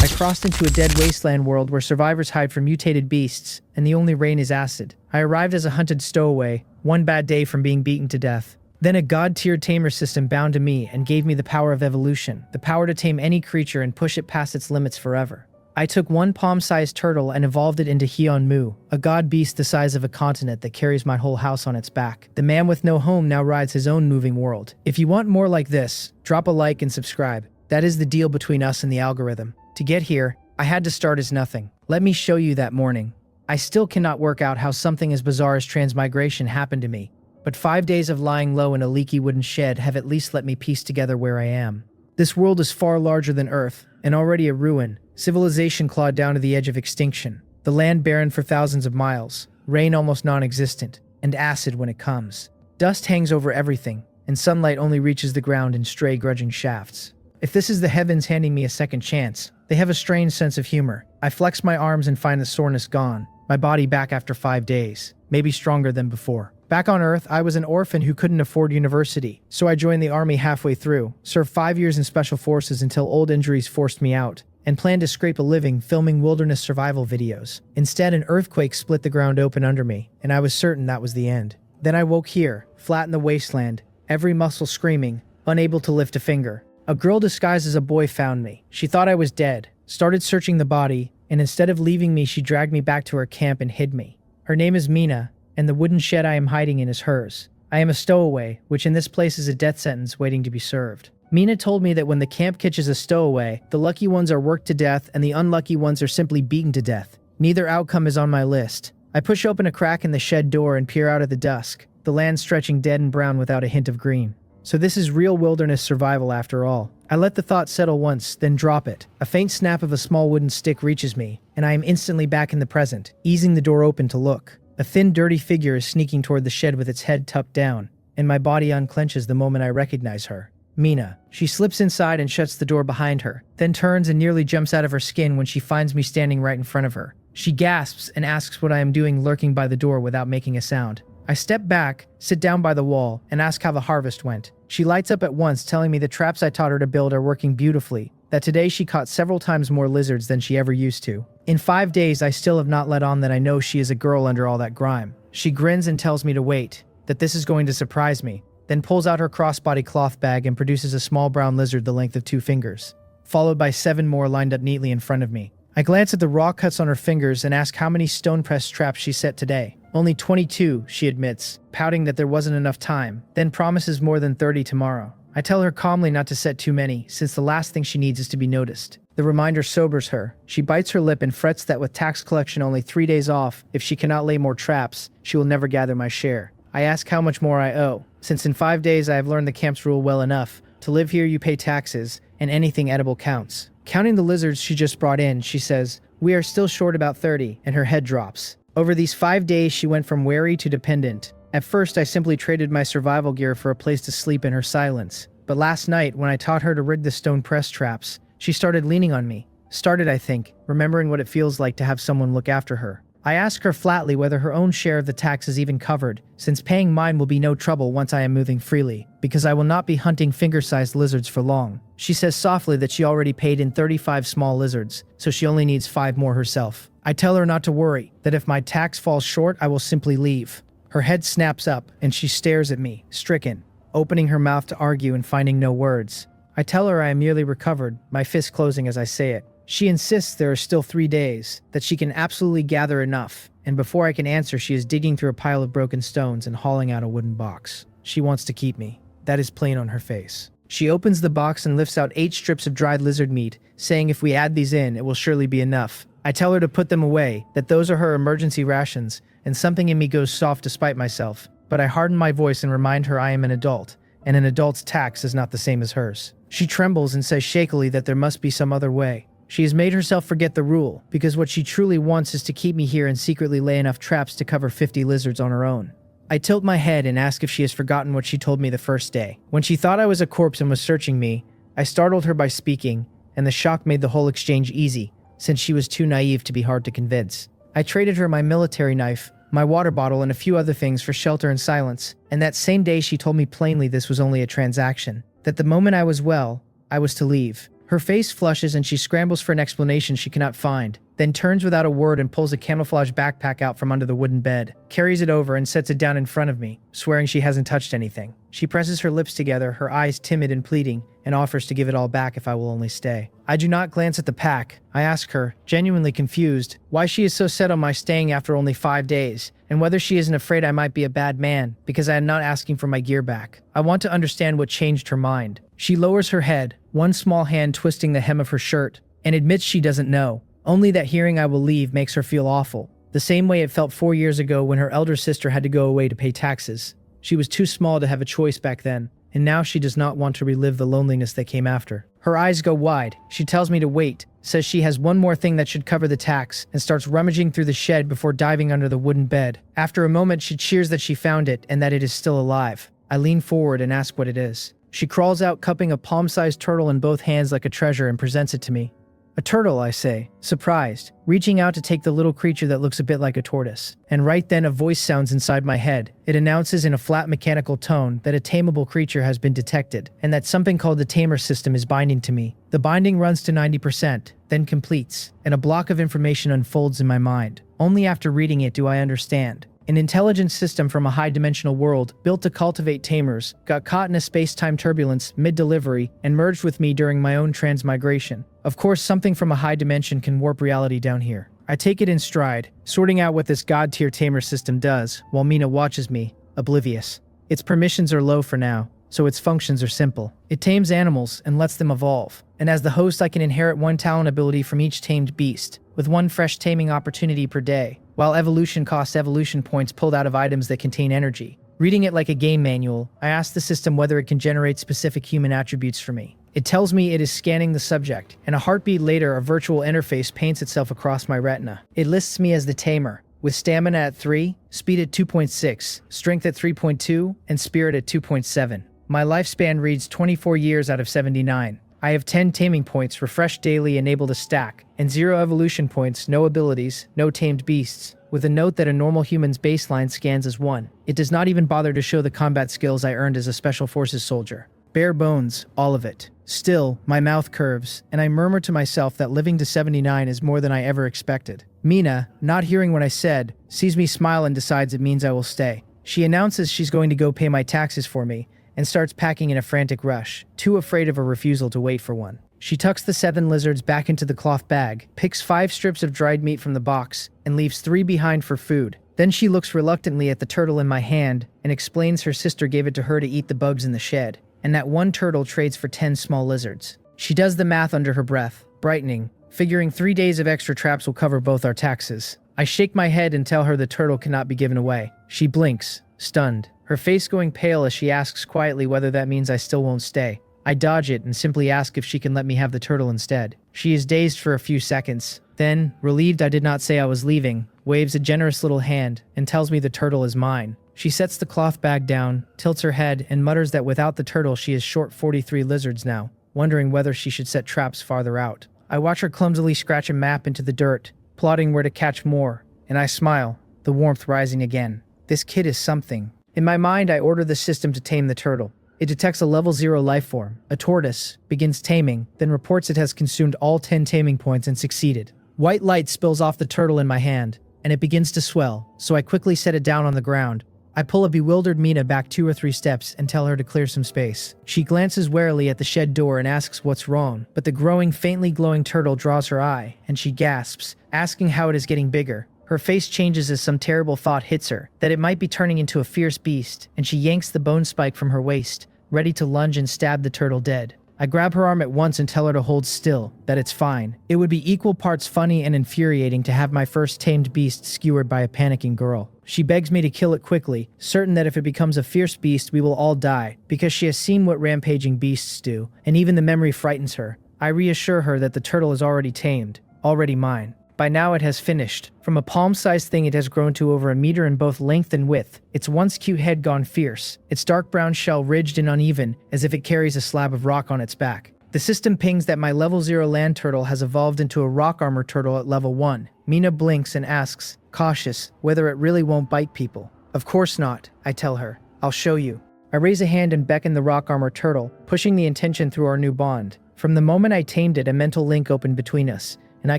I crossed into a dead wasteland world where survivors hide from mutated beasts, and the only rain is acid. I arrived as a hunted stowaway, one bad day from being beaten to death. Then a god-tiered tamer system bound to me and gave me the power of evolution, the power to tame any creature and push it past its limits forever. I took one palm-sized turtle and evolved it into Hyun-Mu, a god beast the size of a continent that carries my whole house on its back. The man with no home now rides his own moving world. If you want more like this, drop a like and subscribe. That is the deal between us and the algorithm. To get here, I had to start as nothing. Let me show you that morning. I still cannot work out how something as bizarre as transmigration happened to me, but 5 days of lying low in a leaky wooden shed have at least let me piece together where I am. This world is far larger than Earth, and already a ruin. Civilization clawed down to the edge of extinction. The land barren for thousands of miles, rain almost non-existent, and acid when it comes. Dust hangs over everything, and sunlight only reaches the ground in stray grudging shafts. If this is the heavens handing me a second chance, they have a strange sense of humor. I flex my arms and find the soreness gone, my body back after 5 days, maybe stronger than before. Back on Earth, I was an orphan who couldn't afford university, so I joined the army halfway through, served 5 years in special forces until old injuries forced me out, and planned to scrape a living filming wilderness survival videos. Instead, an earthquake split the ground open under me, and I was certain that was the end. Then I woke here, flat in the wasteland, every muscle screaming, unable to lift a finger. A girl disguised as a boy found me. She thought I was dead, started searching the body, and instead of leaving me, she dragged me back to her camp and hid me. Her name is Mina, and the wooden shed I am hiding in is hers. I am a stowaway, which in this place is a death sentence waiting to be served. Mina told me that when the camp catches a stowaway, the lucky ones are worked to death and the unlucky ones are simply beaten to death. Neither outcome is on my list. I push open a crack in the shed door and peer out at the dusk, the land stretching dead and brown without a hint of green. So this is real wilderness survival after all. I let the thought settle once, then drop it. A faint snap of a small wooden stick reaches me, and I am instantly back in the present, easing the door open to look. A thin, dirty figure is sneaking toward the shed with its head tucked down, and my body unclenches the moment I recognize her. Mina. She slips inside and shuts the door behind her, then turns and nearly jumps out of her skin when she finds me standing right in front of her. She gasps and asks what I am doing lurking by the door without making a sound. I step back, sit down by the wall, and ask how the harvest went. She lights up at once, telling me the traps I taught her to build are working beautifully, that today she caught several times more lizards than she ever used to. In 5 days, I still have not let on that I know she is a girl under all that grime. She grins and tells me to wait, that this is going to surprise me, then pulls out her crossbody cloth bag and produces a small brown lizard the length of 2 fingers, followed by 7 more lined up neatly in front of me. I glance at the raw cuts on her fingers and ask how many stone-pressed traps she set today. Only 22, she admits, pouting that there wasn't enough time, then promises more than 30 tomorrow. I tell her calmly not to set too many, since the last thing she needs is to be noticed. The reminder sobers her. She bites her lip and frets that with tax collection only 3 days off, if she cannot lay more traps, she will never gather my share. I ask how much more I owe, since in 5 days I have learned the camp's rule well enough. To live here you pay taxes, and anything edible counts. Counting the lizards she just brought in, she says, "We are still short about 30, and her head drops. Over these 5 days she went from wary to dependent. At first I simply traded my survival gear for a place to sleep in her silence. But last night, when I taught her to rig the stone press traps, she started leaning on me. Started, I think, remembering what it feels like to have someone look after her. I ask her flatly whether her own share of the tax is even covered, since paying mine will be no trouble once I am moving freely, because I will not be hunting finger-sized lizards for long. She says softly that she already paid in 35 small lizards, so she only needs 5 more herself. I tell her not to worry, that if my tax falls short, I will simply leave. Her head snaps up, and she stares at me, stricken, opening her mouth to argue and finding no words. I tell her I am nearly recovered, my fist closing as I say it. She insists there are still 3 days, that she can absolutely gather enough, and before I can answer she is digging through a pile of broken stones and hauling out a wooden box. She wants to keep me. That is plain on her face. She opens the box and lifts out 8 strips of dried lizard meat, saying if we add these in, it will surely be enough. I tell her to put them away, that those are her emergency rations, and something in me goes soft despite myself. But I harden my voice and remind her I am an adult, and an adult's tax is not the same as hers. She trembles and says shakily that there must be some other way. She has made herself forget the rule, because what she truly wants is to keep me here and secretly lay enough traps to cover 50 lizards on her own. I tilt my head and ask if she has forgotten what she told me the first day. When she thought I was a corpse and was searching me, I startled her by speaking, and the shock made the whole exchange easy, since she was too naive to be hard to convince. I traded her my military knife, my water bottle, and a few other things for shelter and silence, and that same day she told me plainly this was only a transaction, that the moment I was well, I was to leave. Her face flushes and she scrambles for an explanation she cannot find, then turns without a word and pulls a camouflage backpack out from under the wooden bed, carries it over and sets it down in front of me, swearing she hasn't touched anything. She presses her lips together, her eyes timid and pleading, and offers to give it all back if I will only stay. I do not glance at the pack. I ask her, genuinely confused, why she is so set on my staying after only 5 days, and whether she isn't afraid I might be a bad man because I am not asking for my gear back. I want to understand what changed her mind. She lowers her head, one small hand twisting the hem of her shirt, and admits she doesn't know. Only that hearing I will leave makes her feel awful. The same way it felt 4 years ago when her elder sister had to go away to pay taxes. She was too small to have a choice back then, and now she does not want to relive the loneliness that came after. Her eyes go wide. She tells me to wait, says she has one more thing that should cover the tax, and starts rummaging through the shed before diving under the wooden bed. After a moment, she cheers that she found it and that it is still alive. I lean forward and ask what it is. She crawls out, cupping a palm-sized turtle in both hands like a treasure, and presents it to me. A turtle, I say, surprised, reaching out to take the little creature that looks a bit like a tortoise. And right then a voice sounds inside my head. It announces in a flat mechanical tone that a tameable creature has been detected, and that something called the TAMER system is binding to me. The binding runs to 90%, then completes, and a block of information unfolds in my mind. Only after reading it do I understand. An intelligence system from a high-dimensional world, built to cultivate tamers, got caught in a space-time turbulence mid-delivery and merged with me during my own transmigration. Of course, something from a high dimension can warp reality down here. I take it in stride, sorting out what this god-tier tamer system does, while Mina watches me, oblivious. Its permissions are low for now, so its functions are simple. It tames animals and lets them evolve. And as the host, I can inherit one talent ability from each tamed beast, with one fresh taming opportunity per day, while evolution costs evolution points pulled out of items that contain energy. Reading it like a game manual, I ask the system whether it can generate specific human attributes for me. It tells me it is scanning the subject, and a heartbeat later a virtual interface paints itself across my retina. It lists me as the tamer, with stamina at 3, speed at 2.6, strength at 3.2, and spirit at 2.7. My lifespan reads 24 years out of 79. I have 10 taming points, refreshed daily, enabled to stack, and 0 evolution points, no abilities, no tamed beasts, with a note that a normal human's baseline scans as 1. It does not even bother to show the combat skills I earned as a Special Forces soldier. Bare bones, all of it. Still, my mouth curves, and I murmur to myself that living to 79 is more than I ever expected. Mina, not hearing what I said, sees me smile and decides it means I will stay. She announces she's going to go pay my taxes for me, and starts packing in a frantic rush, too afraid of a refusal to wait for one. She tucks the 7 lizards back into the cloth bag, picks 5 strips of dried meat from the box, and leaves 3 behind for food. Then she looks reluctantly at the turtle in my hand and explains her sister gave it to her to eat the bugs in the shed, and that 1 turtle trades for 10 small lizards. She does the math under her breath, brightening, figuring 3 days of extra traps will cover both our taxes. I shake my head and tell her the turtle cannot be given away. She blinks, stunned, her face going pale as she asks quietly whether that means I still won't stay. I dodge it and simply ask if she can let me have the turtle instead. She is dazed for a few seconds, then, relieved I did not say I was leaving, waves a generous little hand and tells me the turtle is mine. She sets the cloth bag down, tilts her head, and mutters that without the turtle she is short 43 lizards now, wondering whether she should set traps farther out. I watch her clumsily scratch a map into the dirt, plotting where to catch more, and I smile, the warmth rising again. This kid is something. In my mind, I order the system to tame the turtle. It detects a level 0 life form, a tortoise, begins taming, then reports it has consumed all 10 taming points and succeeded. White light spills off the turtle in my hand, and it begins to swell, so I quickly set it down on the ground. I pull a bewildered Mina back 2 or 3 steps and tell her to clear some space. She glances warily at the shed door and asks what's wrong, but the growing, faintly glowing turtle draws her eye, and she gasps, asking how it is getting bigger. Her face changes as some terrible thought hits her, that it might be turning into a fierce beast, and she yanks the bone spike from her waist, ready to lunge and stab the turtle dead. I grab her arm at once and tell her to hold still, that it's fine. It would be equal parts funny and infuriating to have my first tamed beast skewered by a panicking girl. She begs me to kill it quickly, certain that if it becomes a fierce beast we will all die, because she has seen what rampaging beasts do, and even the memory frightens her. I reassure her that the turtle is already tamed, already mine. By now it has finished. From a palm-sized thing it has grown to over a meter in both length and width, its once cute head gone fierce, its dark brown shell ridged and uneven, as if it carries a slab of rock on its back. The system pings that my level 0 land turtle has evolved into a rock armor turtle at level 1. Mina blinks and asks, cautious, whether it really won't bite people. Of course not, I tell her. I'll show you. I raise a hand and beckon the rock armor turtle, pushing the intention through our new bond. From the moment I tamed it, a mental link opened between us, and I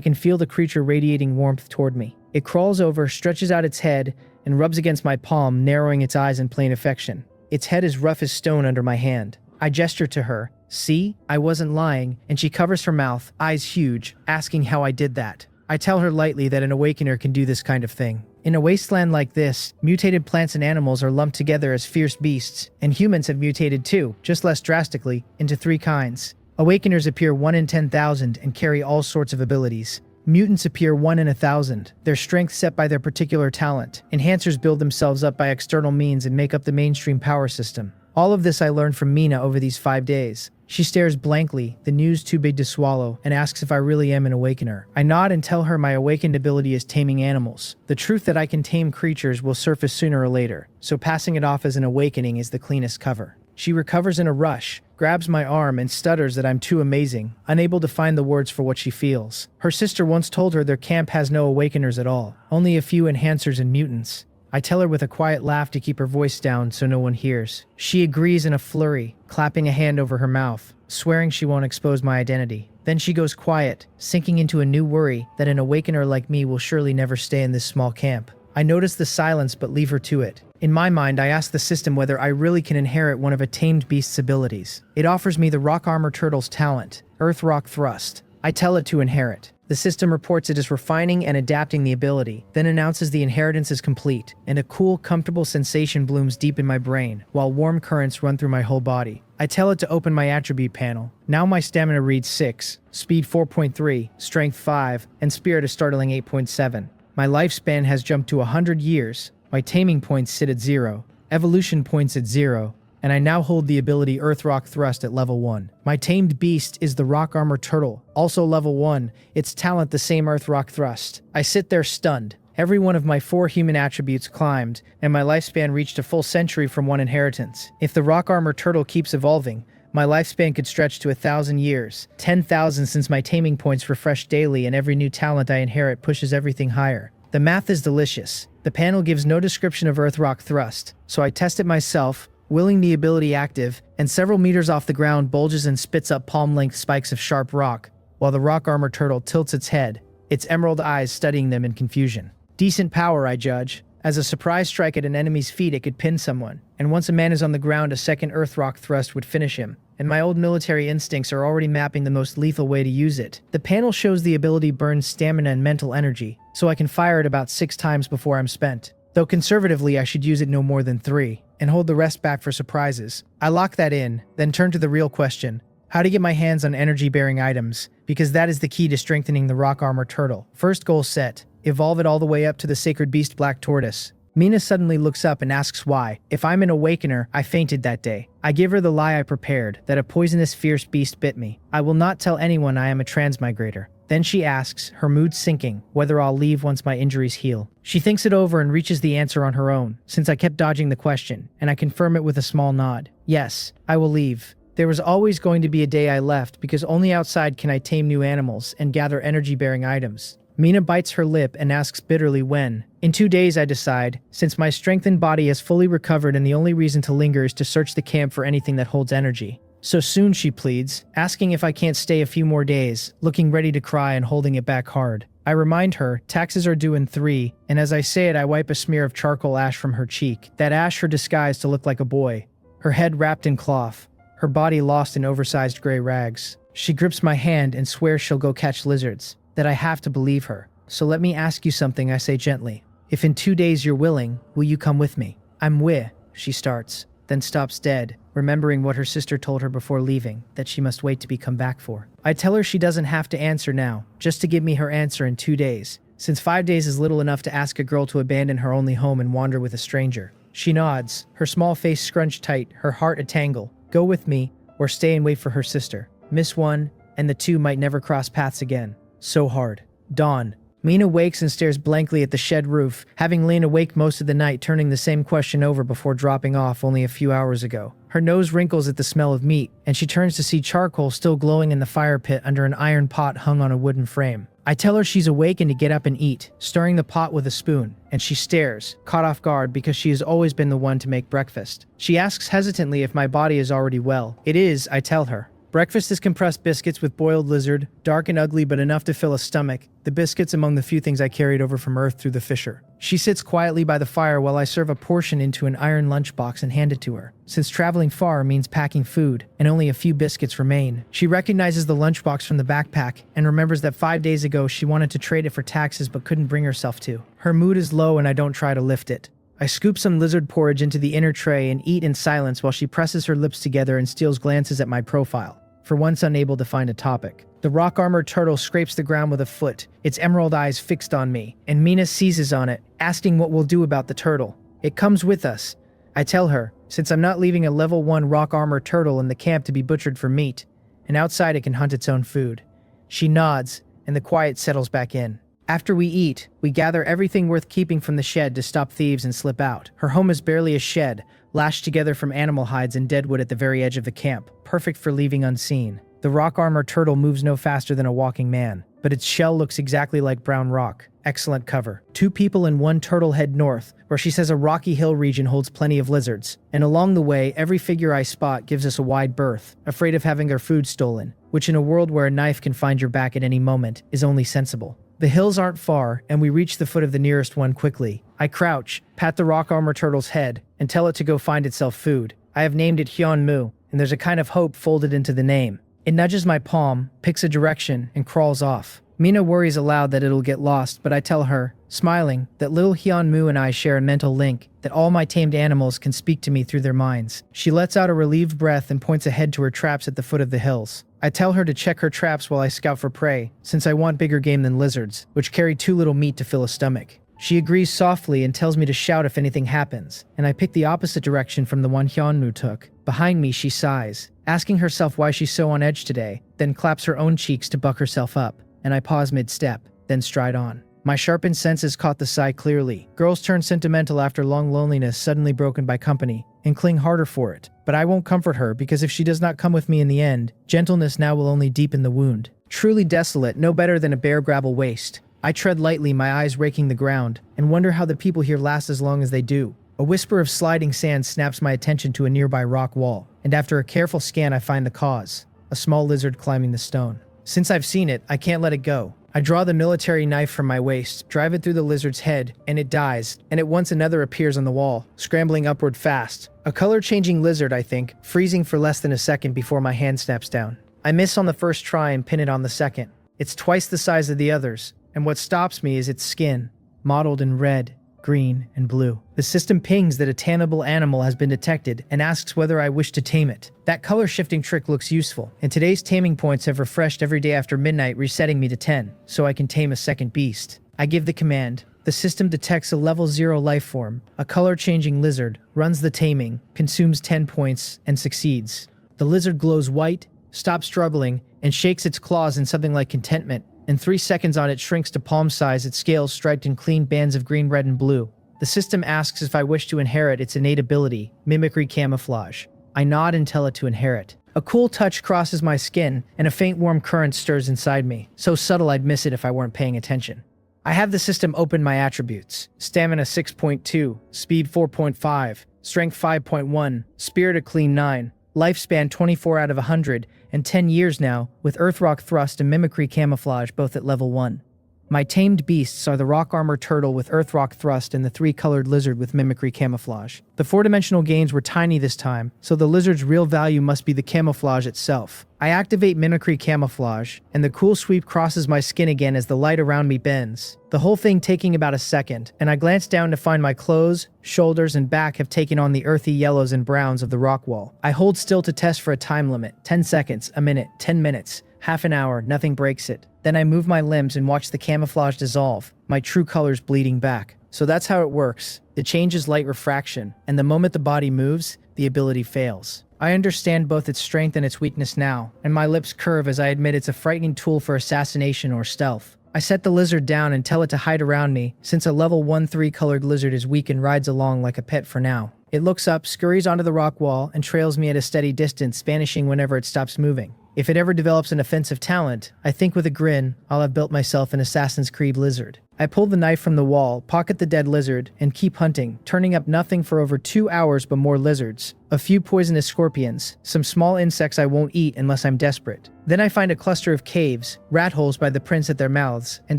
can feel the creature radiating warmth toward me. It crawls over, stretches out its head, and rubs against my palm, narrowing its eyes in plain affection. Its head is rough as stone under my hand. I gesture to her. See, I wasn't lying, and she covers her mouth, eyes huge, asking how I did that. I tell her lightly that an awakener can do this kind of thing. In a wasteland like this, mutated plants and animals are lumped together as fierce beasts, and humans have mutated too, just less drastically, into 3 kinds. Awakeners appear 1 in 10,000 and carry all sorts of abilities. Mutants appear 1 in 1,000, their strength set by their particular talent. Enhancers build themselves up by external means and make up the mainstream power system. All of this I learned from Mina over these 5 days. She stares blankly, the news too big to swallow, and asks if I really am an awakener. I nod and tell her my awakened ability is taming animals. The truth that I can tame creatures will surface sooner or later, so passing it off as an awakening is the cleanest cover. She recovers in a rush, grabs my arm, and stutters that I'm too amazing, unable to find the words for what she feels. Her sister once told her their camp has no awakeners at all, only a few enhancers and mutants. I tell her with a quiet laugh to keep her voice down so no one hears. She agrees in a flurry, clapping a hand over her mouth, swearing she won't expose my identity. Then she goes quiet, sinking into a new worry that an awakener like me will surely never stay in this small camp. I notice the silence but leave her to it. In my mind, I ask the system whether I really can inherit one of a tamed beast's abilities. It offers me the rock armor turtle's talent, Earth Rock Thrust. I tell it to inherit. The system reports it is refining and adapting the ability, then announces the inheritance is complete, and a cool, comfortable sensation blooms deep in my brain, while warm currents run through my whole body. I tell it to open my attribute panel. Now my stamina reads 6, speed 4.3, strength 5, and spirit a startling 8.7. My lifespan has jumped to 100 years, my taming points sit at 0, evolution points at 0, and I now hold the ability Earth Rock Thrust at level 1. My tamed beast is the Rock Armor Turtle, also level 1, its talent the same Earth Rock Thrust. I sit there stunned. Every one of my 4 human attributes climbed, and my lifespan reached a full century from one inheritance. If the Rock Armor Turtle keeps evolving, my lifespan could stretch to 1,000 years, 10,000 since my taming points refresh daily and every new talent I inherit pushes everything higher. The math is delicious. The panel gives no description of Earth Rock Thrust, so I test it myself, willing the ability active, and several meters off the ground bulges and spits up palm-length spikes of sharp rock, while the Rock Armor Turtle tilts its head, its emerald eyes studying them in confusion. Decent power, I judge. As a surprise strike at an enemy's feet, it could pin someone, and once a man is on the ground, a second Earth Rock Thrust would finish him, and my old military instincts are already mapping the most lethal way to use it. The panel shows the ability burns stamina and mental energy, so I can fire it about 6 times before I'm spent. Though conservatively, I should use it no more than 3, and hold the rest back for surprises. I lock that in, then turn to the real question: how to get my hands on energy-bearing items, because that is the key to strengthening the Rock Armor Turtle. First goal set: evolve it all the way up to the sacred beast Black Tortoise. Mina suddenly looks up and asks why. If I'm an awakener, I fainted that day. I give her the lie I prepared, that a poisonous fierce beast bit me. I will not tell anyone I am a transmigrator. Then she asks, her mood sinking, whether I'll leave once my injuries heal. She thinks it over and reaches the answer on her own, since I kept dodging the question, and I confirm it with a small nod. Yes, I will leave. There was always going to be a day I left, because only outside can I tame new animals and gather energy-bearing items. Mina bites her lip and asks bitterly when. In 2 days, I decide, since my strengthened body has fully recovered and the only reason to linger is to search the camp for anything that holds energy. So soon, she pleads, asking if I can't stay a few more days, looking ready to cry and holding it back hard. I remind her, taxes are due in 3, and as I say it, I wipe a smear of charcoal ash from her cheek, that ash her disguise to look like a boy. Her head wrapped in cloth, her body lost in oversized gray rags. She grips my hand and swears she'll go catch lizards, that I have to believe her. So let me ask you something, I say gently. If in 2 days you're willing, will you come with me? I'm wi, she starts, then stops dead, remembering what her sister told her before leaving, that she must wait to be come back for. I tell her she doesn't have to answer now, just to give me her answer in 2 days, since 5 days is little enough to ask a girl to abandon her only home and wander with a stranger. She nods, her small face scrunched tight, her heart a tangle. Go with me, or stay and wait for her sister. Miss one, and the two might never cross paths again. So hard. Dawn. Mina wakes and stares blankly at the shed roof, having lain awake most of the night turning the same question over before dropping off only a few hours ago. Her nose wrinkles at the smell of meat, and she turns to see charcoal still glowing in the fire pit under an iron pot hung on a wooden frame. I tell her she's awake and to get up and eat, stirring the pot with a spoon, and she stares, caught off guard because she has always been the one to make breakfast. She asks hesitantly if my body is already well. It is, I tell her. Breakfast is compressed biscuits with boiled lizard, dark and ugly but enough to fill a stomach. The biscuits among the few things I carried over from Earth through the fissure. She sits quietly by the fire while I serve a portion into an iron lunchbox and hand it to her. Since traveling far means packing food, and only a few biscuits remain, she recognizes the lunchbox from the backpack and remembers that 5 days ago she wanted to trade it for taxes but couldn't bring herself to. Her mood is low and I don't try to lift it. I scoop some lizard porridge into the inner tray and eat in silence while she presses her lips together and steals glances at my profile, for once unable to find a topic. The rock-armored turtle scrapes the ground with a foot, its emerald eyes fixed on me, and Mina seizes on it, asking what we'll do about the turtle. It comes with us, I tell her, since I'm not leaving a level 1 rock-armored turtle in the camp to be butchered for meat, and outside it can hunt its own food. She nods, and the quiet settles back in. After we eat, we gather everything worth keeping from the shed to stop thieves and slip out. Her home is barely a shed, lashed together from animal hides and deadwood at the very edge of the camp, perfect for leaving unseen. The rock-armored turtle moves no faster than a walking man, but its shell looks exactly like brown rock. Excellent cover. 2 people and 1 turtle head north, where she says a rocky hill region holds plenty of lizards. And along the way, every figure I spot gives us a wide berth, afraid of having their food stolen, which in a world where a knife can find your back at any moment is only sensible. The hills aren't far, and we reach the foot of the nearest one quickly. I crouch, pat the rock-armored turtle's head, and tell it to go find itself food. I have named it Hyunmu, and there's a kind of hope folded into the name. It nudges my palm, picks a direction, and crawls off. Mina worries aloud that it'll get lost, but I tell her, smiling, that little Hyunmu and I share a mental link, that all my tamed animals can speak to me through their minds. She lets out a relieved breath and points ahead to her traps at the foot of the hills. I tell her to check her traps while I scout for prey, since I want bigger game than lizards, which carry too little meat to fill a stomach. She agrees softly and tells me to shout if anything happens, and I pick the opposite direction from the one Hyunmu took. Behind me, she sighs, asking herself why she's so on edge today, then claps her own cheeks to buck herself up, and I pause mid-step, then stride on. My sharpened senses caught the sigh clearly. Girls turn sentimental after long loneliness suddenly broken by company, and cling harder for it. But I won't comfort her, because if she does not come with me in the end, gentleness now will only deepen the wound. Truly desolate, no better than a bare gravel waste. I tread lightly, my eyes raking the ground, and wonder how the people here last as long as they do. A whisper of sliding sand snaps my attention to a nearby rock wall, and after a careful scan I find the cause. A small lizard climbing the stone. Since I've seen it, I can't let it go. I draw the military knife from my waist, drive it through the lizard's head, and it dies, and at once another appears on the wall, scrambling upward fast. A color-changing lizard, I think, freezing for less than a second before my hand snaps down. I miss on the first try and pin it on the second. It's twice the size of the others, and what stops me is its skin, mottled in red, green, and blue. The system pings that a tameable animal has been detected and asks whether I wish to tame it. That color-shifting trick looks useful, and today's taming points have refreshed every day after midnight, resetting me to 10, so I can tame a second beast. I give the command. The system detects a level 0 life form, a color-changing lizard, runs the taming, consumes 10 points, and succeeds. The lizard glows white, stops struggling, and shakes its claws in something like contentment. In 3 seconds on it shrinks to palm size, its scales striped in clean bands of green, red, and blue. The system asks if I wish to inherit its innate ability, mimicry camouflage. I nod and tell it to inherit. A cool touch crosses my skin, and a faint warm current stirs inside me, so subtle I'd miss it if I weren't paying attention. I have the system open my attributes. Stamina 6.2, Speed 4.5, Strength 5.1, Spirit a clean 9, Lifespan 24 out of 100, and 10 years now, with Earthrock Thrust and Mimicry Camouflage both at level 1. My tamed beasts are the rock armor turtle with Earthrock Thrust and the 3-colored lizard with Mimicry Camouflage. The 4-dimensional gains were tiny this time, so the lizard's real value must be the camouflage itself. I activate Mimicry Camouflage, and the cool sweep crosses my skin again as the light around me bends, the whole thing taking about a second, and I glance down to find my clothes, shoulders, and back have taken on the earthy yellows and browns of the rock wall. I hold still to test for a time limit, 10 seconds, a minute, 10 minutes, half an hour, nothing breaks it. Then I move my limbs and watch the camouflage dissolve, my true colors bleeding back. So that's how it works. The change is light refraction, and the moment the body moves, the ability fails. I understand both its strength and its weakness now, and my lips curve as I admit it's a frightening tool for assassination or stealth. I set the lizard down and tell it to hide around me, since a level 1 3-colored lizard is weak and rides along like a pet for now. It looks up, scurries onto the rock wall, and trails me at a steady distance, vanishing whenever it stops moving. If it ever develops an offensive talent, I think with a grin, I'll have built myself an Assassin's Creed lizard. I pull the knife from the wall, pocket the dead lizard, and keep hunting, turning up nothing for over 2 hours but more lizards. A few poisonous scorpions, some small insects I won't eat unless I'm desperate. Then I find a cluster of caves, rat holes by the prints at their mouths, and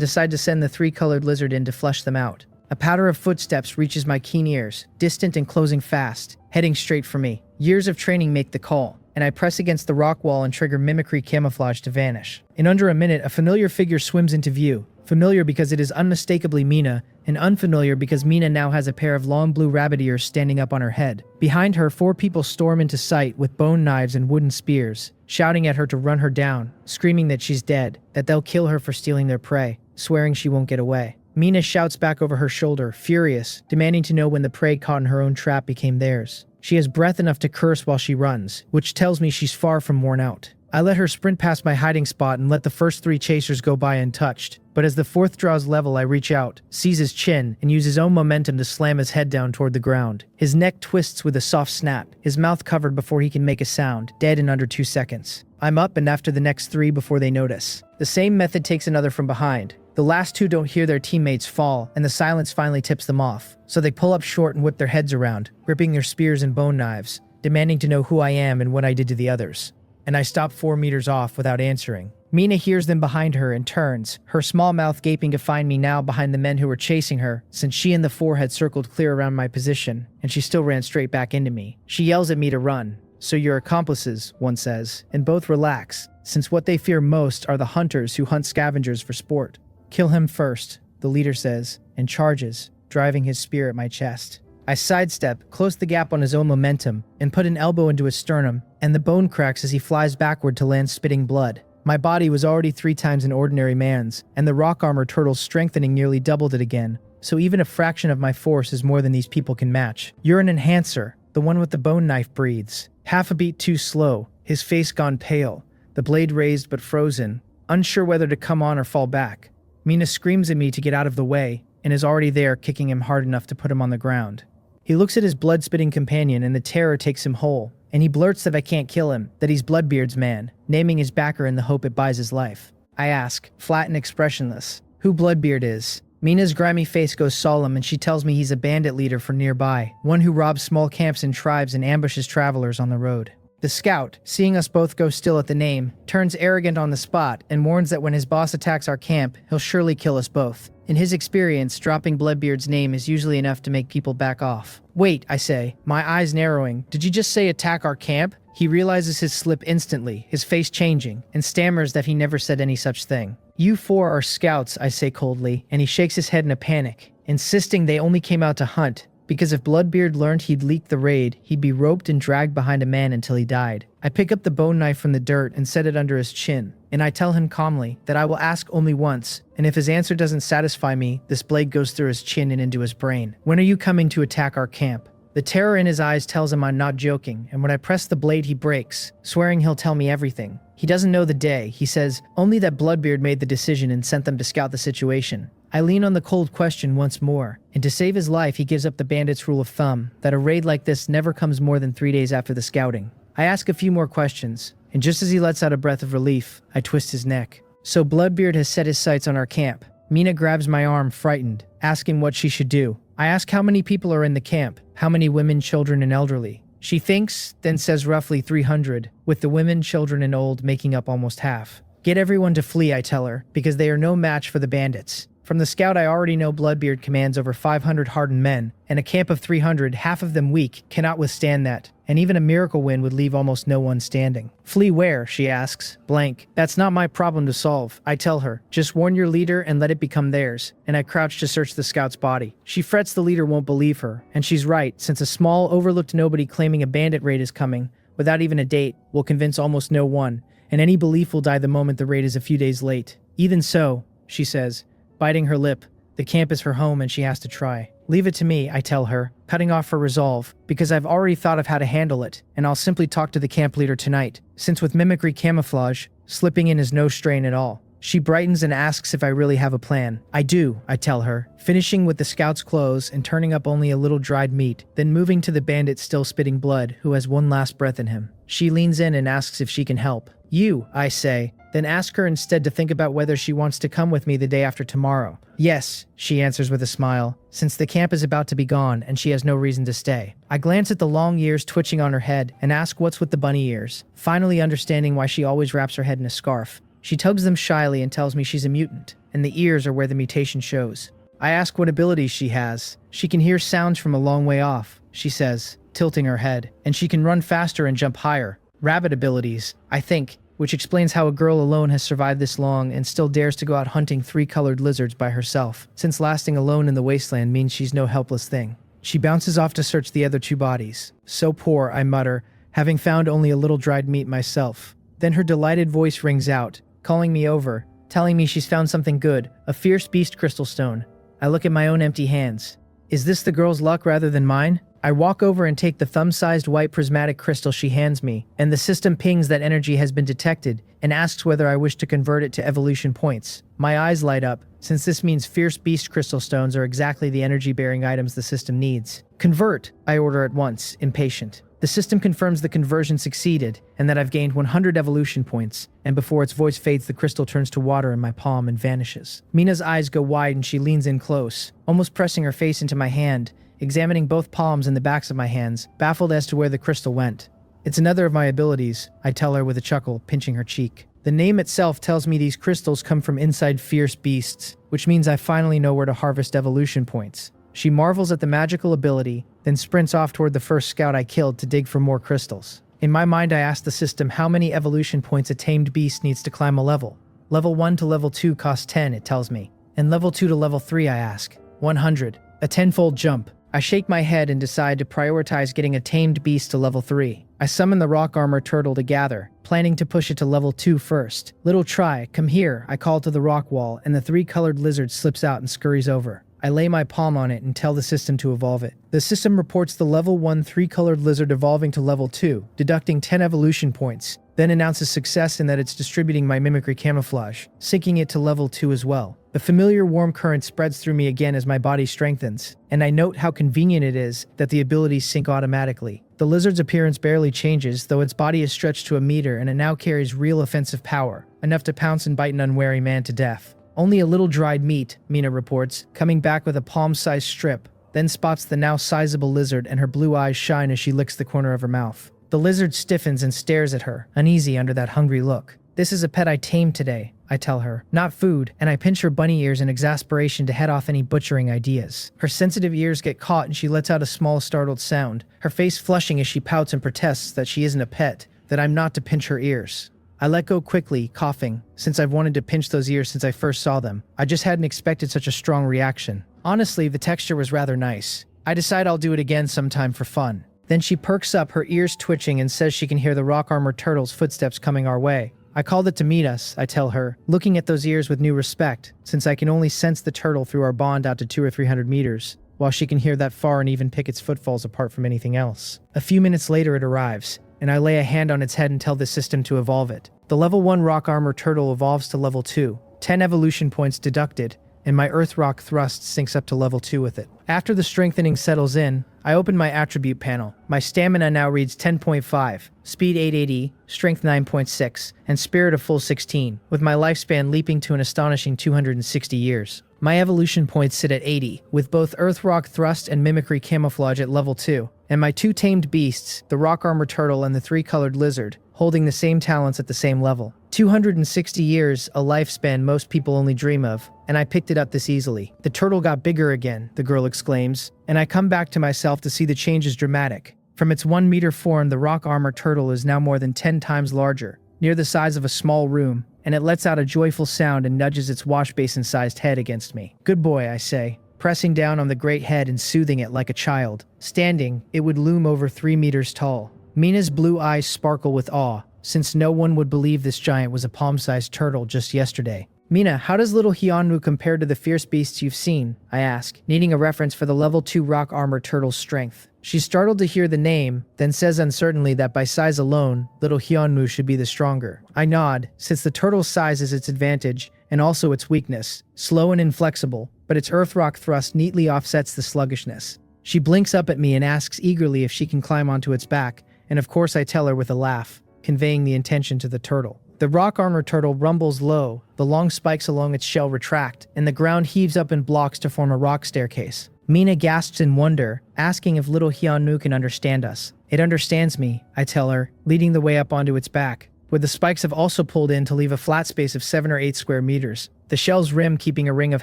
decide to send the 3-colored lizard in to flush them out. A patter of footsteps reaches my keen ears, distant and closing fast, heading straight for me. Years of training make the call, and I press against the rock wall and trigger mimicry camouflage to vanish. In under a minute, a familiar figure swims into view. Familiar because it is unmistakably Mina, and unfamiliar because Mina now has a pair of long blue rabbit ears standing up on her head. Behind her, 4 people storm into sight with bone knives and wooden spears, shouting at her to run her down, screaming that she's dead, that they'll kill her for stealing their prey, swearing she won't get away. Mina shouts back over her shoulder, furious, demanding to know when the prey caught in her own trap became theirs. She has breath enough to curse while she runs, which tells me she's far from worn out. I let her sprint past my hiding spot and let the first 3 chasers go by untouched. But as the 4th draws level, I reach out, seize his chin, and use his own momentum to slam his head down toward the ground. His neck twists with a soft snap, his mouth covered before he can make a sound, dead in under 2 seconds. I'm up and after the next 3 before they notice. The same method takes another from behind. The last 2 don't hear their teammates fall, and the silence finally tips them off. So they pull up short and whip their heads around, gripping their spears and bone knives, demanding to know who I am and what I did to the others. And I stop 4 meters off without answering. Mina hears them behind her and turns, her small mouth gaping to find me now behind the men who were chasing her, since she and the 4 had circled clear around my position, and she still ran straight back into me. She yells at me to run. So you're accomplices, one says, and both relax, since what they fear most are the hunters who hunt scavengers for sport. Kill him first, the leader says, and charges, driving his spear at my chest. I sidestep, close the gap on his own momentum, and put an elbow into his sternum, and the bone cracks as he flies backward to land spitting blood. My body was already 3 times an ordinary man's, and the rock armor turtle's strengthening nearly doubled it again, so even a fraction of my force is more than these people can match. You're an enhancer, the one with the bone knife breathes. Half a beat too slow, his face gone pale, the blade raised but frozen, unsure whether to come on or fall back. Mina screams at me to get out of the way, and is already there kicking him hard enough to put him on the ground. He looks at his blood-spitting companion and the terror takes him whole, and he blurts that I can't kill him, that he's Bloodbeard's man, naming his backer in the hope it buys his life. I ask, flat and expressionless, who Bloodbeard is. Mina's grimy face goes solemn and she tells me he's a bandit leader for nearby, one who robs small camps and tribes and ambushes travelers on the road. The scout, seeing us both go still at the name, turns arrogant on the spot and warns that when his boss attacks our camp, he'll surely kill us both. In his experience, dropping Bloodbeard's name is usually enough to make people back off. Wait, I say, my eyes narrowing. Did you just say attack our camp? He realizes his slip instantly, his face changing, and stammers that he never said any such thing. You 4 are scouts, I say coldly, and he shakes his head in a panic, insisting they only came out to hunt, because if Bloodbeard learned he'd leaked the raid, he'd be roped and dragged behind a man until he died. I pick up the bone knife from the dirt and set it under his chin, and I tell him calmly that I will ask only once, and if his answer doesn't satisfy me, this blade goes through his chin and into his brain. When are you coming to attack our camp? The terror in his eyes tells him I'm not joking, and when I press the blade he breaks, swearing he'll tell me everything. He doesn't know the day, he says, only that Bloodbeard made the decision and sent them to scout the situation. I lean on the cold question once more, and to save his life he gives up the bandit's rule of thumb, that a raid like this never comes more than 3 days after the scouting. I ask a few more questions, and just as he lets out a breath of relief, I twist his neck. So Bloodbeard has set his sights on our camp. Mina grabs my arm, frightened, asking what she should do. I ask how many people are in the camp, how many women, children, and elderly. She thinks, then says roughly 300, with the women, children, and old making up almost half. Get everyone to flee, I tell her, because they are no match for the bandits. From the scout I already know Bloodbeard commands over 500 hardened men, and a camp of 300, half of them weak, cannot withstand that, and even a miracle win would leave almost no one standing. Flee where, she asks, blank. That's not my problem to solve, I tell her. Just warn your leader and let it become theirs, and I crouch to search the scout's body. She frets the leader won't believe her, and she's right, since a small, overlooked nobody claiming a bandit raid is coming, without even a date, will convince almost no one, and any belief will die the moment the raid is a few days late. Even so, she says, biting her lip, the camp is her home and she has to try. Leave it to me, I tell her, cutting off her resolve, because I've already thought of how to handle it, and I'll simply talk to the camp leader tonight, since with mimicry camouflage, slipping in is no strain at all. She brightens and asks if I really have a plan. I do, I tell her, finishing with the scout's clothes and turning up only a little dried meat, then moving to the bandit still spitting blood, who has one last breath in him. She leans in and asks if she can help. You, I say, then ask her instead to think about whether she wants to come with me the day after tomorrow. Yes, she answers with a smile, since the camp is about to be gone and she has no reason to stay. I glance at the long ears twitching on her head and ask what's with the bunny ears, finally understanding why she always wraps her head in a scarf. She tugs them shyly and tells me she's a mutant, and the ears are where the mutation shows. I ask what abilities she has. She can hear sounds from a long way off, she says, tilting her head, and she can run faster and jump higher. Rabbit abilities, I think, which explains how a girl alone has survived this long and still dares to go out hunting 3-colored lizards by herself, since lasting alone in the wasteland means she's no helpless thing. She bounces off to search the other 2 bodies. So poor, I mutter, having found only a little dried meat myself. Then her delighted voice rings out, calling me over, telling me she's found something good, a fierce beast crystal stone. I look at my own empty hands. Is this the girl's luck rather than mine? I walk over and take the thumb-sized white prismatic crystal she hands me, and the system pings that energy has been detected and asks whether I wish to convert it to evolution points. My eyes light up, since this means fierce beast crystal stones are exactly the energy-bearing items the system needs. Convert, I order at once, impatient. The system confirms the conversion succeeded, and that I've gained 100 evolution points, and before its voice fades the crystal turns to water in my palm and vanishes. Mina's eyes go wide and she leans in close, almost pressing her face into my hand, examining both palms and the backs of my hands, baffled as to where the crystal went. It's another of my abilities, I tell her with a chuckle, pinching her cheek. The name itself tells me these crystals come from inside fierce beasts, which means I finally know where to harvest evolution points. She marvels at the magical ability, then sprints off toward the first scout I killed to dig for more crystals. In my mind, I ask the system how many evolution points a tamed beast needs to climb a level. Level 1 to level 2 costs 10, it tells me. And level 2 to level 3, I ask. 100. A 10-fold jump. I shake my head and decide to prioritize getting a tamed beast to level 3. I summon the rock armor turtle to gather, planning to push it to level 2 first. Little try, come here, I call to the rock wall, and the 3-colored lizard slips out and scurries over. I lay my palm on it and tell the system to evolve it. The system reports the level 1 3-colored lizard evolving to level 2, deducting 10 evolution points, then announces success in that it's distributing my mimicry camouflage, syncing it to level 2 as well. The familiar warm current spreads through me again as my body strengthens, and I note how convenient it is that the abilities sync automatically. The lizard's appearance barely changes, though its body is stretched to a meter and it now carries real offensive power, enough to pounce and bite an unwary man to death. Only a little dried meat, Mina reports, coming back with a palm-sized strip, then spots the now sizable lizard and her blue eyes shine as she licks the corner of her mouth. The lizard stiffens and stares at her, uneasy under that hungry look. This is a pet I tamed today, I tell her, not food, and I pinch her bunny ears in exasperation to head off any butchering ideas. Her sensitive ears get caught and she lets out a small startled sound, her face flushing as she pouts and protests that she isn't a pet, that I'm not to pinch her ears. I let go quickly, coughing, since I've wanted to pinch those ears since I first saw them. I just hadn't expected such a strong reaction. Honestly, the texture was rather nice. I decide I'll do it again sometime for fun. Then she perks up, her ears twitching, and says she can hear the rock armor turtle's footsteps coming our way. I called it to meet us, I tell her, looking at those ears with new respect, since I can only sense the turtle through our bond out to 200 or 300 meters, while she can hear that far and even pick its footfalls apart from anything else. A few minutes later it arrives, and I lay a hand on its head and tell the system to evolve it. The level 1 rock armor turtle evolves to level 2, 10 evolution points deducted, and my earth rock thrust syncs up to level 2 with it. After the strengthening settles in, I open my attribute panel. My stamina now reads 10.5, speed 880, strength 9.6, and spirit a full 16, with my lifespan leaping to an astonishing 260 years. My evolution points sit at 80, with both earth rock thrust and mimicry camouflage at level 2, and my 2 tamed beasts, the rock armor turtle and the 3-colored lizard, holding the same talents at the same level. 260 years, a lifespan most people only dream of, and I picked it up this easily. The turtle got bigger again, the girl exclaims, and I come back to myself to see the change is dramatic. From its 1-meter form, the rock armor turtle is now more than 10 times larger, near the size of a small room, and it lets out a joyful sound and nudges its wash basin-sized head against me. Good boy, I say, pressing down on the great head and soothing it like a child. Standing, it would loom over 3 meters tall. Mina's blue eyes sparkle with awe, since no one would believe this giant was a palm-sized turtle just yesterday. Mina, how does little Hyunwoo compare to the fierce beasts you've seen? I ask, needing a reference for the level 2 rock armor turtle's strength. She's startled to hear the name, then says uncertainly that by size alone, little Hyunwoo should be the stronger. I nod, since the turtle's size is its advantage, and also its weakness. Slow and inflexible, but its earth rock thrust neatly offsets the sluggishness. She blinks up at me and asks eagerly if she can climb onto its back, and of course I tell her with a laugh, conveying the intention to the turtle. The rock armor turtle rumbles low, the long spikes along its shell retract, and the ground heaves up in blocks to form a rock staircase. Mina gasps in wonder, asking if little Hyunwoo can understand us. It understands me, I tell her, leading the way up onto its back, where the spikes have also pulled in to leave a flat space of 7 or 8 square meters, the shell's rim keeping a ring of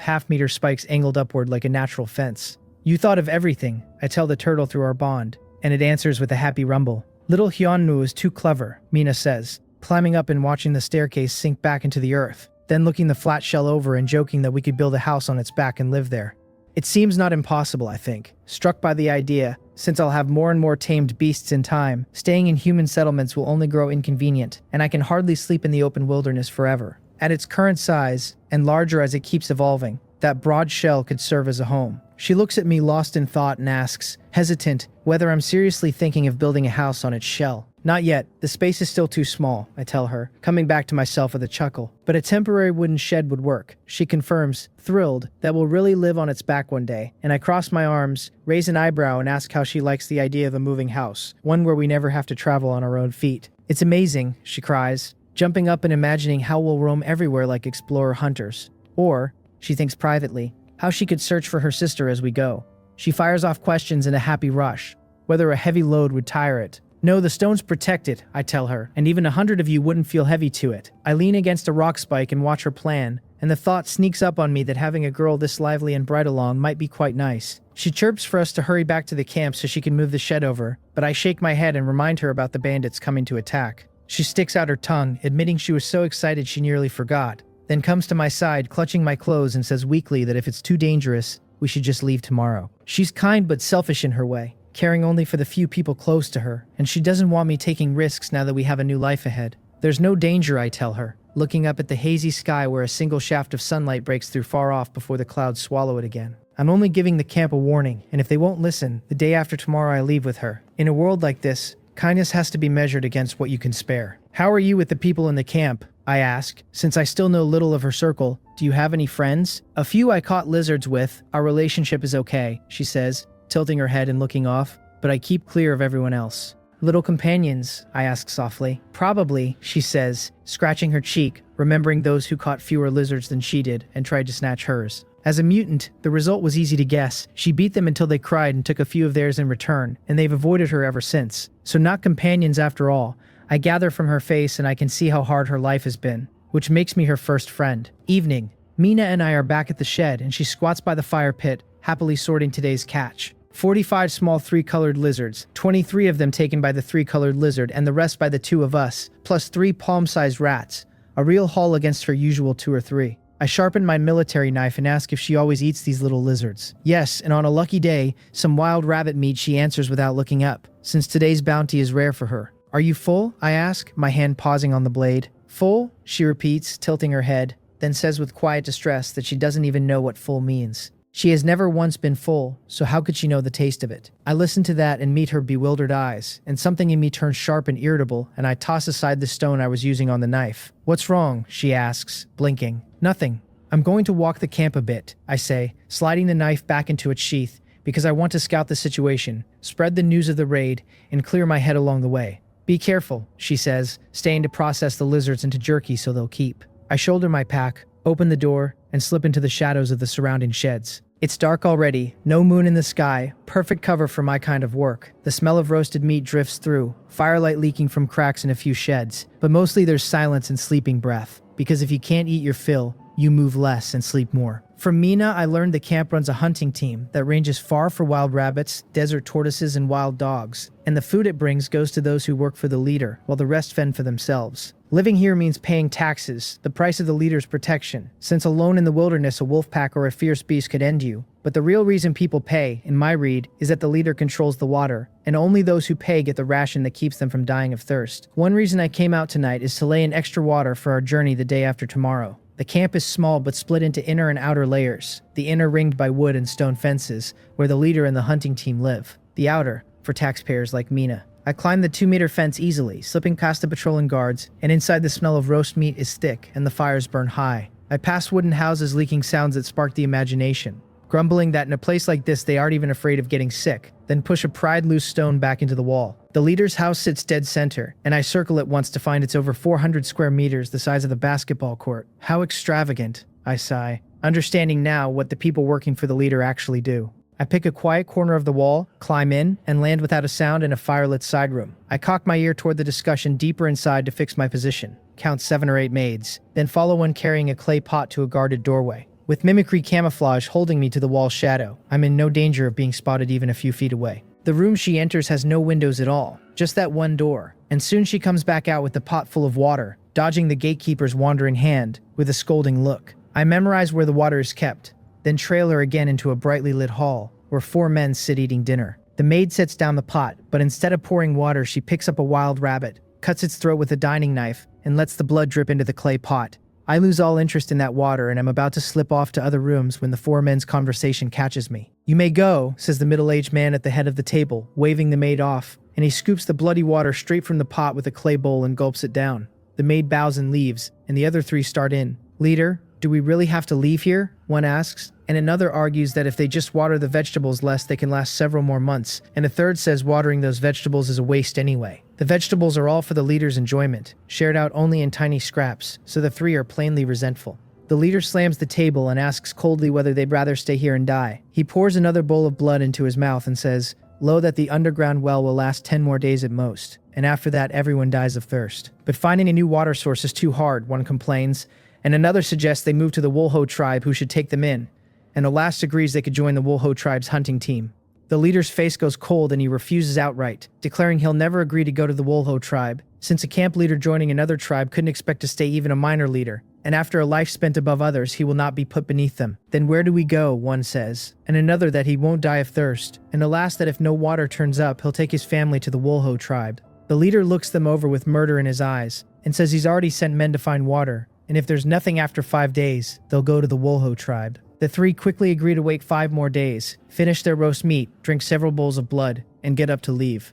half-meter spikes angled upward like a natural fence. You thought of everything, I tell the turtle through our bond, and it answers with a happy rumble. Little Hyunwoo is too clever, Mina says, climbing up and watching the staircase sink back into the earth, then looking the flat shell over and joking that we could build a house on its back and live there. It seems not impossible, I think, struck by the idea, since I'll have more and more tamed beasts in time, staying in human settlements will only grow inconvenient, and I can hardly sleep in the open wilderness forever. At its current size, and larger as it keeps evolving, that broad shell could serve as a home. She looks at me lost in thought and asks, hesitant, whether I'm seriously thinking of building a house on its shell. Not yet, the space is still too small, I tell her, coming back to myself with a chuckle. But a temporary wooden shed would work. She confirms, thrilled, that we'll really live on its back one day, and I cross my arms, raise an eyebrow and ask how she likes the idea of a moving house, one where we never have to travel on our own feet. It's amazing, she cries, jumping up and imagining how we'll roam everywhere like explorer hunters. Or, she thinks privately, how she could search for her sister as we go. She fires off questions in a happy rush, whether a heavy load would tire it. No, the stone's protected, I tell her, and even 100 of you wouldn't feel heavy to it. I lean against a rock spike and watch her plan, and the thought sneaks up on me that having a girl this lively and bright along might be quite nice. She chirps for us to hurry back to the camp so she can move the shed over, but I shake my head and remind her about the bandits coming to attack. She sticks out her tongue, admitting she was so excited she nearly forgot, then comes to my side, clutching my clothes, and says weakly that if it's too dangerous, we should just leave tomorrow. She's kind but selfish in her way, caring only for the few people close to her, and she doesn't want me taking risks now that we have a new life ahead. There's no danger, I tell her, looking up at the hazy sky where a single shaft of sunlight breaks through far off before the clouds swallow it again. I'm only giving the camp a warning, and if they won't listen, the day after tomorrow I leave with her. In a world like this, kindness has to be measured against what you can spare. How are you with the people in the camp? I ask, since I still know little of her circle. Do you have any friends? A few I caught lizards with. Our relationship is okay, she says, tilting her head and looking off, but I keep clear of everyone else. Little companions? I ask softly. Probably, she says, scratching her cheek, remembering those who caught fewer lizards than she did and tried to snatch hers. As a mutant, the result was easy to guess. She beat them until they cried and took a few of theirs in return, and they've avoided her ever since. So not companions after all. I gather from her face and I can see how hard her life has been, which makes me her first friend. Evening. Mina and I are back at the shed and she squats by the fire pit, happily sorting today's catch. 45 small 3-colored lizards, 23 of them taken by the 3-colored lizard and the rest by the 2 of us, plus 3 palm-sized rats. A real haul against her usual 2 or 3. I sharpen my military knife and ask if she always eats these little lizards. Yes, and on a lucky day, some wild rabbit meat, she answers without looking up, since today's bounty is rare for her. Are you full? I ask, my hand pausing on the blade. Full? She repeats, tilting her head, then says with quiet distress that she doesn't even know what full means. She has never once been full, so how could she know the taste of it? I listen to that and meet her bewildered eyes, and something in me turns sharp and irritable, and I toss aside the stone I was using on the knife. What's wrong? She asks, blinking. Nothing. I'm going to walk the camp a bit, I say, sliding the knife back into its sheath, because I want to scout the situation, spread the news of the raid, and clear my head along the way. Be careful, she says, staying to process the lizards into jerky so they'll keep. I shoulder my pack, open the door, and slip into the shadows of the surrounding sheds. It's dark already, no moon in the sky, perfect cover for my kind of work. The smell of roasted meat drifts through, firelight leaking from cracks in a few sheds, but mostly there's silence and sleeping breath, because if you can't eat your fill, you move less and sleep more. From Mina, I learned the camp runs a hunting team that ranges far for wild rabbits, desert tortoises, and wild dogs, and the food it brings goes to those who work for the leader, while the rest fend for themselves. Living here means paying taxes, the price of the leader's protection, since alone in the wilderness a wolf pack or a fierce beast could end you. But the real reason people pay, in my read, is that the leader controls the water, and only those who pay get the ration that keeps them from dying of thirst. One reason I came out tonight is to lay in extra water for our journey the day after tomorrow. The camp is small but split into inner and outer layers, the inner ringed by wood and stone fences, where the leader and the hunting team live. The outer, for taxpayers like Mina. I climb the 2-meter fence easily, slipping past the patrolling guards, and inside the smell of roast meat is thick and the fires burn high. I pass wooden houses leaking sounds that spark the imagination, grumbling that in a place like this they aren't even afraid of getting sick, then push a pried loose stone back into the wall. The leader's house sits dead center, and I circle it once to find it's over 400 square meters, the size of the basketball court. How extravagant, I sigh, understanding now what the people working for the leader actually do. I pick a quiet corner of the wall, climb in, and land without a sound in a firelit side room. I cock my ear toward the discussion deeper inside to fix my position, count 7 or 8 maids, then follow one carrying a clay pot to a guarded doorway. With mimicry camouflage holding me to the wall's shadow, I'm in no danger of being spotted even a few feet away. The room she enters has no windows at all, just that one door, and soon she comes back out with the pot full of water, dodging the gatekeeper's wandering hand with a scolding look. I memorize where the water is kept, then trail her again into a brightly lit hall, where 4 men sit eating dinner. The maid sets down the pot, but instead of pouring water, she picks up a wild rabbit, cuts its throat with a dining knife, and lets the blood drip into the clay pot. I lose all interest in that water and am about to slip off to other rooms when the 4 men's conversation catches me. "You may go," says the middle-aged man at the head of the table, waving the maid off, and he scoops the bloody water straight from the pot with a clay bowl and gulps it down. The maid bows and leaves, and the other 3 start in. "Leader, do we really have to leave here?" one asks, and another argues that if they just water the vegetables less, they can last several more months, and a third says watering those vegetables is a waste anyway. The vegetables are all for the leader's enjoyment, shared out only in tiny scraps, so the 3 are plainly resentful. The leader slams the table and asks coldly whether they'd rather stay here and die. He pours another bowl of blood into his mouth and says, "Lo, that the underground well will last 10 more days at most, and after that everyone dies of thirst." But finding a new water source is too hard, one complains, and another suggests they move to the Wolho tribe who should take them in, and the last agrees they could join the Wolho tribe's hunting team. The leader's face goes cold and he refuses outright, declaring he'll never agree to go to the Wolho tribe, since a camp leader joining another tribe couldn't expect to stay even a minor leader, and after a life spent above others, he will not be put beneath them. "Then where do we go?" one says, and another that he won't die of thirst, and the last that if no water turns up, he'll take his family to the Wolho tribe. The leader looks them over with murder in his eyes, and says he's already sent men to find water, and if there's nothing after 5 days, they'll go to the Wolho tribe. The 3 quickly agree to wait 5 more days, finish their roast meat, drink several bowls of blood, and get up to leave.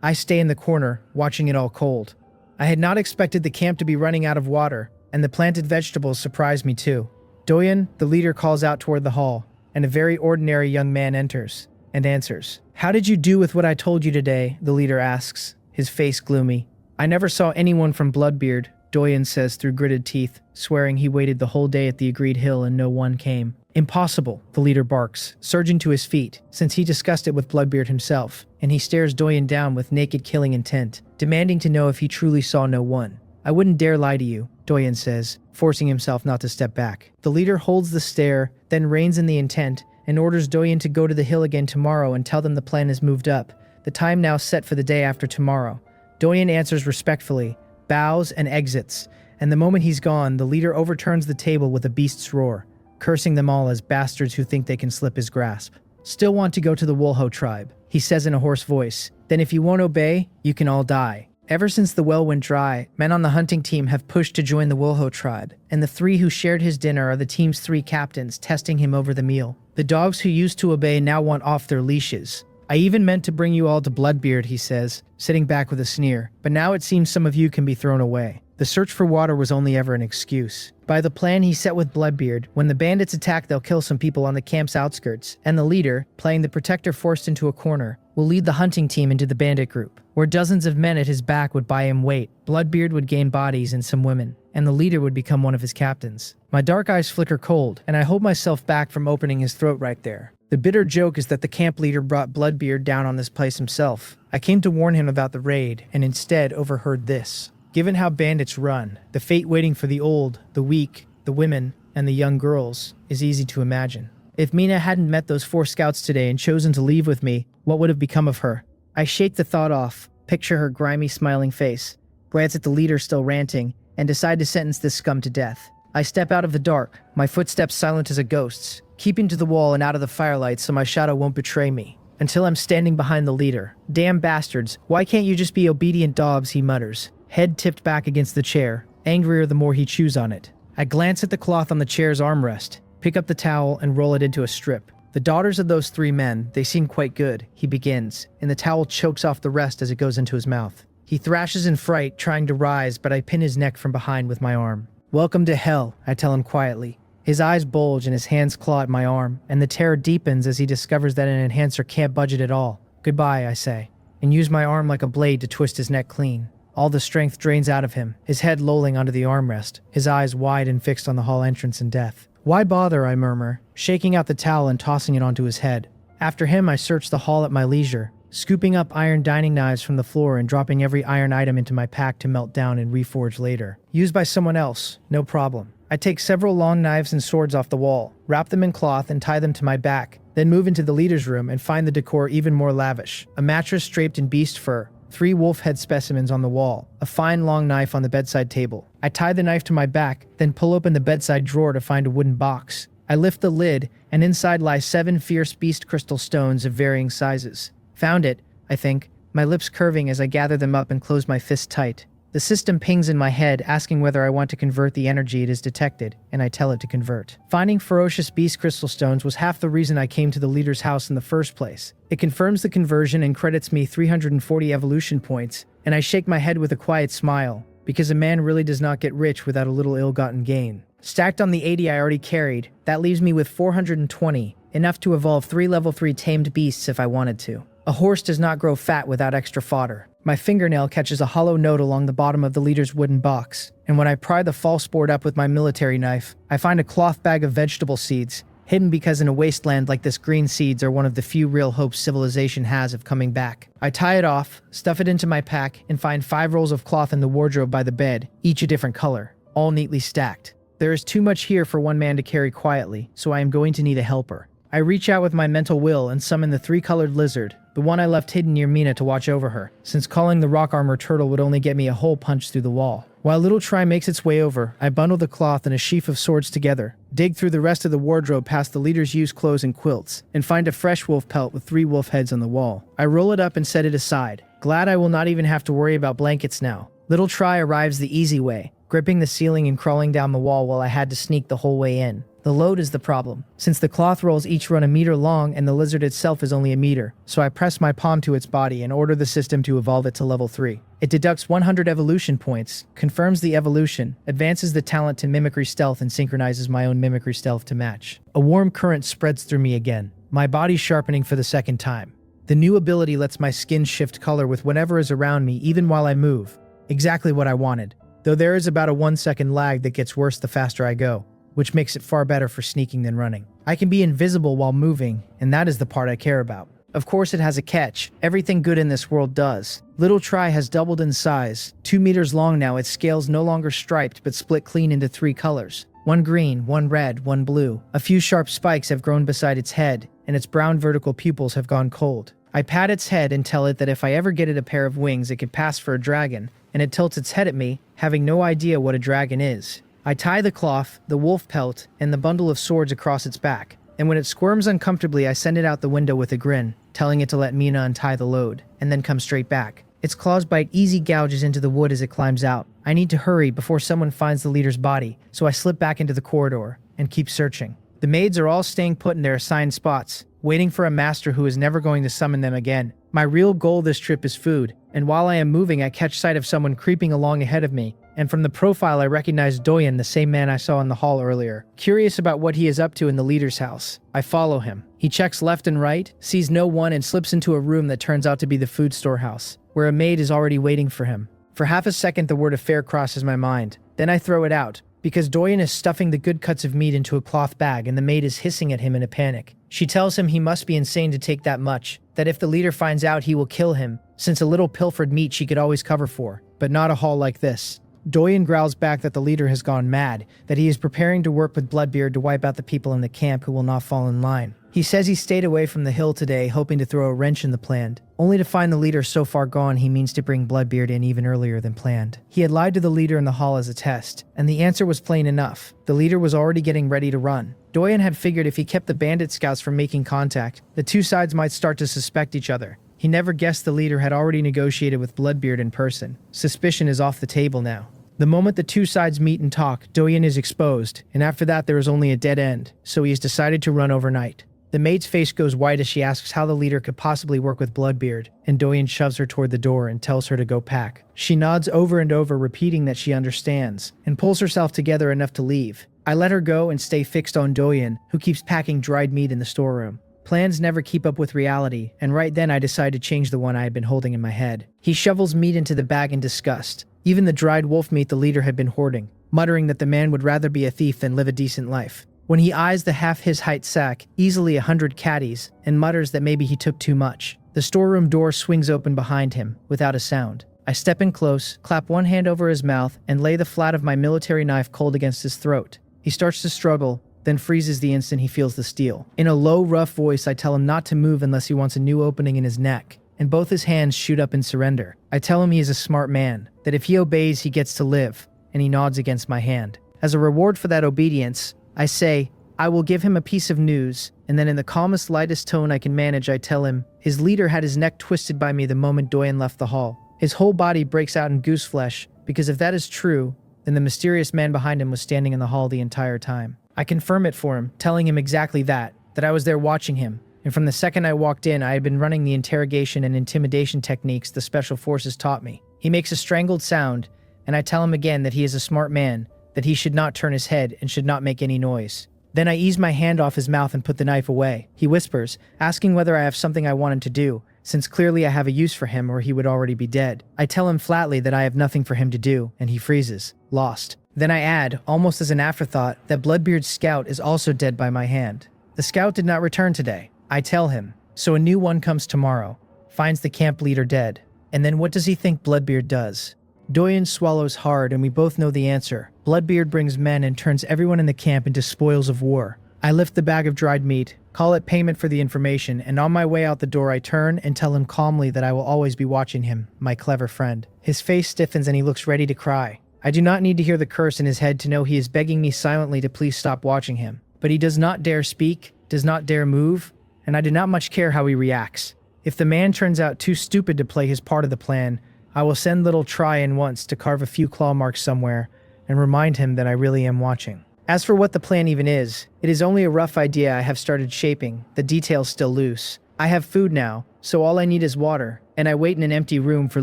I stay in the corner, watching it all cold. I had not expected the camp to be running out of water, and the planted vegetables surprised me too. "Doyen," the leader calls out toward the hall, and a very ordinary young man enters and answers. "How did you do with what I told you today?" the leader asks, his face gloomy. "I never saw anyone from Bloodbeard," Doyen says through gritted teeth, swearing he waited the whole day at the agreed hill and no one came. "Impossible," the leader barks, surging to his feet, since he discussed it with Bloodbeard himself, and he stares Doyen down with naked killing intent, demanding to know if he truly saw no one. "I wouldn't dare lie to you," Doyen says, forcing himself not to step back. The leader holds the stare, then reins in the intent, and orders Doyen to go to the hill again tomorrow and tell them the plan is moved up, the time now set for the day after tomorrow. Doyen answers respectfully, bows, and exits, and the moment he's gone, the leader overturns the table with a beast's roar, cursing them all as bastards who think they can slip his grasp. "Still want to go to the Wolho tribe," he says in a hoarse voice. "Then if you won't obey, you can all die." Ever since the well went dry, men on the hunting team have pushed to join the Wolho tribe, and the 3 who shared his dinner are the team's 3 captains, testing him over the meal. The dogs who used to obey now want off their leashes. "I even meant to bring you all to Bloodbeard," he says, sitting back with a sneer, "but now it seems some of you can be thrown away. The search for water was only ever an excuse. By the plan he set with Bloodbeard, when the bandits attack they'll kill some people on the camp's outskirts, and the leader, playing the protector forced into a corner, will lead the hunting team into the bandit group, where dozens of men at his back would buy him weight. Bloodbeard would gain bodies and some women, and the leader would become one of his captains." My dark eyes flicker cold, and I hold myself back from opening his throat right there. The bitter joke is that the camp leader brought Bloodbeard down on this place himself. I came to warn him about the raid, and instead overheard this. Given how bandits run, the fate waiting for the old, the weak, the women, and the young girls is easy to imagine. If Mina hadn't met those 4 scouts today and chosen to leave with me, what would have become of her? I shake the thought off, picture her grimy smiling face, glance at the leader still ranting, and decide to sentence this scum to death. I step out of the dark, my footsteps silent as a ghost's, keeping to the wall and out of the firelight so my shadow won't betray me, until I'm standing behind the leader. "Damn bastards, why can't you just be obedient dogs?" he mutters, head tipped back against the chair, angrier the more he chews on it. I glance at the cloth on the chair's armrest, pick up the towel, and roll it into a strip. The daughters of those 3 men, they seem quite good, he begins, and the towel chokes off the rest as it goes into his mouth. He thrashes in fright, trying to rise, but I pin his neck from behind with my arm. Welcome to hell, I tell him quietly. His eyes bulge and his hands claw at my arm, and the terror deepens as he discovers that an enhancer can't budge it at all. Goodbye, I say, and use my arm like a blade to twist his neck clean. All the strength drains out of him, his head lolling onto the armrest, his eyes wide and fixed on the hall entrance in death. Why bother, I murmur, shaking out the towel and tossing it onto his head. After him, I search the hall at my leisure, scooping up iron dining knives from the floor and dropping every iron item into my pack to melt down and reforge later. Used by someone else, no problem. I take several long knives and swords off the wall, wrap them in cloth and tie them to my back, then move into the leader's room and find the decor even more lavish. A mattress draped in beast fur, 3 wolf head specimens on the wall, a fine long knife on the bedside table. I tie the knife to my back, then pull open the bedside drawer to find a wooden box. I lift the lid, and inside lie 7 fierce beast crystal stones of varying sizes. Found it, I think, my lips curving as I gather them up and close my fist tight. The system pings in my head, asking whether I want to convert the energy it has detected, and I tell it to convert. Finding ferocious beast crystal stones was half the reason I came to the leader's house in the first place. It confirms the conversion and credits me 340 evolution points, and I shake my head with a quiet smile, because a man really does not get rich without a little ill-gotten gain. Stacked on the 80 I already carried, that leaves me with 420, enough to evolve 3 level 3 tamed beasts if I wanted to. A horse does not grow fat without extra fodder. My fingernail catches a hollow note along the bottom of the leader's wooden box, and when I pry the false board up with my military knife, I find a cloth bag of vegetable seeds, hidden because in a wasteland like this green seeds are one of the few real hopes civilization has of coming back. I tie it off, stuff it into my pack, and find 5 rolls of cloth in the wardrobe by the bed, each a different color, all neatly stacked. There is too much here for one man to carry quietly, so I am going to need a helper. I reach out with my mental will and summon the 3-colored lizard, the one I left hidden near Mina to watch over her, since calling the rock armor turtle would only get me a hole punch through the wall. While Little Try makes its way over, I bundle the cloth and a sheaf of swords together, dig through the rest of the wardrobe past the leader's used clothes and quilts, and find a fresh wolf pelt with 3 wolf heads on the wall. I roll it up and set it aside, glad I will not even have to worry about blankets now. Little Try arrives the easy way, gripping the ceiling and crawling down the wall while I had to sneak the whole way in. The load is the problem, since the cloth rolls each run a meter long and the lizard itself is only a meter, so I press my palm to its body and order the system to evolve it to level 3. It deducts 100 evolution points, confirms the evolution, advances the talent to mimicry stealth and synchronizes my own mimicry stealth to match. A warm current spreads through me again, my body sharpening for the second time. The new ability lets my skin shift color with whatever is around me even while I move. Exactly what I wanted, though there is about a 1-second lag that gets worse the faster I go, which makes it far better for sneaking than running. I can be invisible while moving, and that is the part I care about. Of course it has a catch. Everything good in this world does. Little Try has doubled in size. 2 meters long now, its scales no longer striped but split clean into 3 colors. 1 green, 1 red, 1 blue. A few sharp spikes have grown beside its head, and its brown vertical pupils have gone cold. I pat its head and tell it that if I ever get it a pair of wings it could pass for a dragon, and it tilts its head at me, having no idea what a dragon is. I tie the cloth, the wolf pelt, and the bundle of swords across its back, and when it squirms uncomfortably I send it out the window with a grin, telling it to let Mina untie the load, and then come straight back. Its claws bite easy gouges into the wood as it climbs out. I need to hurry before someone finds the leader's body, so I slip back into the corridor, and keep searching. The maids are all staying put in their assigned spots, waiting for a master who is never going to summon them again. My real goal this trip is food, and while I am moving I catch sight of someone creeping along ahead of me, and from the profile I recognize Doyen, the same man I saw in the hall earlier. Curious about what he is up to in the leader's house, I follow him. He checks left and right, sees no one, and slips into a room that turns out to be the food storehouse, where a maid is already waiting for him. For half a second the word affair crosses my mind, then I throw it out, because Doyen is stuffing the good cuts of meat into a cloth bag and the maid is hissing at him in a panic. She tells him he must be insane to take that much, that if the leader finds out he will kill him, since a little pilfered meat she could always cover for, but not a haul like this. Doyen growls back that the leader has gone mad, that he is preparing to work with Bloodbeard to wipe out the people in the camp who will not fall in line. He says he stayed away from the hill today, hoping to throw a wrench in the plan, only to find the leader so far gone he means to bring Bloodbeard in even earlier than planned. He had lied to the leader in the hall as a test, and the answer was plain enough. The leader was already getting ready to run. Doyen had figured if he kept the bandit scouts from making contact, the two sides might start to suspect each other. He never guessed the leader had already negotiated with Bloodbeard in person. Suspicion is off the table now. The moment the two sides meet and talk, Doyen is exposed, and after that there is only a dead end, so he has decided to run overnight. The maid's face goes white as she asks how the leader could possibly work with Bloodbeard, and Doyen shoves her toward the door and tells her to go pack. She nods over and over, repeating that she understands, and pulls herself together enough to leave. I let her go and stay fixed on Doyen, who keeps packing dried meat in the storeroom. Plans never keep up with reality, and right then I decide to change the one I had been holding in my head. He shovels meat into the bag in disgust, even the dried wolf meat the leader had been hoarding, muttering that the man would rather be a thief than live a decent life. When he eyes the half-his-height sack, easily 100 caddies, and mutters that maybe he took too much, the storeroom door swings open behind him, without a sound. I step in close, clap one hand over his mouth, and lay the flat of my military knife cold against his throat. He starts to struggle, then freezes the instant he feels the steel. In a low, rough voice, I tell him not to move unless he wants a new opening in his neck, and both his hands shoot up in surrender. I tell him he is a smart man, that if he obeys, he gets to live, and he nods against my hand. As a reward for that obedience, I say, I will give him a piece of news, and then in the calmest, lightest tone I can manage, I tell him his leader had his neck twisted by me the moment Doyen left the hall. His whole body breaks out in goose flesh, because if that is true, then the mysterious man behind him was standing in the hall the entire time. I confirm it for him, telling him exactly that I was there watching him, and from the second I walked in, I had been running the interrogation and intimidation techniques the special forces taught me. He makes a strangled sound, and I tell him again that he is a smart man, that he should not turn his head and should not make any noise. Then I ease my hand off his mouth and put the knife away. He whispers, asking whether I have something I want him to do, since clearly I have a use for him or he would already be dead. I tell him flatly that I have nothing for him to do, and he freezes, lost. Then I add, almost as an afterthought, that Bloodbeard's scout is also dead by my hand. The scout did not return today. I tell him, so a new one comes tomorrow, finds the camp leader dead. And then what does he think Bloodbeard does? Doyen swallows hard, and we both know the answer. Bloodbeard brings men and turns everyone in the camp into spoils of war. I lift the bag of dried meat, call it payment for the information, and on my way out the door I turn and tell him calmly that I will always be watching him, my clever friend. His face stiffens and he looks ready to cry. I do not need to hear the curse in his head to know he is begging me silently to please stop watching him. But he does not dare speak, does not dare move, and I do not much care how he reacts. If the man turns out too stupid to play his part of the plan, I will send little Try in once to carve a few claw marks somewhere and remind him that I really am watching. As for what the plan even is, it is only a rough idea I have started shaping, the details still loose. I have food now, so all I need is water, and I wait in an empty room for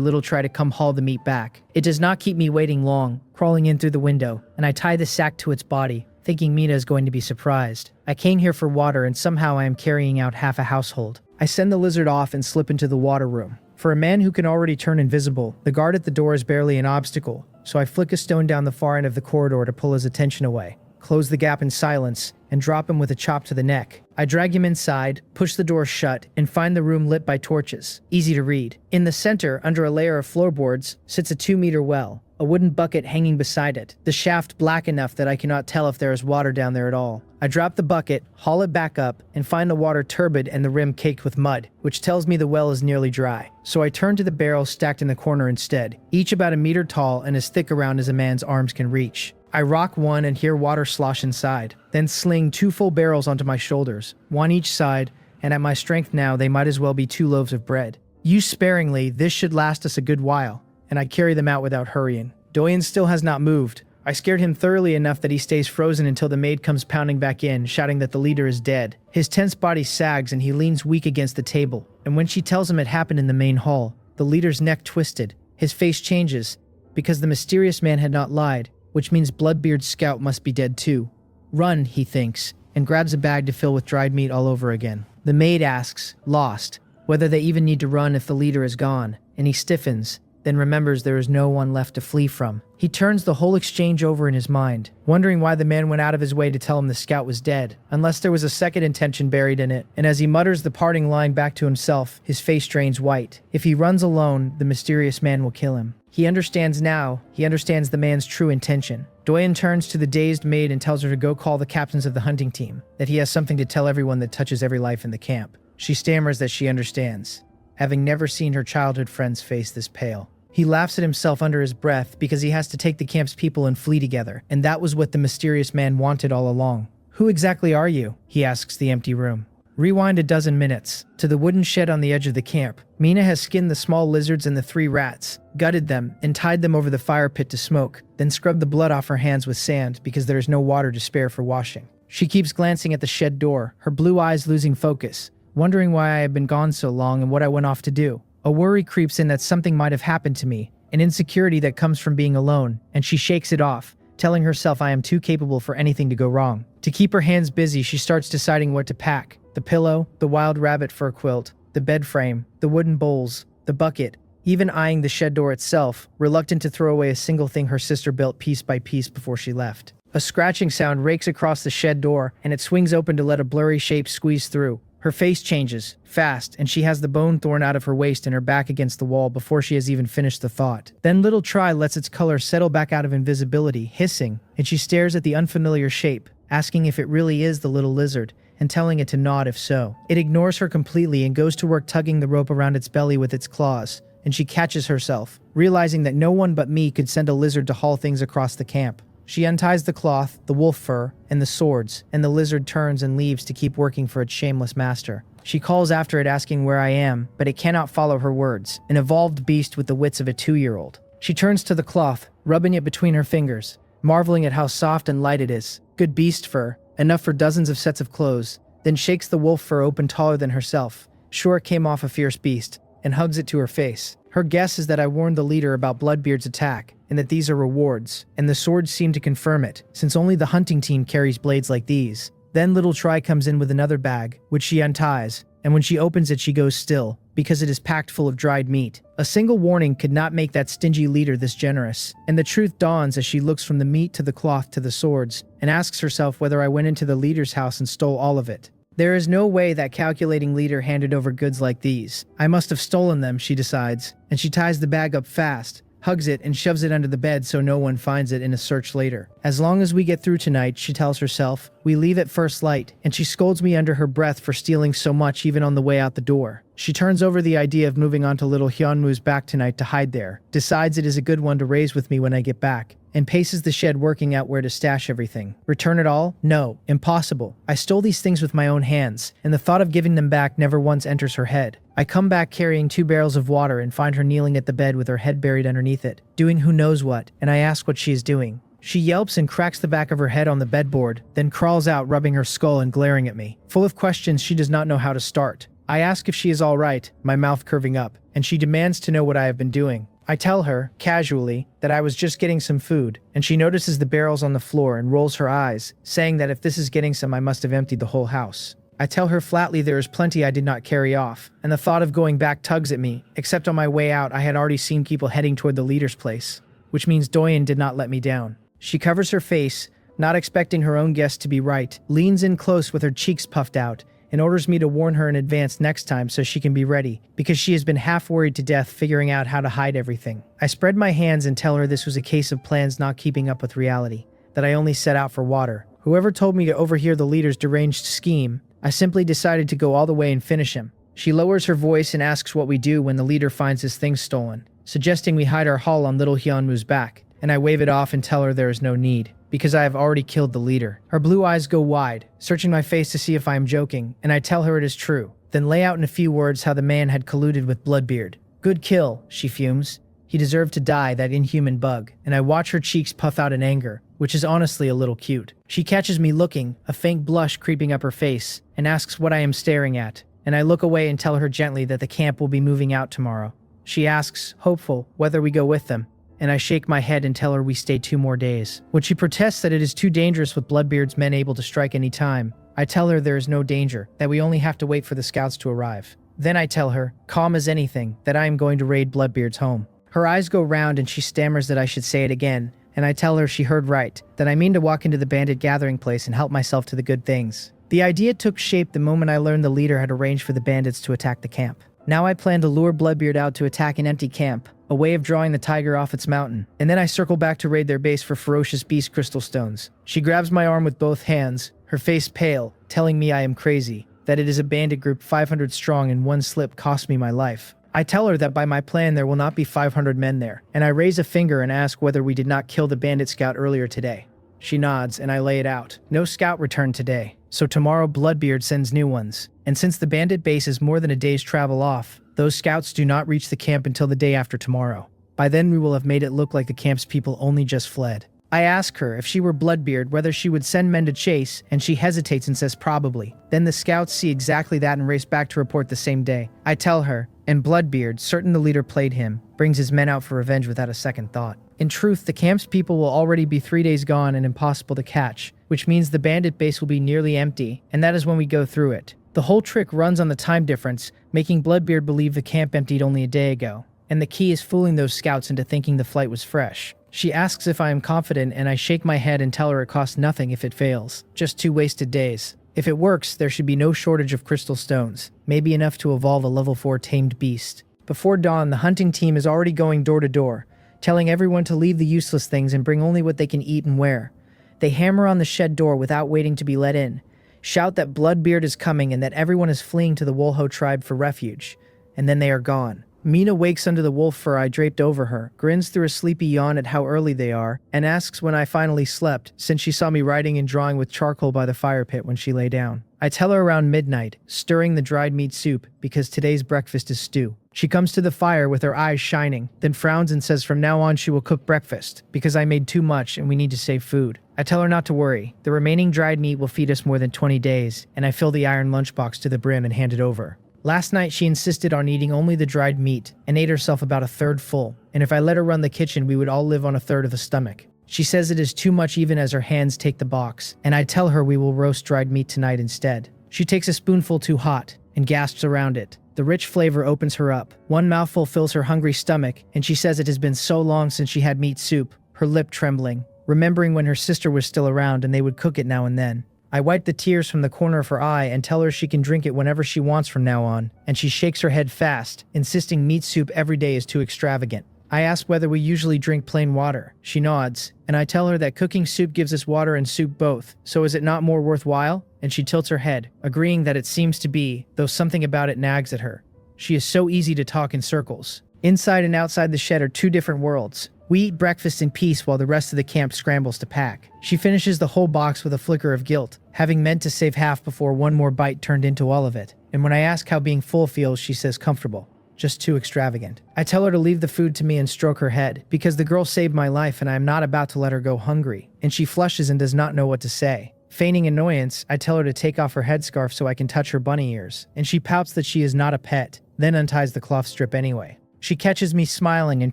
little Try to come haul the meat back. It does not keep me waiting long, crawling in through the window, and I tie the sack to its body, thinking Mina is going to be surprised. I came here for water and somehow I am carrying out half a household. I send the lizard off and slip into the water room. For a man who can already turn invisible, the guard at the door is barely an obstacle, so I flick a stone down the far end of the corridor to pull his attention away, close the gap in silence, and drop him with a chop to the neck. I drag him inside, push the door shut, and find the room lit by torches, easy to read. In the center, under a layer of floorboards, sits a 2-meter well, a wooden bucket hanging beside it, the shaft black enough that I cannot tell if there is water down there at all. I drop the bucket, haul it back up, and find the water turbid and the rim caked with mud, which tells me the well is nearly dry. So I turn to the barrels stacked in the corner instead, each about 1 meter tall and as thick around as a man's arms can reach. I rock one and hear water slosh inside, then sling 2 full barrels onto my shoulders, one each side, and at my strength now they might as well be 2 loaves of bread. Used sparingly, this should last us a good while, and I carry them out without hurrying. Doyen still has not moved. I scared him thoroughly enough that he stays frozen until the maid comes pounding back in, shouting that the leader is dead. His tense body sags and he leans weak against the table, and when she tells him it happened in the main hall, the leader's neck twisted, his face changes, because the mysterious man had not lied, which means Bloodbeard's scout must be dead too. Run, he thinks, and grabs a bag to fill with dried meat all over again. The maid asks, lost, whether they even need to run if the leader is gone, and he stiffens, then remembers there is no one left to flee from. He turns the whole exchange over in his mind, wondering why the man went out of his way to tell him the scout was dead, unless there was a second intention buried in it, and as he mutters the parting line back to himself, his face drains white. If he runs alone, the mysterious man will kill him. He understands now, he understands the man's true intention. Doyen turns to the dazed maid and tells her to go call the captains of the hunting team, that he has something to tell everyone that touches every life in the camp. She stammers that she understands, having never seen her childhood friend's face this pale. He laughs at himself under his breath because he has to take the camp's people and flee together, and that was what the mysterious man wanted all along. Who exactly are you? He asks the empty room. Rewind a dozen minutes, to the wooden shed on the edge of the camp. Mina has skinned the small lizards and the 3 rats, gutted them, and tied them over the fire pit to smoke, then scrubbed the blood off her hands with sand because there is no water to spare for washing. She keeps glancing at the shed door, her blue eyes losing focus, wondering why I have been gone so long and what I went off to do. A worry creeps in that something might have happened to me, an insecurity that comes from being alone, and she shakes it off, telling herself I am too capable for anything to go wrong. To keep her hands busy, she starts deciding what to pack. The pillow, the wild rabbit fur quilt, the bed frame, the wooden bowls, the bucket, even eyeing the shed door itself, reluctant to throw away a single thing her sister built piece by piece before she left. A scratching sound rakes across the shed door, and it swings open to let a blurry shape squeeze through. Her face changes, fast, and she has the bone torn out of her waist and her back against the wall before she has even finished the thought. Then little Try lets its color settle back out of invisibility, hissing, and she stares at the unfamiliar shape, asking if it really is the little lizard, and telling it to nod if so. It ignores her completely and goes to work tugging the rope around its belly with its claws, and she catches herself, realizing that no one but me could send a lizard to haul things across the camp. She unties the cloth, the wolf fur, and the swords, and the lizard turns and leaves to keep working for its shameless master. She calls after it asking where I am, but it cannot follow her words, an evolved beast with the wits of a 2-year-old. She turns to the cloth, rubbing it between her fingers, marveling at how soft and light it is. Good beast fur, enough for dozens of sets of clothes, then shakes the wolf fur open taller than herself, sure it came off a fierce beast, and hugs it to her face. Her guess is that I warned the leader about Bloodbeard's attack, and that these are rewards, and the swords seem to confirm it, since only the hunting team carries blades like these. Then little Try comes in with another bag, which she unties, and when she opens it she goes still, because it is packed full of dried meat. A single warning could not make that stingy leader this generous, and the truth dawns as she looks from the meat to the cloth to the swords, and asks herself whether I went into the leader's house and stole all of it. There is no way that calculating leader handed over goods like these. I must have stolen them, she decides, and she ties the bag up fast, hugs it, and shoves it under the bed so no one finds it in a search later. As long as we get through tonight, she tells herself, we leave at first light, and she scolds me under her breath for stealing so much even on the way out the door. She turns over the idea of moving on to little Hyunwoo's back tonight to hide there, decides it is a good one to raise with me when I get back, and paces the shed working out where to stash everything. Return it all? No. Impossible. I stole these things with my own hands, and the thought of giving them back never once enters her head. I come back carrying 2 barrels of water and find her kneeling at the bed with her head buried underneath it, doing who knows what, and I ask what she is doing. She yelps and cracks the back of her head on the bedboard, then crawls out rubbing her skull and glaring at me. Full of questions, she does not know how to start. I ask if she is all right, my mouth curving up, and she demands to know what I have been doing. I tell her, casually, that I was just getting some food, and she notices the barrels on the floor and rolls her eyes, saying that if this is getting some I must have emptied the whole house. I tell her flatly there is plenty I did not carry off, and the thought of going back tugs at me, except on my way out I had already seen people heading toward the leader's place, which means Doyen did not let me down. She covers her face, not expecting her own guess to be right, leans in close with her cheeks puffed out, and orders me to warn her in advance next time so she can be ready, because she has been half worried to death figuring out how to hide everything. I spread my hands and tell her this was a case of plans not keeping up with reality, that I only set out for water. Whoever told me to overhear the leader's deranged scheme, I simply decided to go all the way and finish him. She lowers her voice and asks what we do when the leader finds his things stolen, suggesting we hide our haul on little Hyunwoo's back, and I wave it off and tell her there is no need, because I have already killed the leader. Her blue eyes go wide, searching my face to see if I am joking, and I tell her it is true, then lay out in a few words how the man had colluded with Bloodbeard. Good kill, she fumes. He deserved to die, that inhuman bug, and I watch her cheeks puff out in anger, which is honestly a little cute. She catches me looking, a faint blush creeping up her face, and asks what I am staring at, and I look away and tell her gently that the camp will be moving out tomorrow. She asks, hopeful, whether we go with them, and I shake my head and tell her we stay 2 more days. When she protests that it is too dangerous with Bloodbeard's men able to strike any time, I tell her there is no danger, that we only have to wait for the scouts to arrive. Then I tell her, calm as anything, that I am going to raid Bloodbeard's home. Her eyes go round and she stammers that I should say it again, and I tell her she heard right, that I mean to walk into the bandit gathering place and help myself to the good things. The idea took shape the moment I learned the leader had arranged for the bandits to attack the camp. Now I plan to lure Bloodbeard out to attack an empty camp, a way of drawing the tiger off its mountain, and then I circle back to raid their base for ferocious beast crystal stones. She grabs my arm with both hands, her face pale, telling me I am crazy, that it is a bandit group 500 strong and one slip cost me my life. I tell her that by my plan there will not be 500 men there, and I raise a finger and ask whether we did not kill the bandit scout earlier today. She nods, and I lay it out. No scout returned today. So tomorrow Bloodbeard sends new ones. And since the bandit base is more than a day's travel off, those scouts do not reach the camp until the day after tomorrow. By then we will have made it look like the camp's people only just fled. I ask her if she were Bloodbeard whether she would send men to chase, and she hesitates and says probably. Then the scouts see exactly that and race back to report the same day. I tell her, and Bloodbeard, certain the leader played him, brings his men out for revenge without a second thought. In truth, the camp's people will already be 3 days gone and impossible to catch, which means the bandit base will be nearly empty, and that is when we go through it. The whole trick runs on the time difference, making Bloodbeard believe the camp emptied only a day ago, and the key is fooling those scouts into thinking the flight was fresh. She asks if I am confident, and I shake my head and tell her it costs nothing if it fails. Just 2 wasted days. If it works, there should be no shortage of crystal stones, maybe enough to evolve a level 4 tamed beast. Before dawn, the hunting team is already going door to door, telling everyone to leave the useless things and bring only what they can eat and wear. They hammer on the shed door without waiting to be let in, shout that Bloodbeard is coming and that everyone is fleeing to the Wolho tribe for refuge, and then they are gone. Mina wakes under the wolf fur I draped over her, grins through a sleepy yawn at how early they are, and asks when I finally slept, since she saw me writing and drawing with charcoal by the fire pit when she lay down. I tell her around midnight, stirring the dried meat soup, because today's breakfast is stew. She comes to the fire with her eyes shining, then frowns and says from now on she will cook breakfast, because I made too much and we need to save food. I tell her not to worry, the remaining dried meat will feed us more than 20 days, and I fill the iron lunchbox to the brim and hand it over. Last night she insisted on eating only the dried meat, and ate herself about a third full, and if I let her run the kitchen we would all live on a third of the stomach. She says it is too much even as her hands take the box, and I tell her we will roast dried meat tonight instead. She takes a spoonful too hot, and gasps around it. The rich flavor opens her up. One mouthful fills her hungry stomach, and she says it has been so long since she had meat soup, her lip trembling, remembering when her sister was still around and they would cook it now and then. I wipe the tears from the corner of her eye and tell her she can drink it whenever she wants from now on, and she shakes her head fast, insisting meat soup every day is too extravagant. I ask whether we usually drink plain water. She nods, and I tell her that cooking soup gives us water and soup both, so is it not more worthwhile? And she tilts her head, agreeing that it seems to be, though something about it nags at her. She is so easy to talk in circles. Inside and outside the shed are 2 different worlds. We eat breakfast in peace while the rest of the camp scrambles to pack. She finishes the whole box with a flicker of guilt, having meant to save half before one more bite turned into all of it. And when I ask how being full feels, she says comfortable. Just too extravagant. I tell her to leave the food to me and stroke her head, because the girl saved my life and I am not about to let her go hungry. And she flushes and does not know what to say. Feigning annoyance, I tell her to take off her headscarf so I can touch her bunny ears, and she pouts that she is not a pet, then unties the cloth strip anyway. She catches me smiling and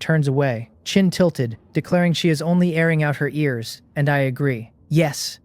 turns away, chin tilted, declaring she is only airing out her ears, and I agree. Yes,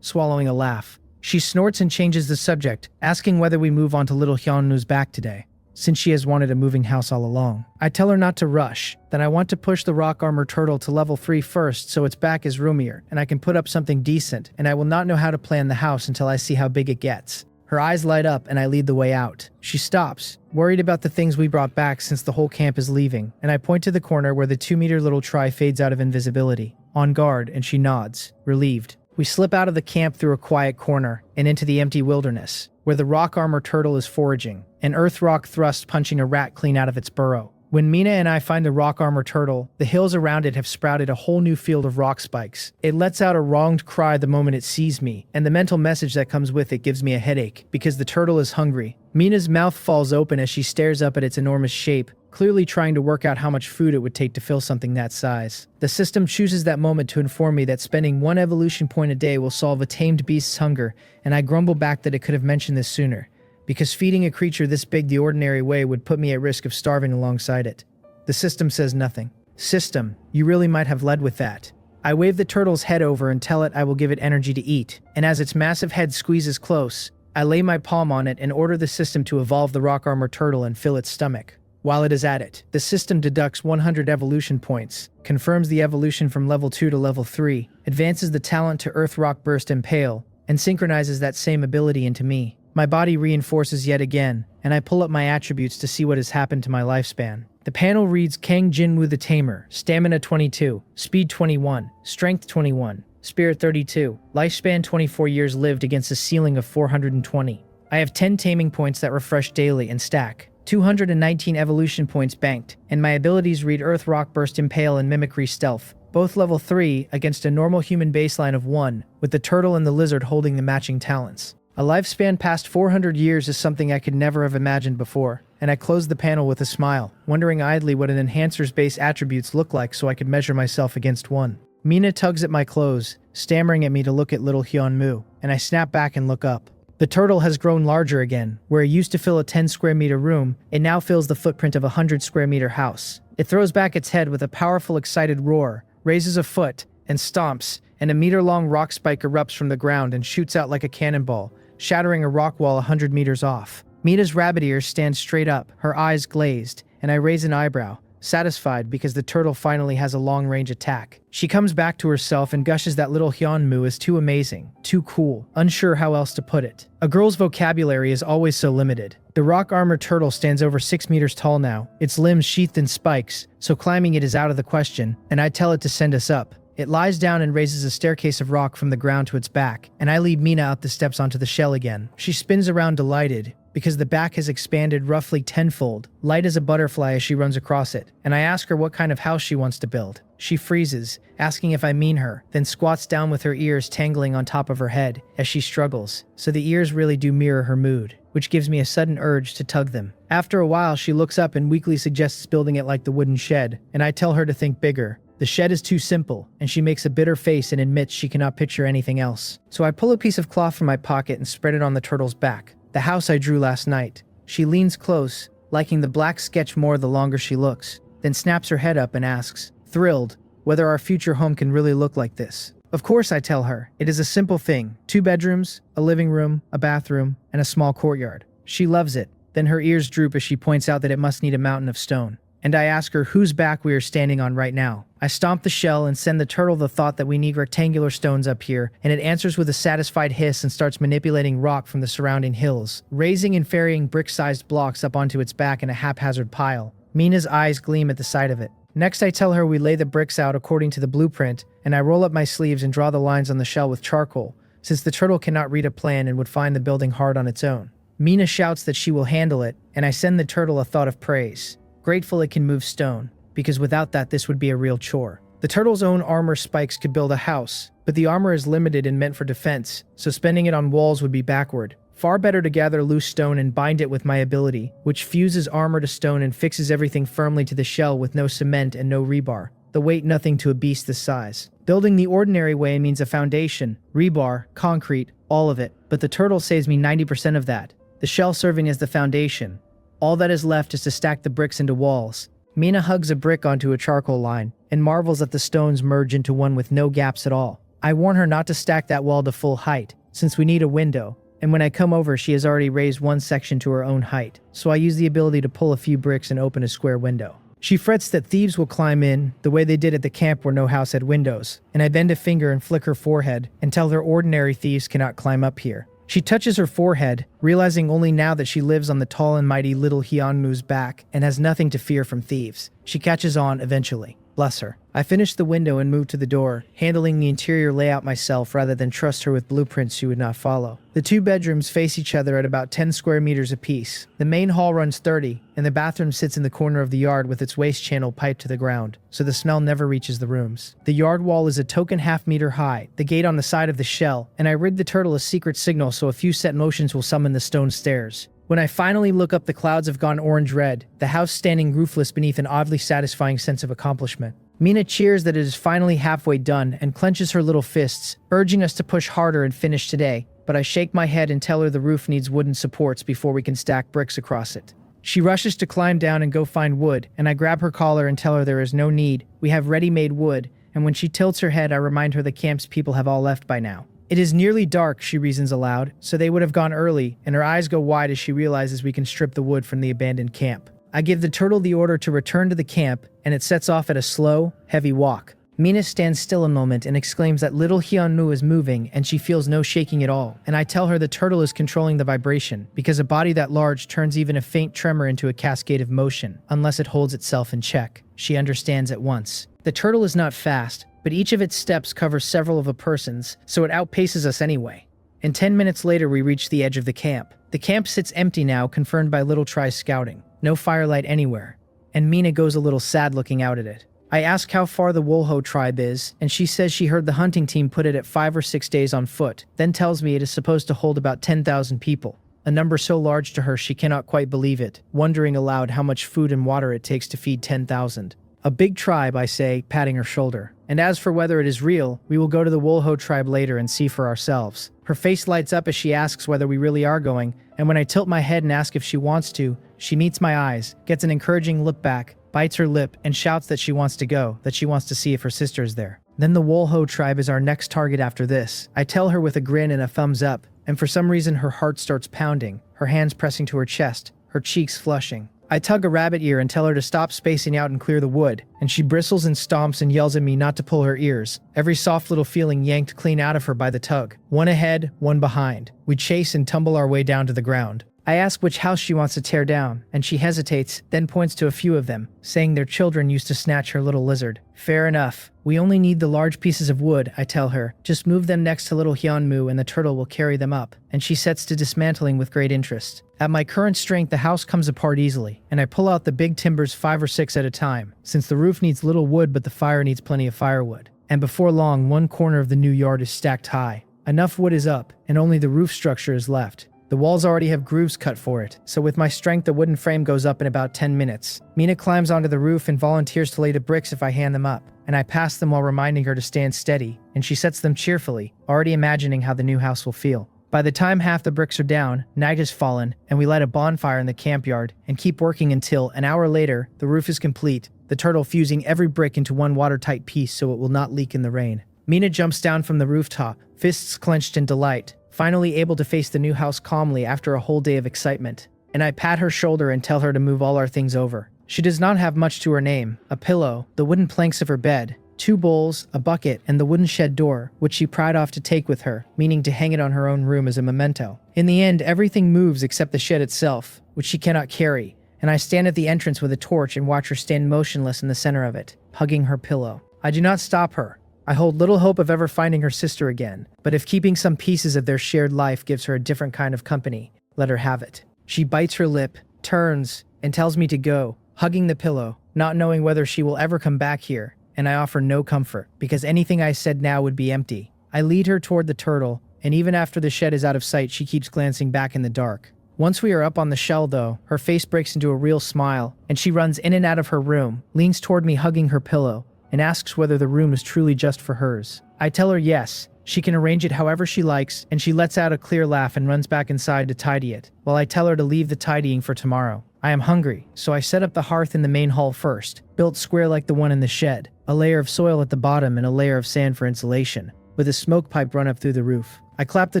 swallowing a laugh. She snorts and changes the subject, asking whether we move on to little Hyunwoo's back today, since she has wanted a moving house all along. I tell her not to rush, that I want to push the rock armor turtle to level 3 first so its back is roomier, and I can put up something decent, and I will not know how to plan the house until I see how big it gets. Her eyes light up and I lead the way out. She stops, worried about the things we brought back since the whole camp is leaving, and I point to the corner where the 2-meter little try fades out of invisibility. On guard, and she nods, relieved. We slip out of the camp through a quiet corner and into the empty wilderness, where the rock armor turtle is foraging, an earth rock thrust punching a rat clean out of its burrow. When Mina and I find the rock armor turtle, the hills around it have sprouted a whole new field of rock spikes. It lets out a wronged cry the moment it sees me, and the mental message that comes with it gives me a headache, because the turtle is hungry. Mina's mouth falls open as she stares up at its enormous shape, clearly trying to work out how much food it would take to fill something that size. The system chooses that moment to inform me that spending 1 evolution point a day will solve a tamed beast's hunger, and I grumble back that it could have mentioned this sooner, because feeding a creature this big the ordinary way would put me at risk of starving alongside it. The system says nothing. System, you really might have led with that. I wave the turtle's head over and tell it I will give it energy to eat, and as its massive head squeezes close, I lay my palm on it and order the system to evolve the rock armor turtle and fill its stomach. While it is at it, the system deducts 100 evolution points, confirms the evolution from level 2 to level 3, advances the talent to Earth Rock Burst Impale, and synchronizes that same ability into me. My body reinforces yet again, and I pull up my attributes to see what has happened to my lifespan. The panel reads Kang Jinwoo the Tamer, Stamina 22, Speed 21, Strength 21, Spirit 32, Lifespan 24 years lived against a ceiling of 420. I have 10 taming points that refresh daily and stack, 219 evolution points banked, and my abilities read Earth Rock Burst Impale and Mimicry Stealth, both level 3 against a normal human baseline of 1, with the turtle and the lizard holding the matching talents. A lifespan past 400 years is something I could never have imagined before, and I closed the panel with a smile, wondering idly what an enhancer's base attributes look like so I could measure myself against one. Mina tugs at my clothes, stammering at me to look at little Hyunmoo, and I snap back and look up. The turtle has grown larger again. Where it used to fill a 10 square meter room, it now fills the footprint of a 100 square meter house. It throws back its head with a powerful excited roar, raises a foot, and stomps, and a meter-long rock spike erupts from the ground and shoots out like a cannonball, shattering a rock wall 100 meters off. Mina's rabbit ears stand straight up, her eyes glazed, and I raise an eyebrow, satisfied because the turtle finally has a long-range attack. She comes back to herself and gushes that little Hyunmoo is too amazing, too cool, unsure how else to put it. A girl's vocabulary is always so limited. The rock-armored turtle stands over 6 meters tall now, its limbs sheathed in spikes, so climbing it is out of the question, and I tell it to send us up. It lies down and raises a staircase of rock from the ground to its back, and I lead Mina out the steps onto the shell again. She spins around delighted, because the back has expanded roughly tenfold, light as a butterfly as she runs across it, and I ask her what kind of house she wants to build. She freezes, asking if I mean her, then squats down with her ears tangling on top of her head as she struggles, so the ears really do mirror her mood, which gives me a sudden urge to tug them. After a while, she looks up and weakly suggests building it like the wooden shed, and I tell her to think bigger. The shed is too simple, and she makes a bitter face and admits she cannot picture anything else. So I pull a piece of cloth from my pocket and spread it on the turtle's back. The house I drew last night. She leans close, liking the black sketch more the longer she looks, then snaps her head up and asks, thrilled, whether our future home can really look like this. Of course, I tell her. It is a simple thing. 2 bedrooms, a living room, a bathroom, and a small courtyard. She loves it. Then her ears droop as she points out that it must need a mountain of stone. And I ask her whose back we are standing on right now. I stomp the shell and send the turtle the thought that we need rectangular stones up here, and it answers with a satisfied hiss and starts manipulating rock from the surrounding hills, raising and ferrying brick-sized blocks up onto its back in a haphazard pile. Mina's eyes gleam at the sight of it. Next, I tell her we lay the bricks out according to the blueprint, and I roll up my sleeves and draw the lines on the shell with charcoal, since the turtle cannot read a plan and would find the building hard on its own. Mina shouts that she will handle it, and I send the turtle a thought of praise. Grateful it can move stone, because without that this would be a real chore. The turtle's own armor spikes could build a house, but the armor is limited and meant for defense, so spending it on walls would be backward. Far better to gather loose stone and bind it with my ability, which fuses armor to stone and fixes everything firmly to the shell with no cement and no rebar. The weight nothing to a beast this size. Building the ordinary way means a foundation, rebar, concrete, all of it, but the turtle saves me 90% of that, the shell serving as the foundation. All that is left is to stack the bricks into walls. Mina hugs a brick onto a charcoal line and marvels that the stones merge into one with no gaps at all. I warn her not to stack that wall to full height, since we need a window, and when I come over she has already raised one section to her own height, so I use the ability to pull a few bricks and open a square window. She frets that thieves will climb in, the way they did at the camp where no house had windows, and I bend a finger and flick her forehead and tell her ordinary thieves cannot climb up here. She touches her forehead, realizing only now that she lives on the tall and mighty little Hyunmoo's back and has nothing to fear from thieves. She catches on eventually. Bless her. I finish the window and move to the door, handling the interior layout myself rather than trust her with blueprints she would not follow. The 2 bedrooms face each other at about 10 square meters apiece. The main hall runs 30, and the bathroom sits in the corner of the yard with its waste channel piped to the ground, so the smell never reaches the rooms. The yard wall is a token half-meter high, the gate on the side of the shell, and I rid the turtle a secret signal so a few set motions will summon the stone stairs. When I finally look up, the clouds have gone orange-red, the house standing roofless beneath an oddly satisfying sense of accomplishment. Mina cheers that it is finally halfway done and clenches her little fists, urging us to push harder and finish today, but I shake my head and tell her the roof needs wooden supports before we can stack bricks across it. She rushes to climb down and go find wood, and I grab her collar and tell her there is no need, we have ready-made wood, and when she tilts her head I remind her the camp's people have all left by now. It is nearly dark, she reasons aloud, so they would have gone early, and her eyes go wide as she realizes we can strip the wood from the abandoned camp. I give the turtle the order to return to the camp, and it sets off at a slow, heavy walk. Mina stands still a moment and exclaims that little Hyunmoo is moving and she feels no shaking at all, and I tell her the turtle is controlling the vibration, because a body that large turns even a faint tremor into a cascade of motion, unless it holds itself in check. She understands at once. The turtle is not fast, but each of its steps covers several of a person's, so it outpaces us anyway. And 10 minutes later we reach the edge of the camp. The camp sits empty now, confirmed by Little Try's scouting. No firelight anywhere, and Mina goes a little sad looking out at it. I ask how far the Wolho tribe is, and she says she heard the hunting team put it at 5 or 6 days on foot, then tells me it is supposed to hold about 10,000 people. A number so large to her she cannot quite believe it, wondering aloud how much food and water it takes to feed 10,000. A big tribe, I say, patting her shoulder. And as for whether it is real, we will go to the Wolho tribe later and see for ourselves. Her face lights up as she asks whether we really are going, and when I tilt my head and ask if she wants to, she meets my eyes, gets an encouraging look back, bites her lip, and shouts that she wants to go, that she wants to see if her sister is there. Then the Wolho tribe is our next target after this. I tell her with a grin and a thumbs up, and for some reason her heart starts pounding, her hands pressing to her chest, her cheeks flushing. I tug a rabbit ear and tell her to stop spacing out and clear the wood, and she bristles and stomps and yells at me not to pull her ears, every soft little feeling yanked clean out of her by the tug. One ahead, one behind. We chase and tumble our way down to the ground. I ask which house she wants to tear down, and she hesitates, then points to a few of them, saying their children used to snatch her little lizard. Fair enough. We only need the large pieces of wood, I tell her. Just move them next to little Hyunmoo and the turtle will carry them up, and she sets to dismantling with great interest. At my current strength, the house comes apart easily, and I pull out the big timbers 5 or 6 at a time, since the roof needs little wood but the fire needs plenty of firewood. And before long, one corner of the new yard is stacked high. Enough wood is up, and only the roof structure is left. The walls already have grooves cut for it, so with my strength the wooden frame goes up in about 10 minutes. Mina climbs onto the roof and volunteers to lay the bricks if I hand them up, and I pass them while reminding her to stand steady, and she sets them cheerfully, already imagining how the new house will feel. By the time half the bricks are down, night has fallen, and we light a bonfire in the camp yard and keep working until, an hour later, the roof is complete, the turtle fusing every brick into one watertight piece so it will not leak in the rain. Mina jumps down from the rooftop, fists clenched in delight, finally able to face the new house calmly after a whole day of excitement, and I pat her shoulder and tell her to move all our things over. She does not have much to her name: a pillow, the wooden planks of her bed, 2 bowls, a bucket, and the wooden shed door, which she pried off to take with her, meaning to hang it on her own room as a memento. In the end, everything moves except the shed itself, which she cannot carry, and I stand at the entrance with a torch and watch her stand motionless in the center of it, hugging her pillow. I do not stop her. I hold little hope of ever finding her sister again, but if keeping some pieces of their shared life gives her a different kind of company, let her have it. She bites her lip, turns, and tells me to go, hugging the pillow, not knowing whether she will ever come back here, and I offer no comfort, because anything I said now would be empty. I lead her toward the turtle, and even after the shed is out of sight, she keeps glancing back in the dark. Once we are up on the shell, though, her face breaks into a real smile, and she runs in and out of her room, leans toward me hugging her pillow, and asks whether the room is truly just for hers. I tell her yes, she can arrange it however she likes, and she lets out a clear laugh and runs back inside to tidy it, while I tell her to leave the tidying for tomorrow. I am hungry, so I set up the hearth in the main hall first, built square like the one in the shed, a layer of soil at the bottom and a layer of sand for insulation, with a smoke pipe run up through the roof. I clap the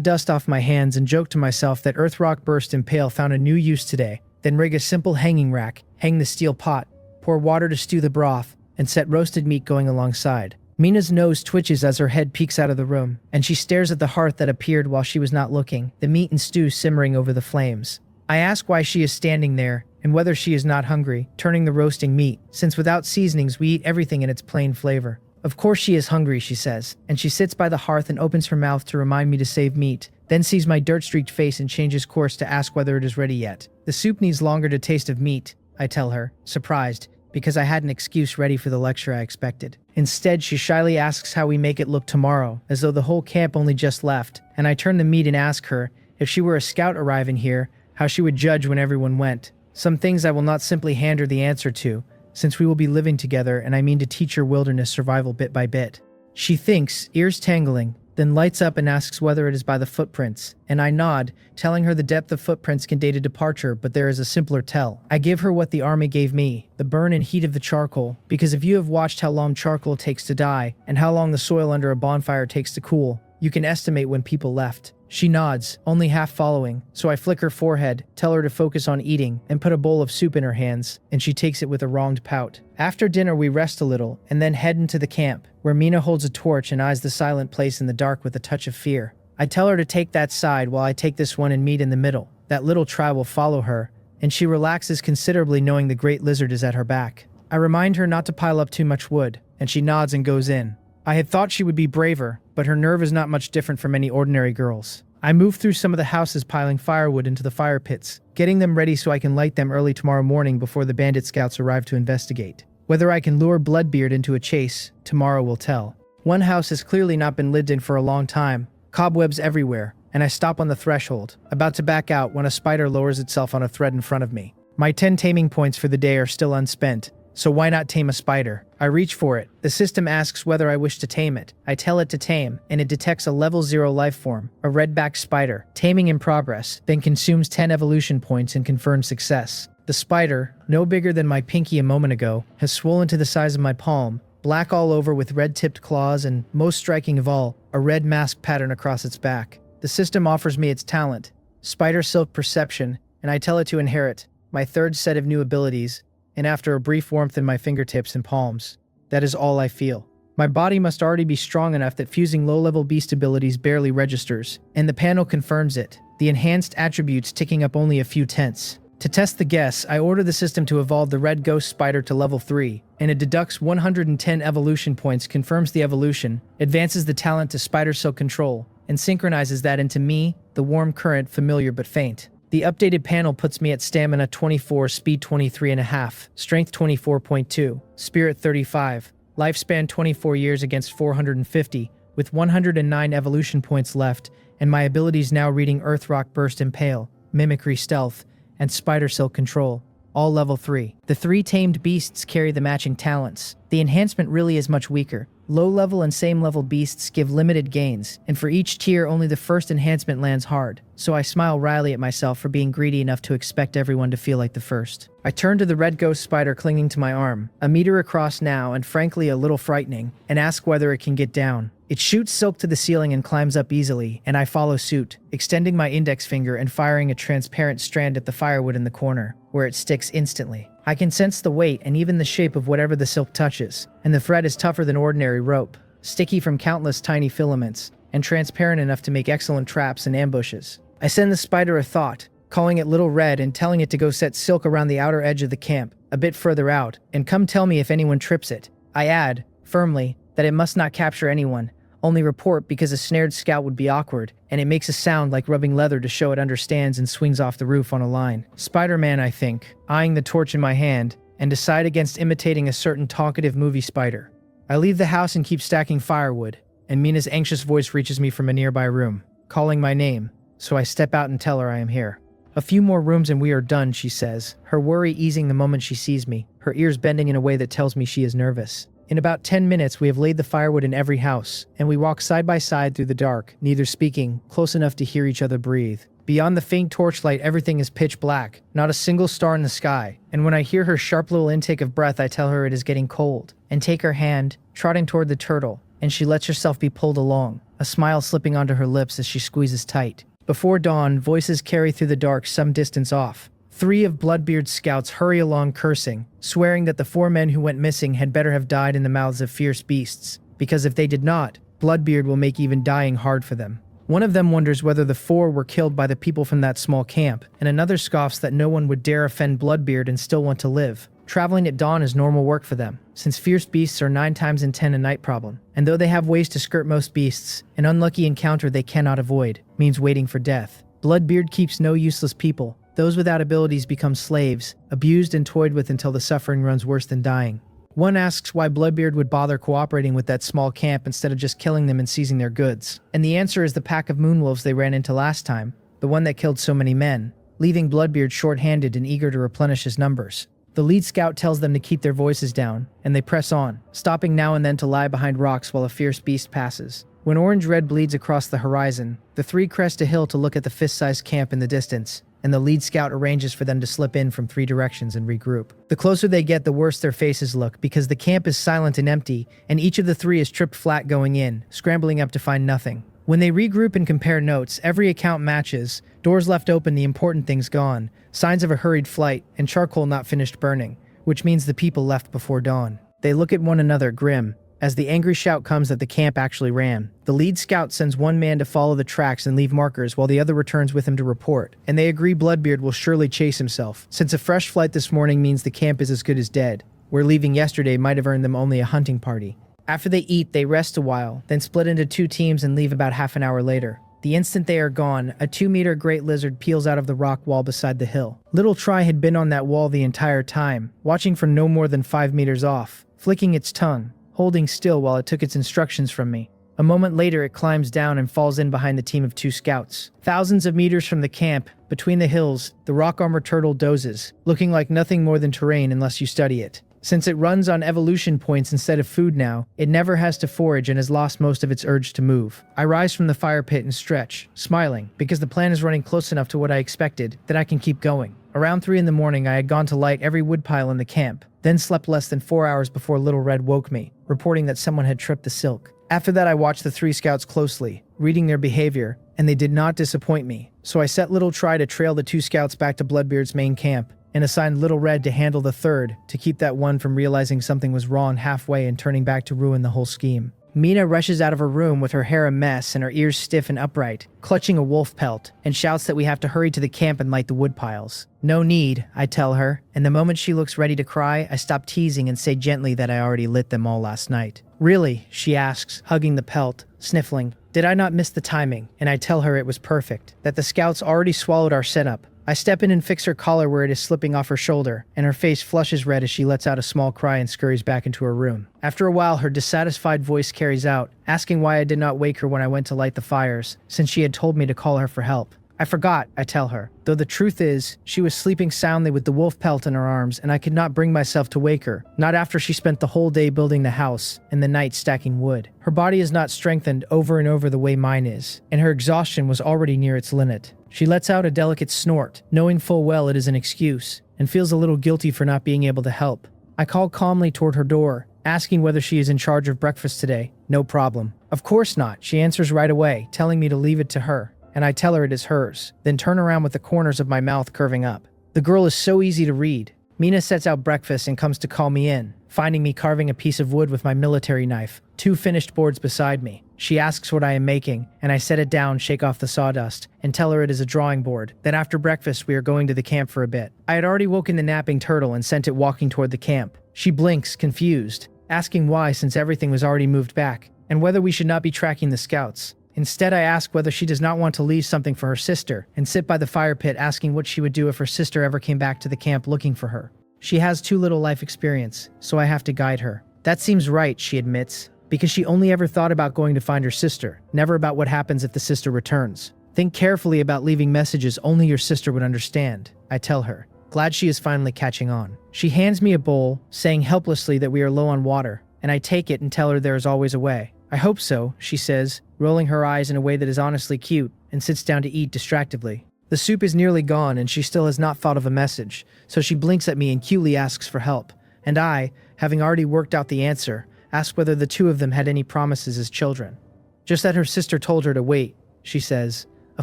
dust off my hands and joke to myself that Earthrock Burst and Pail found a new use today, then rig a simple hanging rack, hang the steel pot, pour water to stew the broth, and set roasted meat going alongside. Mina's nose twitches as her head peeks out of the room, and she stares at the hearth that appeared while she was not looking, the meat and stew simmering over the flames. I ask why she is standing there, and whether she is not hungry, turning the roasting meat, since without seasonings we eat everything in its plain flavor. Of course she is hungry, she says, and she sits by the hearth and opens her mouth to remind me to save meat, then sees my dirt-streaked face and changes course to ask whether it is ready yet. The soup needs longer to taste of meat, I tell her, surprised, because I had an excuse ready for the lecture I expected. Instead, she shyly asks how we make it look tomorrow, as though the whole camp only just left, and I turn the meat and ask her, if she were a scout arriving here, how she would judge when everyone went. Some things I will not simply hand her the answer to, since we will be living together and I mean to teach her wilderness survival bit by bit. She thinks, ears tangling, then lights up and asks whether it is by the footprints, and I nod, telling her the depth of footprints can date a departure, but there is a simpler tell. I give her what the army gave me, the burn and heat of the charcoal, because if you have watched how long charcoal takes to die, and how long the soil under a bonfire takes to cool, you can estimate when people left. She nods, only half following, so I flick her forehead, tell her to focus on eating, and put a bowl of soup in her hands, and she takes it with a wronged pout. After dinner we rest a little, and then head into the camp, where Mina holds a torch and eyes the silent place in the dark with a touch of fear. I tell her to take that side while I take this one and meet in the middle. That little tribe will follow her, and she relaxes considerably knowing the great lizard is at her back. I remind her not to pile up too much wood, and she nods and goes in. I had thought she would be braver, but her nerve is not much different from any ordinary girl's. I move through some of the houses piling firewood into the fire pits, getting them ready so I can light them early tomorrow morning before the bandit scouts arrive to investigate. Whether I can lure Bloodbeard into a chase, tomorrow will tell. One house has clearly not been lived in for a long time, cobwebs everywhere, and I stop on the threshold, about to back out when a spider lowers itself on a thread in front of me. My 10 taming points for the day are still unspent, so why not tame a spider? I reach for it. The system asks whether I wish to tame it. I tell it to tame, and it detects a level 0 life form, a redback spider. Taming in progress, then consumes 10 evolution points and confirms success. The spider, no bigger than my pinky a moment ago, has swollen to the size of my palm, black all over with red-tipped claws and, most striking of all, a red mask pattern across its back. The system offers me its talent, Spider Silk Perception, and I tell it to inherit my third set of new abilities, and after a brief warmth in my fingertips and palms, that is all I feel. My body must already be strong enough that fusing low-level beast abilities barely registers, and the panel confirms it, the enhanced attributes ticking up only a few tenths. To test the guess, I order the system to evolve the red ghost spider to level 3, and it deducts 110 evolution points, confirms the evolution, advances the talent to Spider Silk Control, and synchronizes that into me, the warm current, familiar but faint. The updated panel puts me at Stamina 24, Speed 23.5, Strength 24.2, Spirit 35, Lifespan 24 years against 450, with 109 evolution points left, and my abilities now reading Earth Rock Burst Impale, Mimicry Stealth, and Spider Silk Control, all level 3. The 3 tamed beasts carry the matching talents. The enhancement really is much weaker. Low-level and same-level beasts give limited gains, and for each tier only the first enhancement lands hard, so I smile wryly at myself for being greedy enough to expect everyone to feel like the first. I turn to the red ghost spider clinging to my arm, a meter across now and frankly a little frightening, and ask whether it can get down. It shoots silk to the ceiling and climbs up easily, and I follow suit, extending my index finger and firing a transparent strand at the firewood in the corner, where it sticks instantly. I can sense the weight and even the shape of whatever the silk touches, and the thread is tougher than ordinary rope, sticky from countless tiny filaments, and transparent enough to make excellent traps and ambushes. I send the spider a thought, calling it Little Red and telling it to go set silk around the outer edge of the camp, a bit further out, and come tell me if anyone trips it. I add, firmly, that it must not capture anyone, only report because a snared scout would be awkward, and it makes a sound like rubbing leather to show it understands and swings off the roof on a line. Spider-Man, I think, eyeing the torch in my hand, and decide against imitating a certain talkative movie spider. I leave the house and keep stacking firewood, and Mina's anxious voice reaches me from a nearby room, calling my name, so I step out and tell her I am here. A few more rooms and we are done, she says, her worry easing the moment she sees me, her ears bending in a way that tells me she is nervous. In about 10 minutes, we have laid the firewood in every house, and we walk side by side through the dark, neither speaking, close enough to hear each other breathe. Beyond the faint torchlight, everything is pitch black, not a single star in the sky, and when I hear her sharp little intake of breath, I tell her it is getting cold, and take her hand, trotting toward the turtle, and she lets herself be pulled along, a smile slipping onto her lips as she squeezes tight. Before dawn, voices carry through the dark some distance off. 3 of Bloodbeard's scouts hurry along cursing, swearing that the 4 men who went missing had better have died in the mouths of fierce beasts, because if they did not, Bloodbeard will make even dying hard for them. One of them wonders whether the 4 were killed by the people from that small camp, and another scoffs that no one would dare offend Bloodbeard and still want to live. Traveling at dawn is normal work for them, since fierce beasts are 9 times in 10 a night problem, and though they have ways to skirt most beasts, an unlucky encounter they cannot avoid means waiting for death. Bloodbeard keeps no useless people. Those without abilities become slaves, abused and toyed with until the suffering runs worse than dying. One asks why Bloodbeard would bother cooperating with that small camp instead of just killing them and seizing their goods. And the answer is the pack of moonwolves they ran into last time, the one that killed so many men, leaving Bloodbeard short-handed and eager to replenish his numbers. The lead scout tells them to keep their voices down, and they press on, stopping now and then to lie behind rocks while a fierce beast passes. When orange-red bleeds across the horizon, the 3 crest a hill to look at the fist-sized camp in the distance, and the lead scout arranges for them to slip in from 3 directions and regroup. The closer they get, the worse their faces look, because the camp is silent and empty, and each of the 3 is tripped flat going in, scrambling up to find nothing. When they regroup and compare notes, every account matches, doors left open, the important things gone, signs of a hurried flight, and charcoal not finished burning, which means the people left before dawn. They look at one another, grim, as the angry shout comes that the camp actually ran. The lead scout sends one man to follow the tracks and leave markers while the other returns with him to report, and they agree Bloodbeard will surely chase himself, since a fresh flight this morning means the camp is as good as dead, where leaving yesterday might have earned them only a hunting party. After they eat, they rest a while, then split into 2 teams and leave about half an hour later. The instant they are gone, a 2-meter great lizard peels out of the rock wall beside the hill. Little Try had been on that wall the entire time, watching from no more than 5 meters off, flicking its tongue, holding still while it took its instructions from me. A moment later, it climbs down and falls in behind the team of 2 scouts. Thousands of meters from the camp, between the hills, the rock-armored turtle dozes, looking like nothing more than terrain unless you study it. Since it runs on evolution points instead of food now, it never has to forage and has lost most of its urge to move. I rise from the fire pit and stretch, smiling, because the plan is running close enough to what I expected that I can keep going. Around 3 in the morning, I had gone to light every woodpile in the camp, then slept less than 4 hours before Little Red woke me, reporting that someone had tripped the silk. After that, I watched the 3 scouts closely, reading their behavior, and they did not disappoint me. So I set Little Try to trail the 2 scouts back to Bloodbeard's main camp, and assigned Little Red to handle the 3rd, to keep that one from realizing something was wrong halfway and turning back to ruin the whole scheme. Mina rushes out of her room with her hair a mess and her ears stiff and upright, clutching a wolf pelt, and shouts that we have to hurry to the camp and light the wood piles. No need, I tell her, and the moment she looks ready to cry, I stop teasing and say gently that I already lit them all last night. Really? She asks, hugging the pelt, sniffling. Did I not miss the timing? And I tell her it was perfect, that the scouts already swallowed our setup. I step in and fix her collar where it is slipping off her shoulder, and her face flushes red as she lets out a small cry and scurries back into her room. After a while, her dissatisfied voice carries out, asking why I did not wake her when I went to light the fires, since she had told me to call her for help. I forgot, I tell her, though the truth is, she was sleeping soundly with the wolf pelt in her arms, and I could not bring myself to wake her, not after she spent the whole day building the house, and the night stacking wood. Her body is not strengthened over and over the way mine is, and her exhaustion was already near its limit. She lets out a delicate snort, knowing full well it is an excuse, and feels a little guilty for not being able to help. I call calmly toward her door, asking whether she is in charge of breakfast today. No problem. Of course not, she answers right away, telling me to leave it to her, and I tell her it is hers, then turn around with the corners of my mouth curving up. The girl is so easy to read. Mina sets out breakfast and comes to call me in, finding me carving a piece of wood with my military knife, 2 finished boards beside me. She asks what I am making, and I set it down, shake off the sawdust, and tell her it is a drawing board. Then after breakfast, we are going to the camp for a bit. I had already woken the napping turtle and sent it walking toward the camp. She blinks, confused, asking why since everything was already moved back, and whether we should not be tracking the scouts. Instead, I ask whether she does not want to leave something for her sister, and sit by the fire pit asking what she would do if her sister ever came back to the camp looking for her. She has too little life experience, so I have to guide her. That seems right, she admits, because she only ever thought about going to find her sister, never about what happens if the sister returns. Think carefully about leaving messages only your sister would understand, I tell her, glad she is finally catching on. She hands me a bowl, saying helplessly that we are low on water, and I take it and tell her there is always a way. I hope so, she says, rolling her eyes in a way that is honestly cute, and sits down to eat distractedly. The soup is nearly gone and she still has not thought of a message, so she blinks at me and cutely asks for help. And I, having already worked out the answer, ask whether the 2 of them had any promises as children. Just that her sister told her to wait, she says, a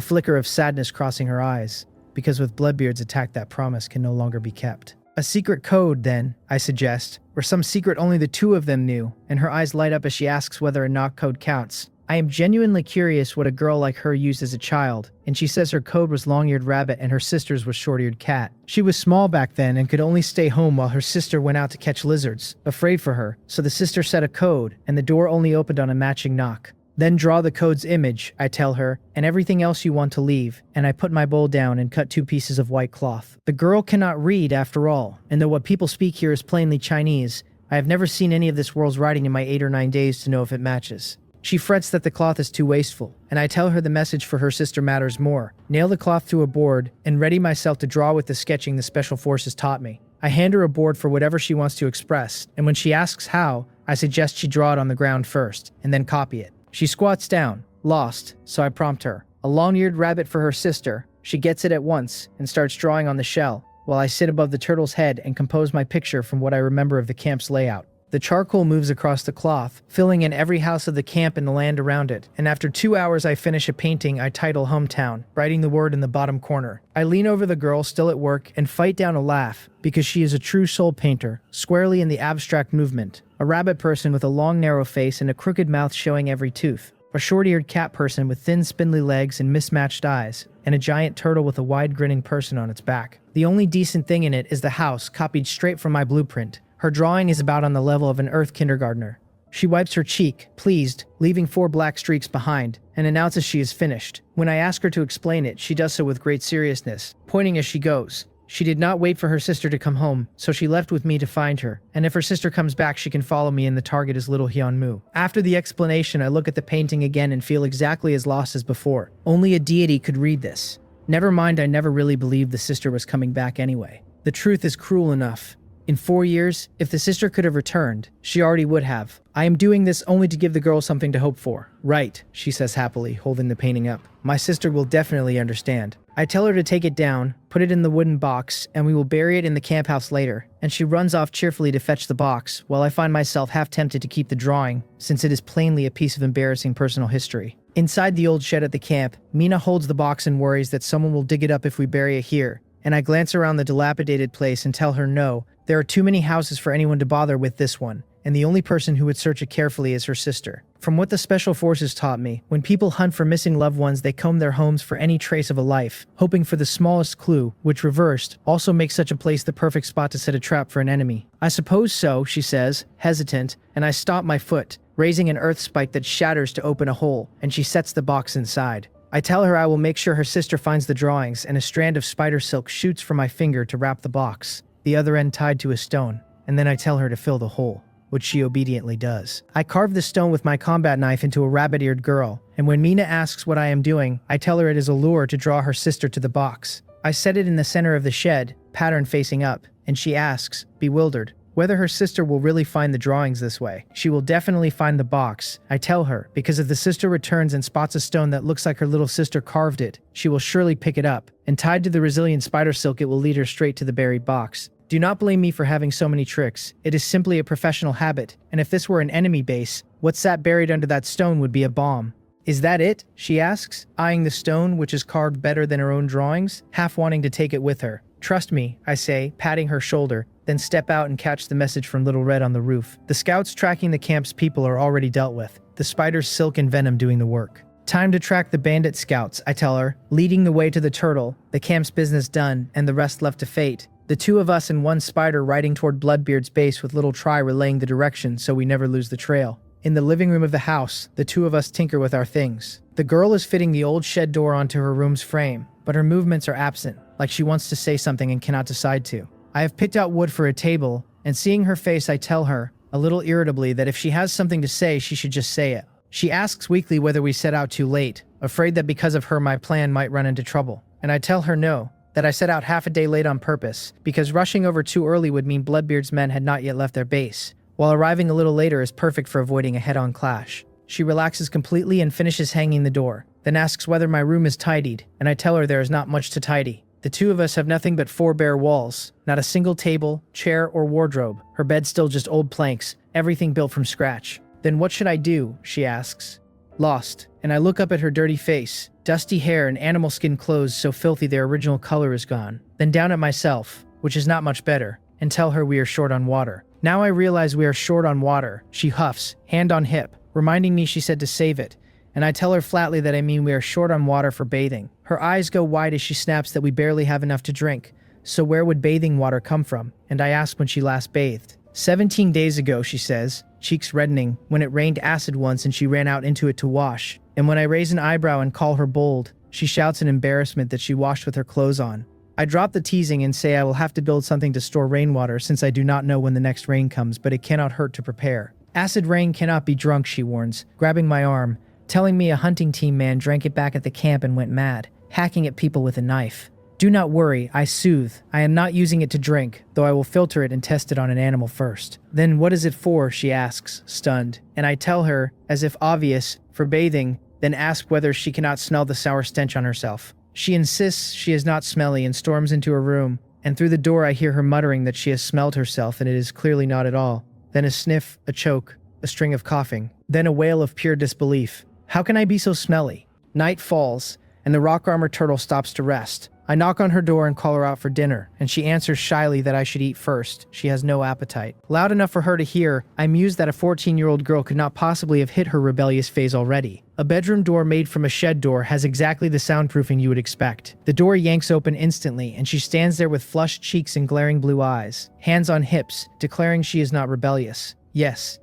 flicker of sadness crossing her eyes, because with Bloodbeard's attack that promise can no longer be kept. A secret code, then, I suggest, or some secret only the 2 of them knew, and her eyes light up as she asks whether a knock code counts. I am genuinely curious what a girl like her used as a child, and she says her code was long-eared rabbit and her sister's was short-eared cat. She was small back then and could only stay home while her sister went out to catch lizards, afraid for her, so the sister set a code, and the door only opened on a matching knock. Then draw the code's image, I tell her, and everything else you want to leave, and I put my bowl down and cut 2 pieces of white cloth. The girl cannot read after all, and though what people speak here is plainly Chinese, I have never seen any of this world's writing in my 8 or 9 days to know if it matches. She frets that the cloth is too wasteful, and I tell her the message for her sister matters more. Nail the cloth to a board, and ready myself to draw with the sketching the Special Forces taught me. I hand her a board for whatever she wants to express, and when she asks how, I suggest she draw it on the ground first, and then copy it. She squats down, lost, so I prompt her. A long-eared rabbit for her sister. She gets it at once, and starts drawing on the shell, while I sit above the turtle's head and compose my picture from what I remember of the camp's layout. The charcoal moves across the cloth, filling in every house of the camp and the land around it, and after 2 hours I finish a painting I title Hometown, writing the word in the bottom corner. I lean over the girl still at work and fight down a laugh, because she is a true soul painter, squarely in the abstract movement. A rabbit person with a long narrow face and a crooked mouth showing every tooth. A short-eared cat person with thin spindly legs and mismatched eyes, and a giant turtle with a wide grinning person on its back. The only decent thing in it is the house, copied straight from my blueprint. Her drawing is about on the level of an Earth kindergartner. She wipes her cheek, pleased, leaving 4 black streaks behind, and announces she is finished. When I ask her to explain it, she does so with great seriousness, pointing as she goes. She did not wait for her sister to come home, so she left with me to find her, and if her sister comes back she can follow me and the target is little Hyunmoo. After the explanation, I look at the painting again and feel exactly as lost as before. Only a deity could read this. Never mind, I never really believed the sister was coming back anyway. The truth is cruel enough. In 4 years, if the sister could have returned, she already would have. I am doing this only to give the girl something to hope for. Right, she says happily, holding the painting up. My sister will definitely understand. I tell her to take it down, put it in the wooden box, and we will bury it in the camp house later, and she runs off cheerfully to fetch the box, while I find myself half tempted to keep the drawing, since it is plainly a piece of embarrassing personal history. Inside the old shed at the camp, Mina holds the box and worries that someone will dig it up if we bury it here, and I glance around the dilapidated place and tell her no, there are too many houses for anyone to bother with this one, and the only person who would search it carefully is her sister. From what the special forces taught me, when people hunt for missing loved ones, they comb their homes for any trace of a life, hoping for the smallest clue, which reversed, also makes such a place the perfect spot to set a trap for an enemy. I suppose so, she says, hesitant, and I stop my foot, raising an earth spike that shatters to open a hole, and she sets the box inside. I tell her I will make sure her sister finds the drawings, and a strand of spider silk shoots from my finger to wrap the box, the other end tied to a stone, and then I tell her to fill the hole, which she obediently does. I carve the stone with my combat knife into a rabbit-eared girl, and when Mina asks what I am doing, I tell her it is a lure to draw her sister to the box. I set it in the center of the shed, pattern facing up, and she asks, bewildered, whether her sister will really find the drawings this way. She will definitely find the box, I tell her, because if the sister returns and spots a stone that looks like her little sister carved it, she will surely pick it up, and tied to the resilient spider silk it will lead her straight to the buried box. Do not blame me for having so many tricks. It is simply a professional habit, and if this were an enemy base, what sat buried under that stone would be a bomb. Is that it? She asks, eyeing the stone, which is carved better than her own drawings, half wanting to take it with her. Trust me, I say, patting her shoulder, then step out and catch the message from Little Red on the roof. The scouts tracking the camp's people are already dealt with, the spider's silk and venom doing the work. Time to track the bandit scouts, I tell her, leading the way to the turtle, the camp's business done, and the rest left to fate. The two of us and one spider riding toward Bloodbeard's base with little Try relaying the direction so we never lose the trail. In the living room of the house, the two of us tinker with our things. The girl is fitting the old shed door onto her room's frame, but her movements are absent, like she wants to say something and cannot decide to. I have picked out wood for a table, and seeing her face I tell her, a little irritably, that if she has something to say she should just say it. She asks weakly whether we set out too late, afraid that because of her my plan might run into trouble, and I tell her no, that I set out half a day late on purpose, because rushing over too early would mean Bloodbeard's men had not yet left their base, while arriving a little later is perfect for avoiding a head-on clash. She relaxes completely and finishes hanging the door, then asks whether my room is tidied, and I tell her there is not much to tidy. The two of us have nothing but 4 bare walls, not a single table, chair, or wardrobe, her bed still just old planks, everything built from scratch. Then what should I do? She asks. Lost, and I look up at her dirty face, dusty hair and animal skin clothes so filthy their original color is gone. Then down at myself, which is not much better, and tell her we are short on water. Now I realize we are short on water. She huffs, hand on hip, reminding me she said to save it, and I tell her flatly that I mean we are short on water for bathing. Her eyes go wide as she snaps that we barely have enough to drink, so where would bathing water come from? And I ask when she last bathed. 17 days ago, she says, cheeks reddening, when it rained acid once and she ran out into it to wash. And when I raise an eyebrow and call her bold, she shouts in embarrassment that she washed with her clothes on. I drop the teasing and say I will have to build something to store rainwater since I do not know when the next rain comes, but it cannot hurt to prepare. Acid rain cannot be drunk, she warns, grabbing my arm, telling me a hunting team man drank it back at the camp and went mad, hacking at people with a knife. Do not worry, I soothe. I am not using it to drink, though I will filter it and test it on an animal first. Then what is it for, she asks, stunned, and I tell her, as if obvious, for bathing, then ask whether she cannot smell the sour stench on herself. She insists she is not smelly and storms into her room, and through the door I hear her muttering that she has smelled herself and it is clearly not at all. Then a sniff, a choke, a string of coughing, then a wail of pure disbelief. How can I be so smelly? Night falls, and the rock armor turtle stops to rest. I knock on her door and call her out for dinner, and she answers shyly that I should eat first. She has no appetite. Loud enough for her to hear, I muse that a 14-year-old girl could not possibly have hit her rebellious phase already. A bedroom door made from a shed door has exactly the soundproofing you would expect. The door yanks open instantly, and she stands there with flushed cheeks and glaring blue eyes, hands on hips, declaring she is not rebellious. Yes,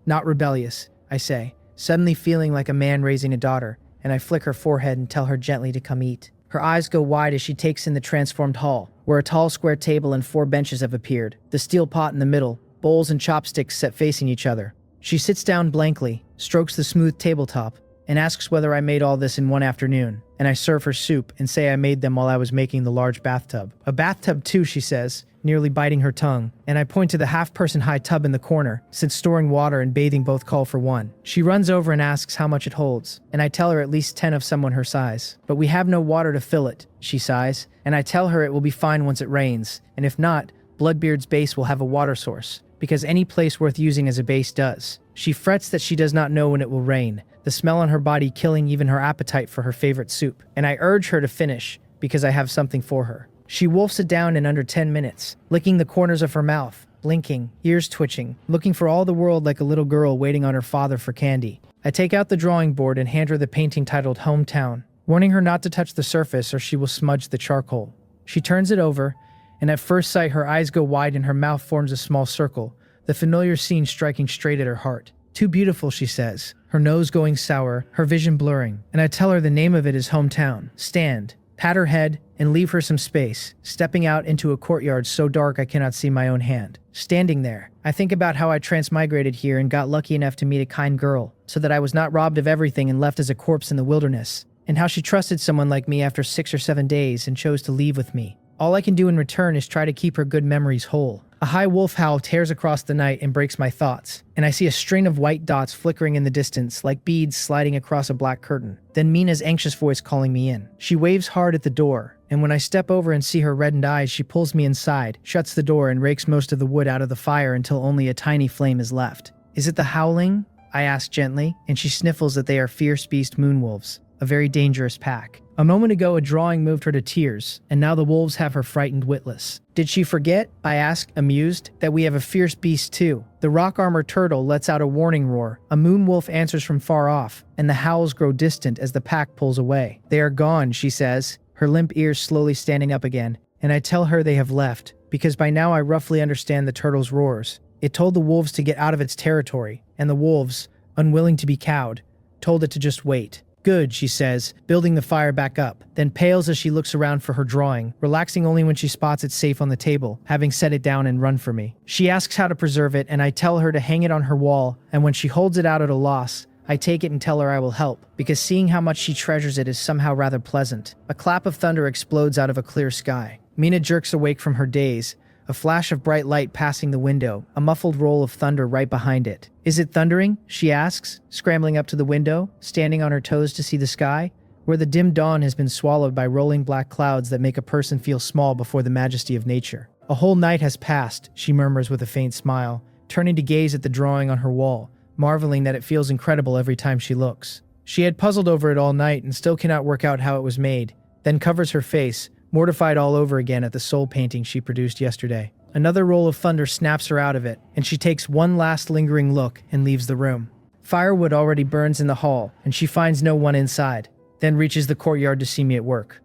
not rebellious, I say, suddenly feeling like a man raising a daughter, and I flick her forehead and tell her gently to come eat. Her eyes go wide as she takes in the transformed hall, where a tall square table and 4 benches have appeared, the steel pot in the middle, bowls and chopsticks set facing each other. She sits down blankly, strokes the smooth tabletop, and asks whether I made all this in one afternoon, and I serve her soup and say I made them while I was making the large bathtub. A bathtub too, she says, nearly biting her tongue, and I point to the half-person high tub in the corner, since storing water and bathing both call for one. She runs over and asks how much it holds, and I tell her at least 10 of someone her size. But we have no water to fill it, she sighs, and I tell her it will be fine once it rains, and if not, Bloodbeard's base will have a water source, because any place worth using as a base does. She frets that she does not know when it will rain, the smell on her body killing even her appetite for her favorite soup, and I urge her to finish, because I have something for her. She wolfs it down in under 10 minutes, licking the corners of her mouth, blinking, ears twitching, looking for all the world like a little girl waiting on her father for candy. I take out the drawing board and hand her the painting titled Hometown, warning her not to touch the surface or she will smudge the charcoal. She turns it over, and at first sight her eyes go wide and her mouth forms a small circle, the familiar scene striking straight at her heart. Too beautiful, she says, her nose going sour, her vision blurring, and I tell her the name of it is Hometown. Stand, pat her head, and leave her some space, stepping out into a courtyard so dark I cannot see my own hand. Standing there, I think about how I transmigrated here and got lucky enough to meet a kind girl, so that I was not robbed of everything and left as a corpse in the wilderness, and how she trusted someone like me after 6 or 7 days and chose to leave with me. All I can do in return is try to keep her good memories whole. A high wolf howl tears across the night and breaks my thoughts, and I see a string of white dots flickering in the distance like beads sliding across a black curtain. Then Mina's anxious voice calling me in. She waves hard at the door, and when I step over and see her reddened eyes, she pulls me inside, shuts the door, and rakes most of the wood out of the fire until only a tiny flame is left. Is it the howling? I ask gently, and she sniffles that they are fierce beast moonwolves, a very dangerous pack. A moment ago, a drawing moved her to tears, and now the wolves have her frightened witless. Did she forget, I ask, amused, that we have a fierce beast too? The rock-armored turtle lets out a warning roar. A moonwolf answers from far off, and the howls grow distant as the pack pulls away. They are gone, she says, her limp ears slowly standing up again, and I tell her they have left, because by now I roughly understand the turtle's roars. It told the wolves to get out of its territory, and the wolves, unwilling to be cowed, told it to just wait. Good, she says, building the fire back up, then pales as she looks around for her drawing, relaxing only when she spots it safe on the table, having set it down and run for me. She asks how to preserve it, and I tell her to hang it on her wall, and when she holds it out at a loss, I take it and tell her I will help, because seeing how much she treasures it is somehow rather pleasant. A clap of thunder explodes out of a clear sky. Mina jerks awake from her daze, a flash of bright light passing the window, a muffled roll of thunder right behind it. Is it thundering? She asks, scrambling up to the window, standing on her toes to see the sky, where the dim dawn has been swallowed by rolling black clouds that make a person feel small before the majesty of nature. A whole night has passed, she murmurs with a faint smile, turning to gaze at the drawing on her wall, marveling that it feels incredible every time she looks. She had puzzled over it all night and still cannot work out how it was made, then covers her face, mortified all over again at the soul painting she produced yesterday. Another roll of thunder snaps her out of it, and she takes one last lingering look and leaves the room. Firewood already burns in the hall, and she finds no one inside, then reaches the courtyard to see me at work.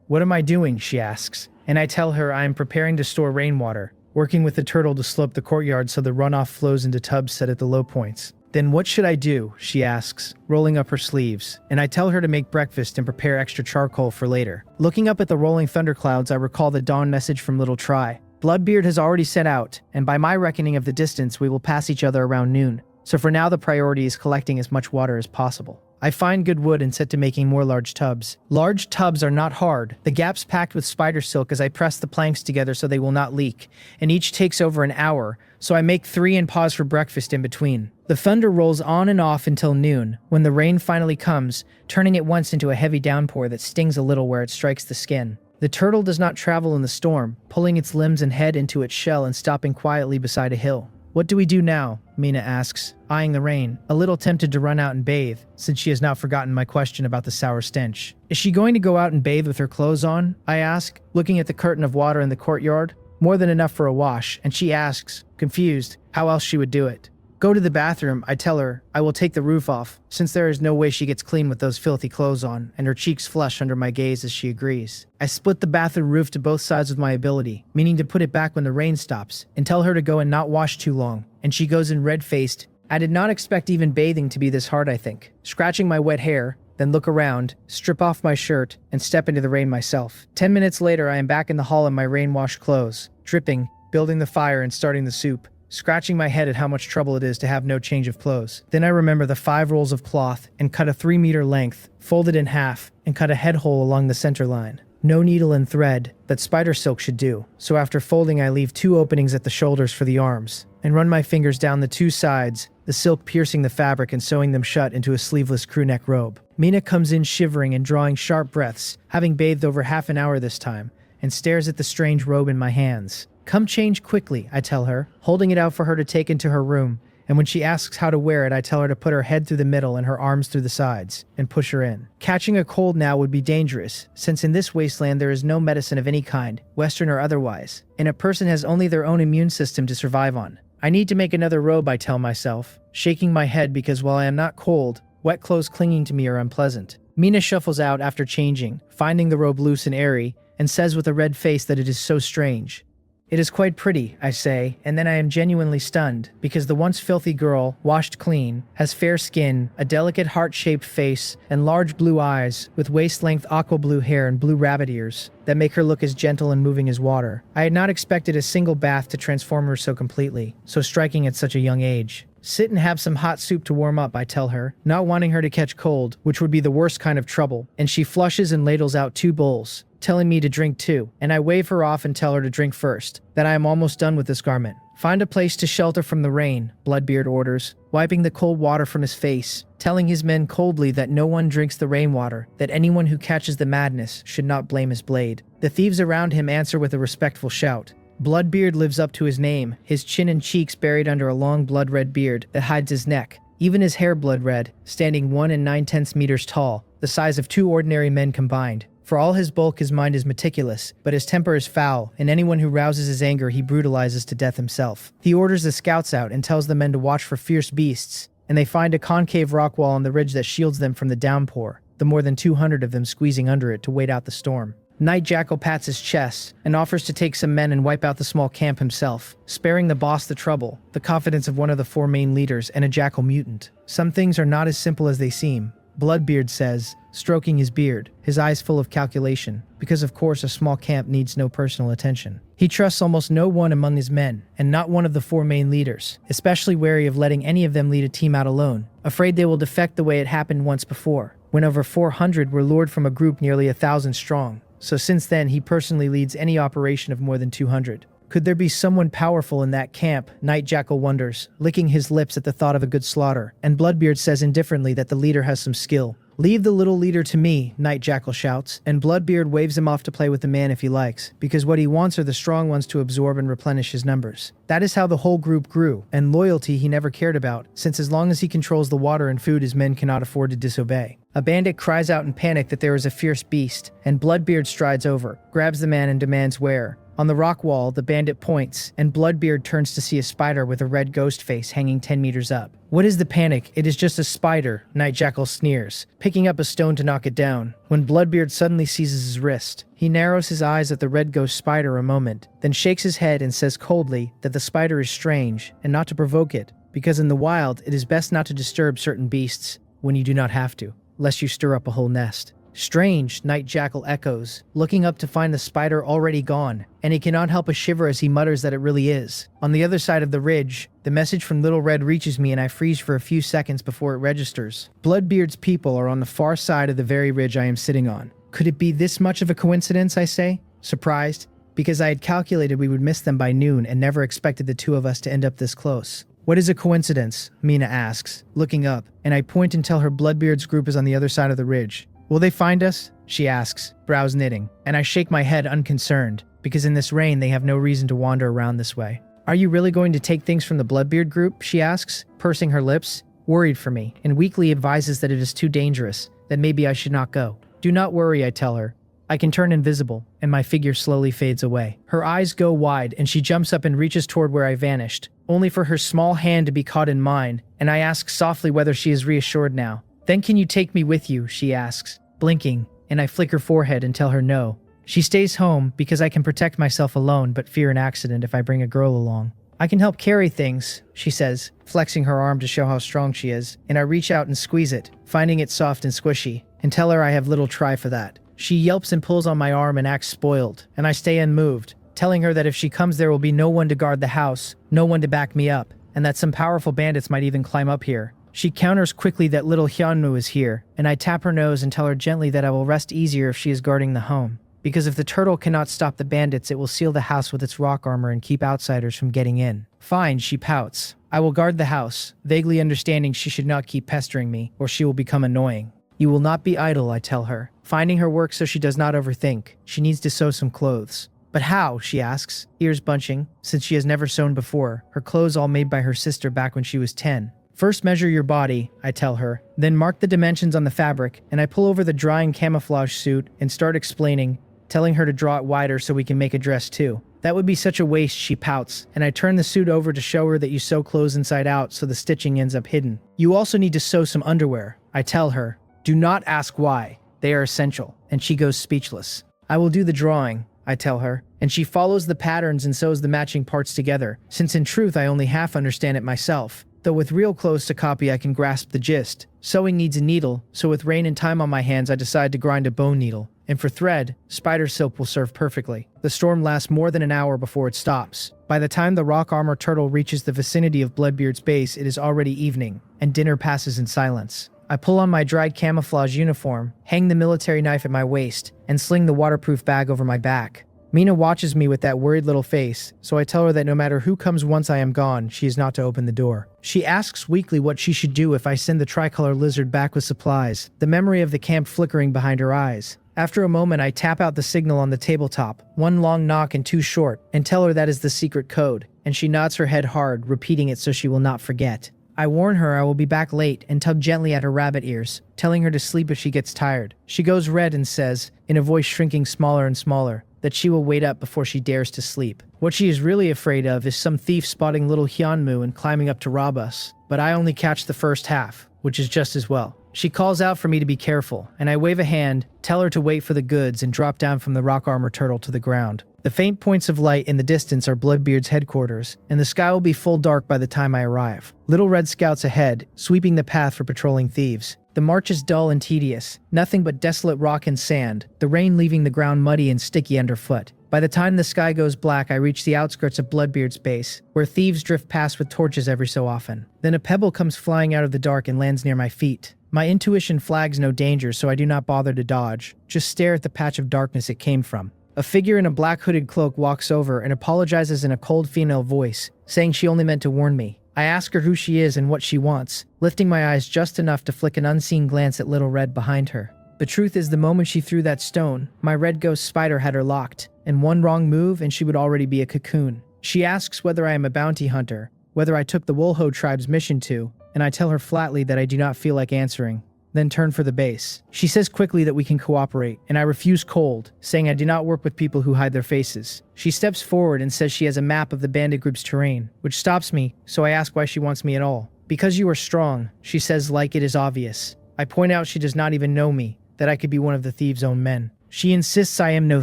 What am I doing? She asks, and I tell her I am preparing to store rainwater, working with the turtle to slope the courtyard so the runoff flows into tubs set at the low points. Then what should I do? She asks, rolling up her sleeves, and I tell her to make breakfast and prepare extra charcoal for later. Looking up at the rolling thunderclouds, I recall the dawn message from Little Try. Bloodbeard has already set out, and by my reckoning of the distance, we will pass each other around noon. So for now, the priority is collecting as much water as possible. I find good wood and set to making more large tubs. Large tubs are not hard, the gaps packed with spider silk as I press the planks together so they will not leak, and each takes over an hour, so I make 3 and pause for breakfast in between. The thunder rolls on and off until noon, when the rain finally comes, turning at once into a heavy downpour that stings a little where it strikes the skin. The turtle does not travel in the storm, pulling its limbs and head into its shell and stopping quietly beside a hill. What do we do now? Mina asks, eyeing the rain, a little tempted to run out and bathe, since she has now forgotten my question about the sour stench. Is she going to go out and bathe with her clothes on? I ask, looking at the curtain of water in the courtyard. More than enough for a wash, and she asks, confused, how else she would do it. Go to the bathroom, I tell her. I will take the roof off, since there is no way she gets clean with those filthy clothes on, and her cheeks flush under my gaze as she agrees. I split the bathroom roof to both sides with my ability, meaning to put it back when the rain stops, and tell her to go and not wash too long, and she goes in red-faced, I did not expect even bathing to be this hard, I think. Scratching my wet hair, then look around, strip off my shirt, and step into the rain myself. 10 minutes later, I am back in the hall in my rain-washed clothes, dripping, building the fire and starting the soup, scratching my head at how much trouble it is to have no change of clothes. Then I remember the 5 rolls of cloth and cut a 3-meter length, folded in half, and cut a head hole along the center line. No needle and thread, but spider silk should do. So after folding, I leave 2 openings at the shoulders for the arms, and run my fingers down the 2 sides, the silk piercing the fabric and sewing them shut into a sleeveless crewneck robe. Mina comes in shivering and drawing sharp breaths, having bathed over half an hour this time, and stares at the strange robe in my hands. Come change quickly, I tell her, holding it out for her to take into her room, and when she asks how to wear it, I tell her to put her head through the middle and her arms through the sides, and push her in. Catching a cold now would be dangerous, since in this wasteland there is no medicine of any kind, Western or otherwise, and a person has only their own immune system to survive on. I need to make another robe, I tell myself, shaking my head because while I am not cold, wet clothes clinging to me are unpleasant. Mina shuffles out after changing, finding the robe loose and airy, and says with a red face that it is so strange. It is quite pretty, I say, and then I am genuinely stunned, because the once filthy girl, washed clean, has fair skin, a delicate heart-shaped face, and large blue eyes, with waist-length aqua blue hair and blue rabbit ears, that make her look as gentle and moving as water. I had not expected a single bath to transform her so completely, so striking at such a young age. Sit and have some hot soup to warm up, I tell her, not wanting her to catch cold, which would be the worst kind of trouble, and she flushes and ladles out 2 bowls, telling me to drink too, and I wave her off and tell her to drink first, that I am almost done with this garment. Find a place to shelter from the rain, Bloodbeard orders, wiping the cold water from his face, telling his men coldly that no one drinks the rainwater, that anyone who catches the madness should not blame his blade. The thieves around him answer with a respectful shout. Bloodbeard lives up to his name, his chin and cheeks buried under a long blood-red beard that hides his neck, even his hair blood-red, standing 1 9/10 meters tall, the size of 2 ordinary men combined. For all his bulk, his mind is meticulous, but his temper is foul, and anyone who rouses his anger he brutalizes to death himself. He orders the scouts out and tells the men to watch for fierce beasts, and they find a concave rock wall on the ridge that shields them from the downpour, the more than 200 of them squeezing under it to wait out the storm. Night Jackal pats his chest and offers to take some men and wipe out the small camp himself, sparing the boss the trouble, the confidence of one of the 4 main leaders, and a jackal mutant. Some things are not as simple as they seem, Bloodbeard says, stroking his beard, his eyes full of calculation, because of course a small camp needs no personal attention. He trusts almost no one among his men, and not one of the 4 main leaders, especially wary of letting any of them lead a team out alone, afraid they will defect the way it happened once before, when over 400 were lured from a group nearly 1,000 strong. So since then, he personally leads any operation of more than 200. Could there be someone powerful in that camp? Night Jackal wonders, licking his lips at the thought of a good slaughter, and Bloodbeard says indifferently that the leader has some skill. Leave the little leader to me, Night Jackal shouts, and Bloodbeard waves him off to play with the man if he likes, because what he wants are the strong ones to absorb and replenish his numbers. That is how the whole group grew, and loyalty he never cared about, since as long as he controls the water and food his men cannot afford to disobey. A bandit cries out in panic that there is a fierce beast, and Bloodbeard strides over, grabs the man and demands where. On the rock wall, the bandit points, and Bloodbeard turns to see a spider with a red ghost face hanging 10 meters up. What is the panic? It is just a spider, Night Jackal sneers, picking up a stone to knock it down, when Bloodbeard suddenly seizes his wrist. He narrows his eyes at the red ghost spider a moment, then shakes his head and says coldly that the spider is strange, and not to provoke it, because in the wild it is best not to disturb certain beasts when you do not have to, lest you stir up a whole nest. Strange, Night Jackal echoes, looking up to find the spider already gone, and he cannot help a shiver as he mutters that it really is. On the other side of the ridge, the message from Little Red reaches me and I freeze for a few seconds before it registers. Bloodbeard's people are on the far side of the very ridge I am sitting on. Could it be this much of a coincidence, I say, surprised, because I had calculated we would miss them by noon and never expected the 2 of us to end up this close. What is a coincidence? Mina asks, looking up, and I point and tell her Bloodbeard's group is on the other side of the ridge. Will they find us? She asks, brows knitting, and I shake my head unconcerned, because in this rain they have no reason to wander around this way. Are you really going to take things from the Bloodbeard group? She asks, pursing her lips, worried for me, and weakly advises that it is too dangerous, that maybe I should not go. Do not worry, I tell her. I can turn invisible, and my figure slowly fades away. Her eyes go wide, and she jumps up and reaches toward where I vanished, only for her small hand to be caught in mine, and I ask softly whether she is reassured now. Then can you take me with you, she asks, blinking, and I flick her forehead and tell her no. She stays home because I can protect myself alone but fear an accident if I bring a girl along. I can help carry things, she says, flexing her arm to show how strong she is, and I reach out and squeeze it, finding it soft and squishy, and tell her I have little try for that. She yelps and pulls on my arm and acts spoiled, and I stay unmoved, telling her that if she comes there will be no one to guard the house, no one to back me up, and that some powerful bandits might even climb up here. She counters quickly that little Hyunmu is here, and I tap her nose and tell her gently that I will rest easier if she is guarding the home. Because if the turtle cannot stop the bandits, it will seal the house with its rock armor and keep outsiders from getting in. Fine, she pouts. I will guard the house, vaguely understanding she should not keep pestering me, or she will become annoying. You will not be idle, I tell her, finding her work so she does not overthink. She needs to sew some clothes. But how, she asks, ears bunching, since she has never sewn before, her clothes all made by her sister back when she was 10. First measure your body, I tell her, then mark the dimensions on the fabric, and I pull over the drying camouflage suit and start explaining, telling her to draw it wider so we can make a dress too. That would be such a waste, she pouts, and I turn the suit over to show her that you sew clothes inside out so the stitching ends up hidden. You also need to sew some underwear, I tell her. Do not ask why. They are essential, and she goes speechless. I will do the drawing, I tell her, and she follows the patterns and sews the matching parts together, since in truth I only half understand it myself. Though with real clothes to copy I can grasp the gist. Sewing needs a needle, so with rain and time on my hands I decide to grind a bone needle. And for thread, spider silk will serve perfectly. The storm lasts more than an hour before it stops. By the time the rock armor turtle reaches the vicinity of Bloodbeard's base, it is already evening, and dinner passes in silence. I pull on my dried camouflage uniform, hang the military knife at my waist, and sling the waterproof bag over my back. Mina watches me with that worried little face, so I tell her that no matter who comes once I am gone, she is not to open the door. She asks weakly what she should do if I send the tricolor lizard back with supplies, the memory of the camp flickering behind her eyes. After a moment, I tap out the signal on the tabletop, one long knock and two short, and tell her that is the secret code, and she nods her head hard, repeating it so she will not forget. I warn her I will be back late and tug gently at her rabbit ears, telling her to sleep if she gets tired. She goes red and says, in a voice shrinking smaller and smaller, that she will wait up before she dares to sleep. What she is really afraid of is some thief spotting little Hyunmu and climbing up to rob us, but I only catch the first half, which is just as well. She calls out for me to be careful, and I wave a hand, tell her to wait for the goods, and drop down from the rock armor turtle to the ground. The faint points of light in the distance are Bloodbeard's headquarters, and the sky will be full dark by the time I arrive. Little red scouts ahead, sweeping the path for patrolling thieves. The march is dull and tedious, nothing but desolate rock and sand, the rain leaving the ground muddy and sticky underfoot. By the time the sky goes black, I reach the outskirts of Bloodbeard's base, where thieves drift past with torches every so often. Then a pebble comes flying out of the dark and lands near my feet. My intuition flags no danger, so I do not bother to dodge, just stare at the patch of darkness it came from. A figure in a black hooded cloak walks over and apologizes in a cold female voice, saying she only meant to warn me. I ask her who she is and what she wants, lifting my eyes just enough to flick an unseen glance at Little Red behind her. The truth is, the moment she threw that stone, my red ghost spider had her locked, and one wrong move and she would already be a cocoon. She asks whether I am a bounty hunter, whether I took the Wolho tribe's mission to, and I tell her flatly that I do not feel like answering, then turn for the base. She says quickly that we can cooperate, and I refuse cold, saying I do not work with people who hide their faces. She steps forward and says she has a map of the bandit group's terrain, which stops me, so I ask why she wants me at all. Because you are strong, she says, like it is obvious. I point out she does not even know me, that I could be one of the thieves' own men. She insists I am no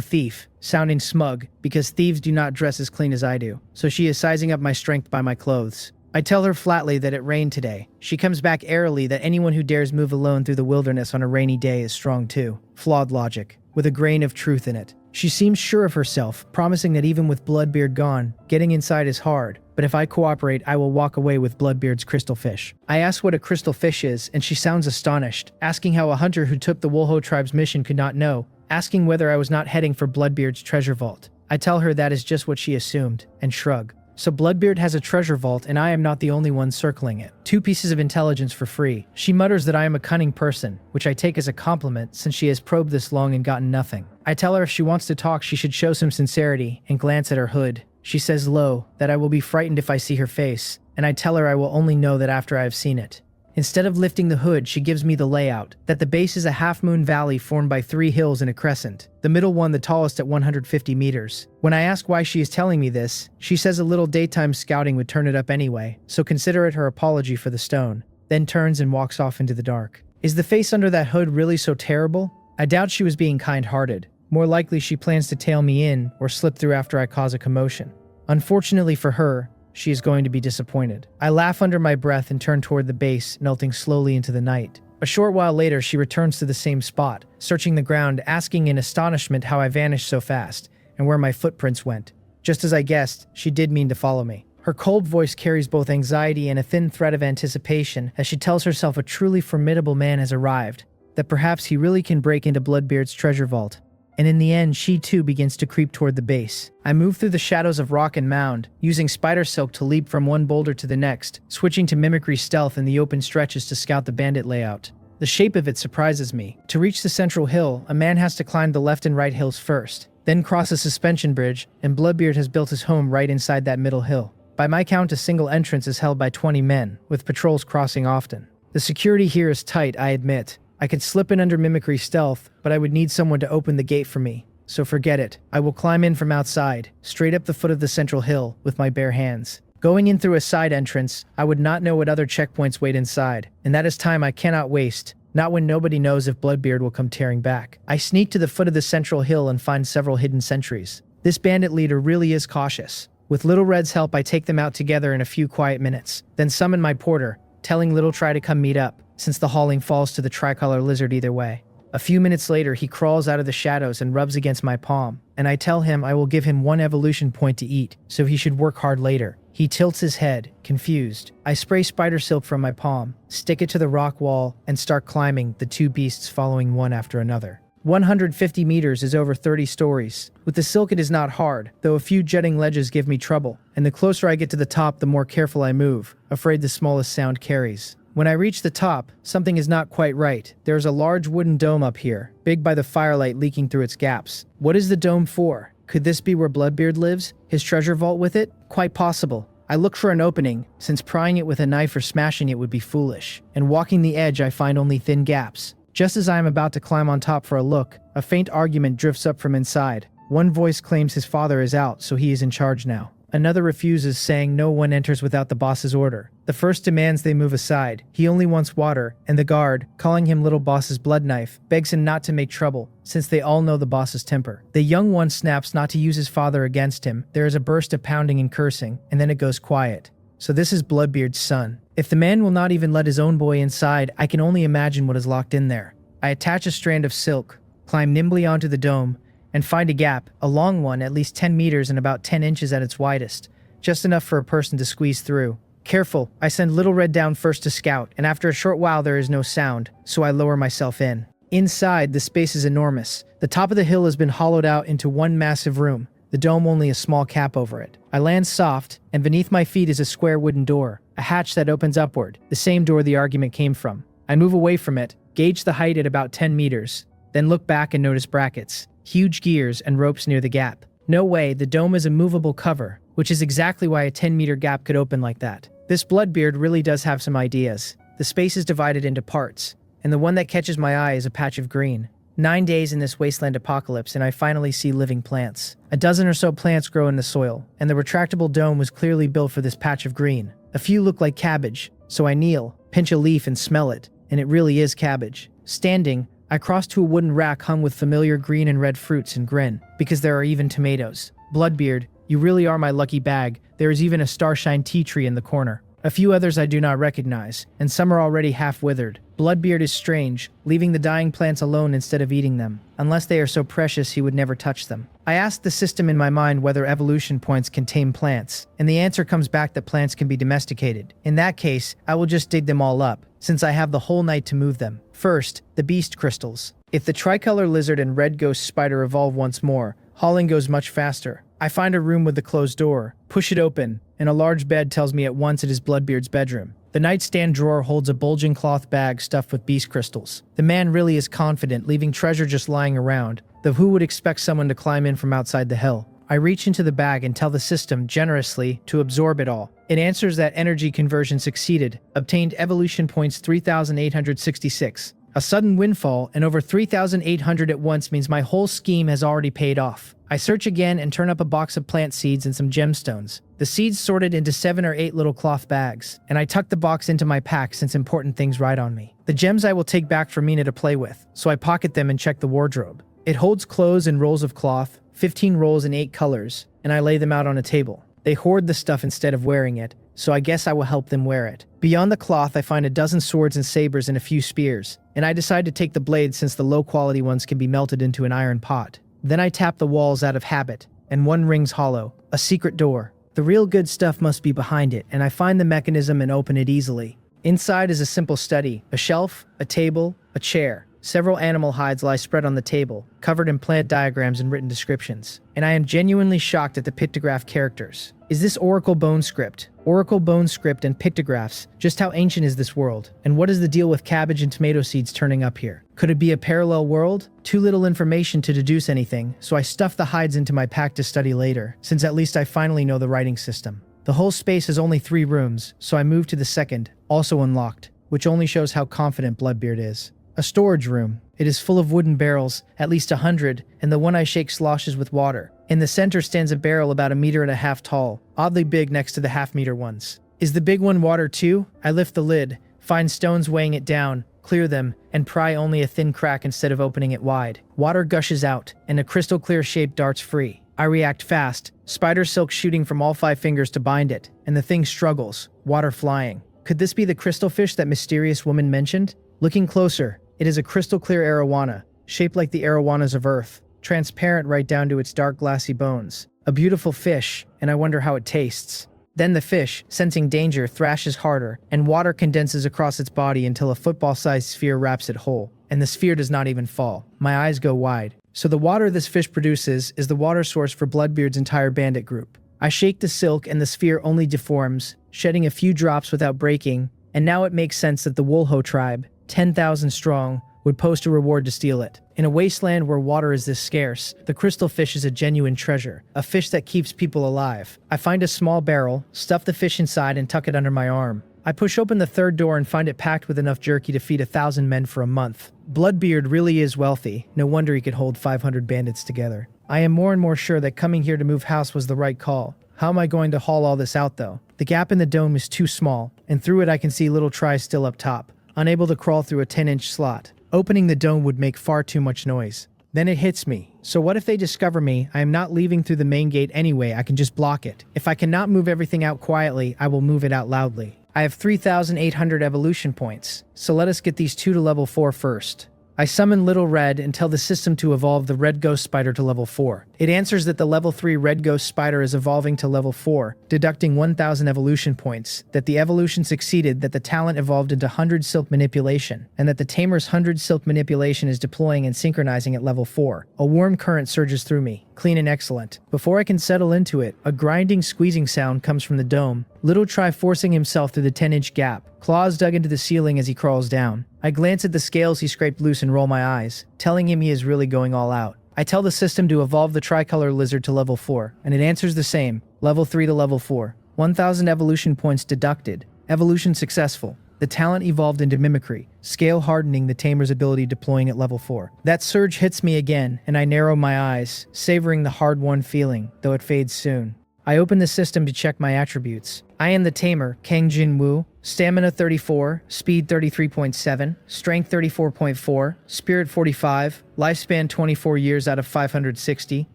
thief, sounding smug, because thieves do not dress as clean as I do, so she is sizing up my strength by my clothes. I tell her flatly that it rained today. She comes back airily that anyone who dares move alone through the wilderness on a rainy day is strong too. Flawed logic, with a grain of truth in it. She seems sure of herself, promising that even with Bloodbeard gone, getting inside is hard, but if I cooperate, I will walk away with Bloodbeard's crystal fish. I ask what a crystal fish is, and she sounds astonished, asking how a hunter who took the Wolho tribe's mission could not know, asking whether I was not heading for Bloodbeard's treasure vault. I tell her that is just what she assumed, and shrug. So Bloodbeard has a treasure vault, and I am not the only one circling it. 2 pieces of intelligence for free. She mutters that I am a cunning person, which I take as a compliment since she has probed this long and gotten nothing. I tell her if she wants to talk, she should show some sincerity, and glance at her hood. She says low that I will be frightened if I see her face, and I tell her I will only know that after I have seen it. Instead of lifting the hood, she gives me the layout, that the base is a half-moon valley formed by 3 hills in a crescent, the middle one the tallest at 150 meters. When I ask why she is telling me this, she says a little daytime scouting would turn it up anyway, so consider it her apology for the stone, then turns and walks off into the dark. Is the face under that hood really so terrible? I doubt she was being kind-hearted. More likely she plans to tail me in or slip through after I cause a commotion. Unfortunately for her, she is going to be disappointed. I laugh under my breath and turn toward the base, melting slowly into the night. A short while later, she returns to the same spot, searching the ground, asking in astonishment how I vanished so fast, and where my footprints went. Just as I guessed, she did mean to follow me. Her cold voice carries both anxiety and a thin thread of anticipation as she tells herself a truly formidable man has arrived, that perhaps he really can break into Bloodbeard's treasure vault. And in the end, she too begins to creep toward the base. I move through the shadows of rock and mound, using spider silk to leap from one boulder to the next, switching to mimicry stealth in the open stretches to scout the bandit layout. The shape of it surprises me. To reach the central hill, a man has to climb the left and right hills first, then cross a suspension bridge, and Bloodbeard has built his home right inside that middle hill. By my count, a single entrance is held by 20 men, with patrols crossing often. The security here is tight, I admit. I could slip in under mimicry stealth, but I would need someone to open the gate for me. So forget it. I will climb in from outside, straight up the foot of the central hill, with my bare hands. Going in through a side entrance, I would not know what other checkpoints wait inside, and that is time I cannot waste, not when nobody knows if Bloodbeard will come tearing back. I sneak to the foot of the central hill and find several hidden sentries. This bandit leader really is cautious. With Little Red's help, I take them out together in a few quiet minutes, then summon my porter, telling Little Try to come meet up, since the hauling falls to the tricolor lizard either way. A few minutes later, he crawls out of the shadows and rubs against my palm, and I tell him I will give him 1 evolution point to eat, so he should work hard later. He tilts his head, confused. I spray spider silk from my palm, stick it to the rock wall, and start climbing, the 2 beasts following one after another. 150 meters is over 30 stories. With the silk it is not hard, though a few jutting ledges give me trouble, and the closer I get to the top the more careful I move, afraid the smallest sound carries. When I reach the top, something is not quite right. There is a large wooden dome up here, big by the firelight leaking through its gaps. What is the dome for? Could this be where Bloodbeard lives? His treasure vault with it? Quite possible. I look for an opening, since prying it with a knife or smashing it would be foolish, and walking the edge I find only thin gaps. Just as I am about to climb on top for a look, a faint argument drifts up from inside. One voice claims his father is out, so he is in charge now. Another refuses, saying no one enters without the boss's order. The first demands they move aside. He only wants water, and the guard, calling him Little Boss's blood knife, begs him not to make trouble, since they all know the boss's temper. The young one snaps not to use his father against him. There is a burst of pounding and cursing, and then it goes quiet. So this is Bloodbeard's son. If the man will not even let his own boy inside, I can only imagine what is locked in there. I attach a strand of silk, climb nimbly onto the dome, and find a gap, a long one, at least 10 meters and about 10 inches at its widest, just enough for a person to squeeze through. Careful, I send Little Red down first to scout, and after a short while there is no sound, so I lower myself in. Inside, the space is enormous. The top of the hill has been hollowed out into one massive room, the dome only a small cap over it. I land soft, and beneath my feet is a square wooden door, a hatch that opens upward, the same door the argument came from. I move away from it, gauge the height at about 10 meters, then look back and notice brackets, huge gears, and ropes near the gap. No way, the dome is a movable cover, which is exactly why a 10-meter gap could open like that. This Bloodbeard really does have some ideas. The space is divided into parts, and the one that catches my eye is a patch of green. 9 days in this wasteland apocalypse, and I finally see living plants. A dozen or so plants grow in the soil, and the retractable dome was clearly built for this patch of green. A few look like cabbage, so I kneel, pinch a leaf, and smell it, and it really is cabbage. Standing, I cross to a wooden rack hung with familiar green and red fruits and grin, because there are even tomatoes. Bloodbeard, you really are my lucky bag. There is even a starshine tea tree in the corner. A few others I do not recognize, and some are already half withered. Bloodbeard is strange, leaving the dying plants alone instead of eating them. Unless they are so precious he would never touch them. I ask the system in my mind whether evolution points can tame plants, and the answer comes back that plants can be domesticated. In that case, I will just dig them all up, since I have the whole night to move them. First, the beast crystals. If the tricolor lizard and red ghost spider evolve once more, hauling goes much faster. I find a room with a closed door, push it open, and a large bed tells me at once it is Bloodbeard's bedroom. The nightstand drawer holds a bulging cloth bag stuffed with beast crystals. The man really is confident, leaving treasure just lying around, though who would expect someone to climb in from outside the hill? I reach into the bag and tell the system, generously, to absorb it all. It answers that energy conversion succeeded, obtained evolution points 3,866. A sudden windfall, and over 3,800 at once means my whole scheme has already paid off. I search again and turn up a box of plant seeds and some gemstones. The seeds sorted into 7 or 8 little cloth bags, and I tuck the box into my pack since important things ride on me. The gems I will take back for Mina to play with, so I pocket them and check the wardrobe. It holds clothes and rolls of cloth, 15 rolls in 8 colors, and I lay them out on a table. They hoard the stuff instead of wearing it, so I guess I will help them wear it. Beyond the cloth, I find a dozen swords and sabers and a few spears, and I decide to take the blades since the low-quality ones can be melted into an iron pot. Then I tap the walls out of habit, and one rings hollow. A secret door. The real good stuff must be behind it, and I find the mechanism and open it easily. Inside is a simple study, a shelf, a table, a chair. Several animal hides lie spread on the table, covered in plant diagrams and written descriptions. And I am genuinely shocked at the pictograph characters. Is this Oracle bone script? Oracle bone script and pictographs. Just how ancient is this world? And what is the deal with cabbage and tomato seeds turning up here? Could it be a parallel world? Too little information to deduce anything, so I stuff the hides into my pack to study later, since at least I finally know the writing system. The whole space has only 3 rooms, so I move to the second, also unlocked, which only shows how confident Bloodbeard is. A storage room. It is full of wooden barrels, at least 100, and the one I shake sloshes with water. In the center stands a barrel about 1.5 meters tall, oddly big next to the half-meter ones. Is the big one water too? I lift the lid, find stones weighing it down, clear them, and pry only a thin crack instead of opening it wide. Water gushes out, and a crystal-clear shape darts free. I react fast, spider silk shooting from all 5 fingers to bind it, and the thing struggles, water flying. Could this be the crystal fish that mysterious woman mentioned? Looking closer, it is a crystal-clear arowana, shaped like the arowanas of Earth, transparent right down to its dark glassy bones. A beautiful fish, and I wonder how it tastes. Then the fish, sensing danger, thrashes harder, and water condenses across its body until a football-sized sphere wraps it whole, and the sphere does not even fall. My eyes go wide. So the water this fish produces is the water source for Bloodbeard's entire bandit group. I shake the silk and the sphere only deforms, shedding a few drops without breaking, and now it makes sense that the Wolho tribe, 10,000 strong, would post a reward to steal it. In a wasteland where water is this scarce, the crystal fish is a genuine treasure, a fish that keeps people alive. I find a small barrel, stuff the fish inside and tuck it under my arm. I push open the third door and find it packed with enough jerky to feed 1,000 men for a month. Bloodbeard really is wealthy, no wonder he could hold 500 bandits together. I am more and more sure that coming here to move house was the right call. How am I going to haul all this out though? The gap in the dome is too small, and through it I can see little Try still up top, unable to crawl through a 10-inch slot. Opening the dome would make far too much noise. Then it hits me. So what if they discover me? I am not leaving through the main gate anyway, I can just block it. If I cannot move everything out quietly, I will move it out loudly. I have 3,800 evolution points, so let us get these 2 to level 4 first. I summon Little Red and tell the system to evolve the Red Ghost Spider to level 4. It answers that the level 3 Red Ghost Spider is evolving to level 4, deducting 1,000 evolution points, that the evolution succeeded, that the talent evolved into 100 Silk Manipulation, and that the Tamer's 100 Silk Manipulation is deploying and synchronizing at level 4. A warm current surges through me, clean and excellent. Before I can settle into it, a grinding, squeezing sound comes from the dome, Little Try forcing himself through the 10-inch gap, claws dug into the ceiling as he crawls down. I glance at the scales he scraped loose and roll my eyes, telling him he is really going all out. I tell the system to evolve the tricolor lizard to level 4, and it answers the same, level 3 to level 4. 1,000 evolution points deducted. Evolution successful. The talent evolved into mimicry, scale hardening the tamer's ability deploying at level 4. That surge hits me again, and I narrow my eyes, savoring the hard-won feeling, though it fades soon. I open the system to check my attributes. I am the tamer, Kang Jin Woo, stamina 34, speed 33.7, strength 34.4, spirit 45, lifespan 24 years out of 560,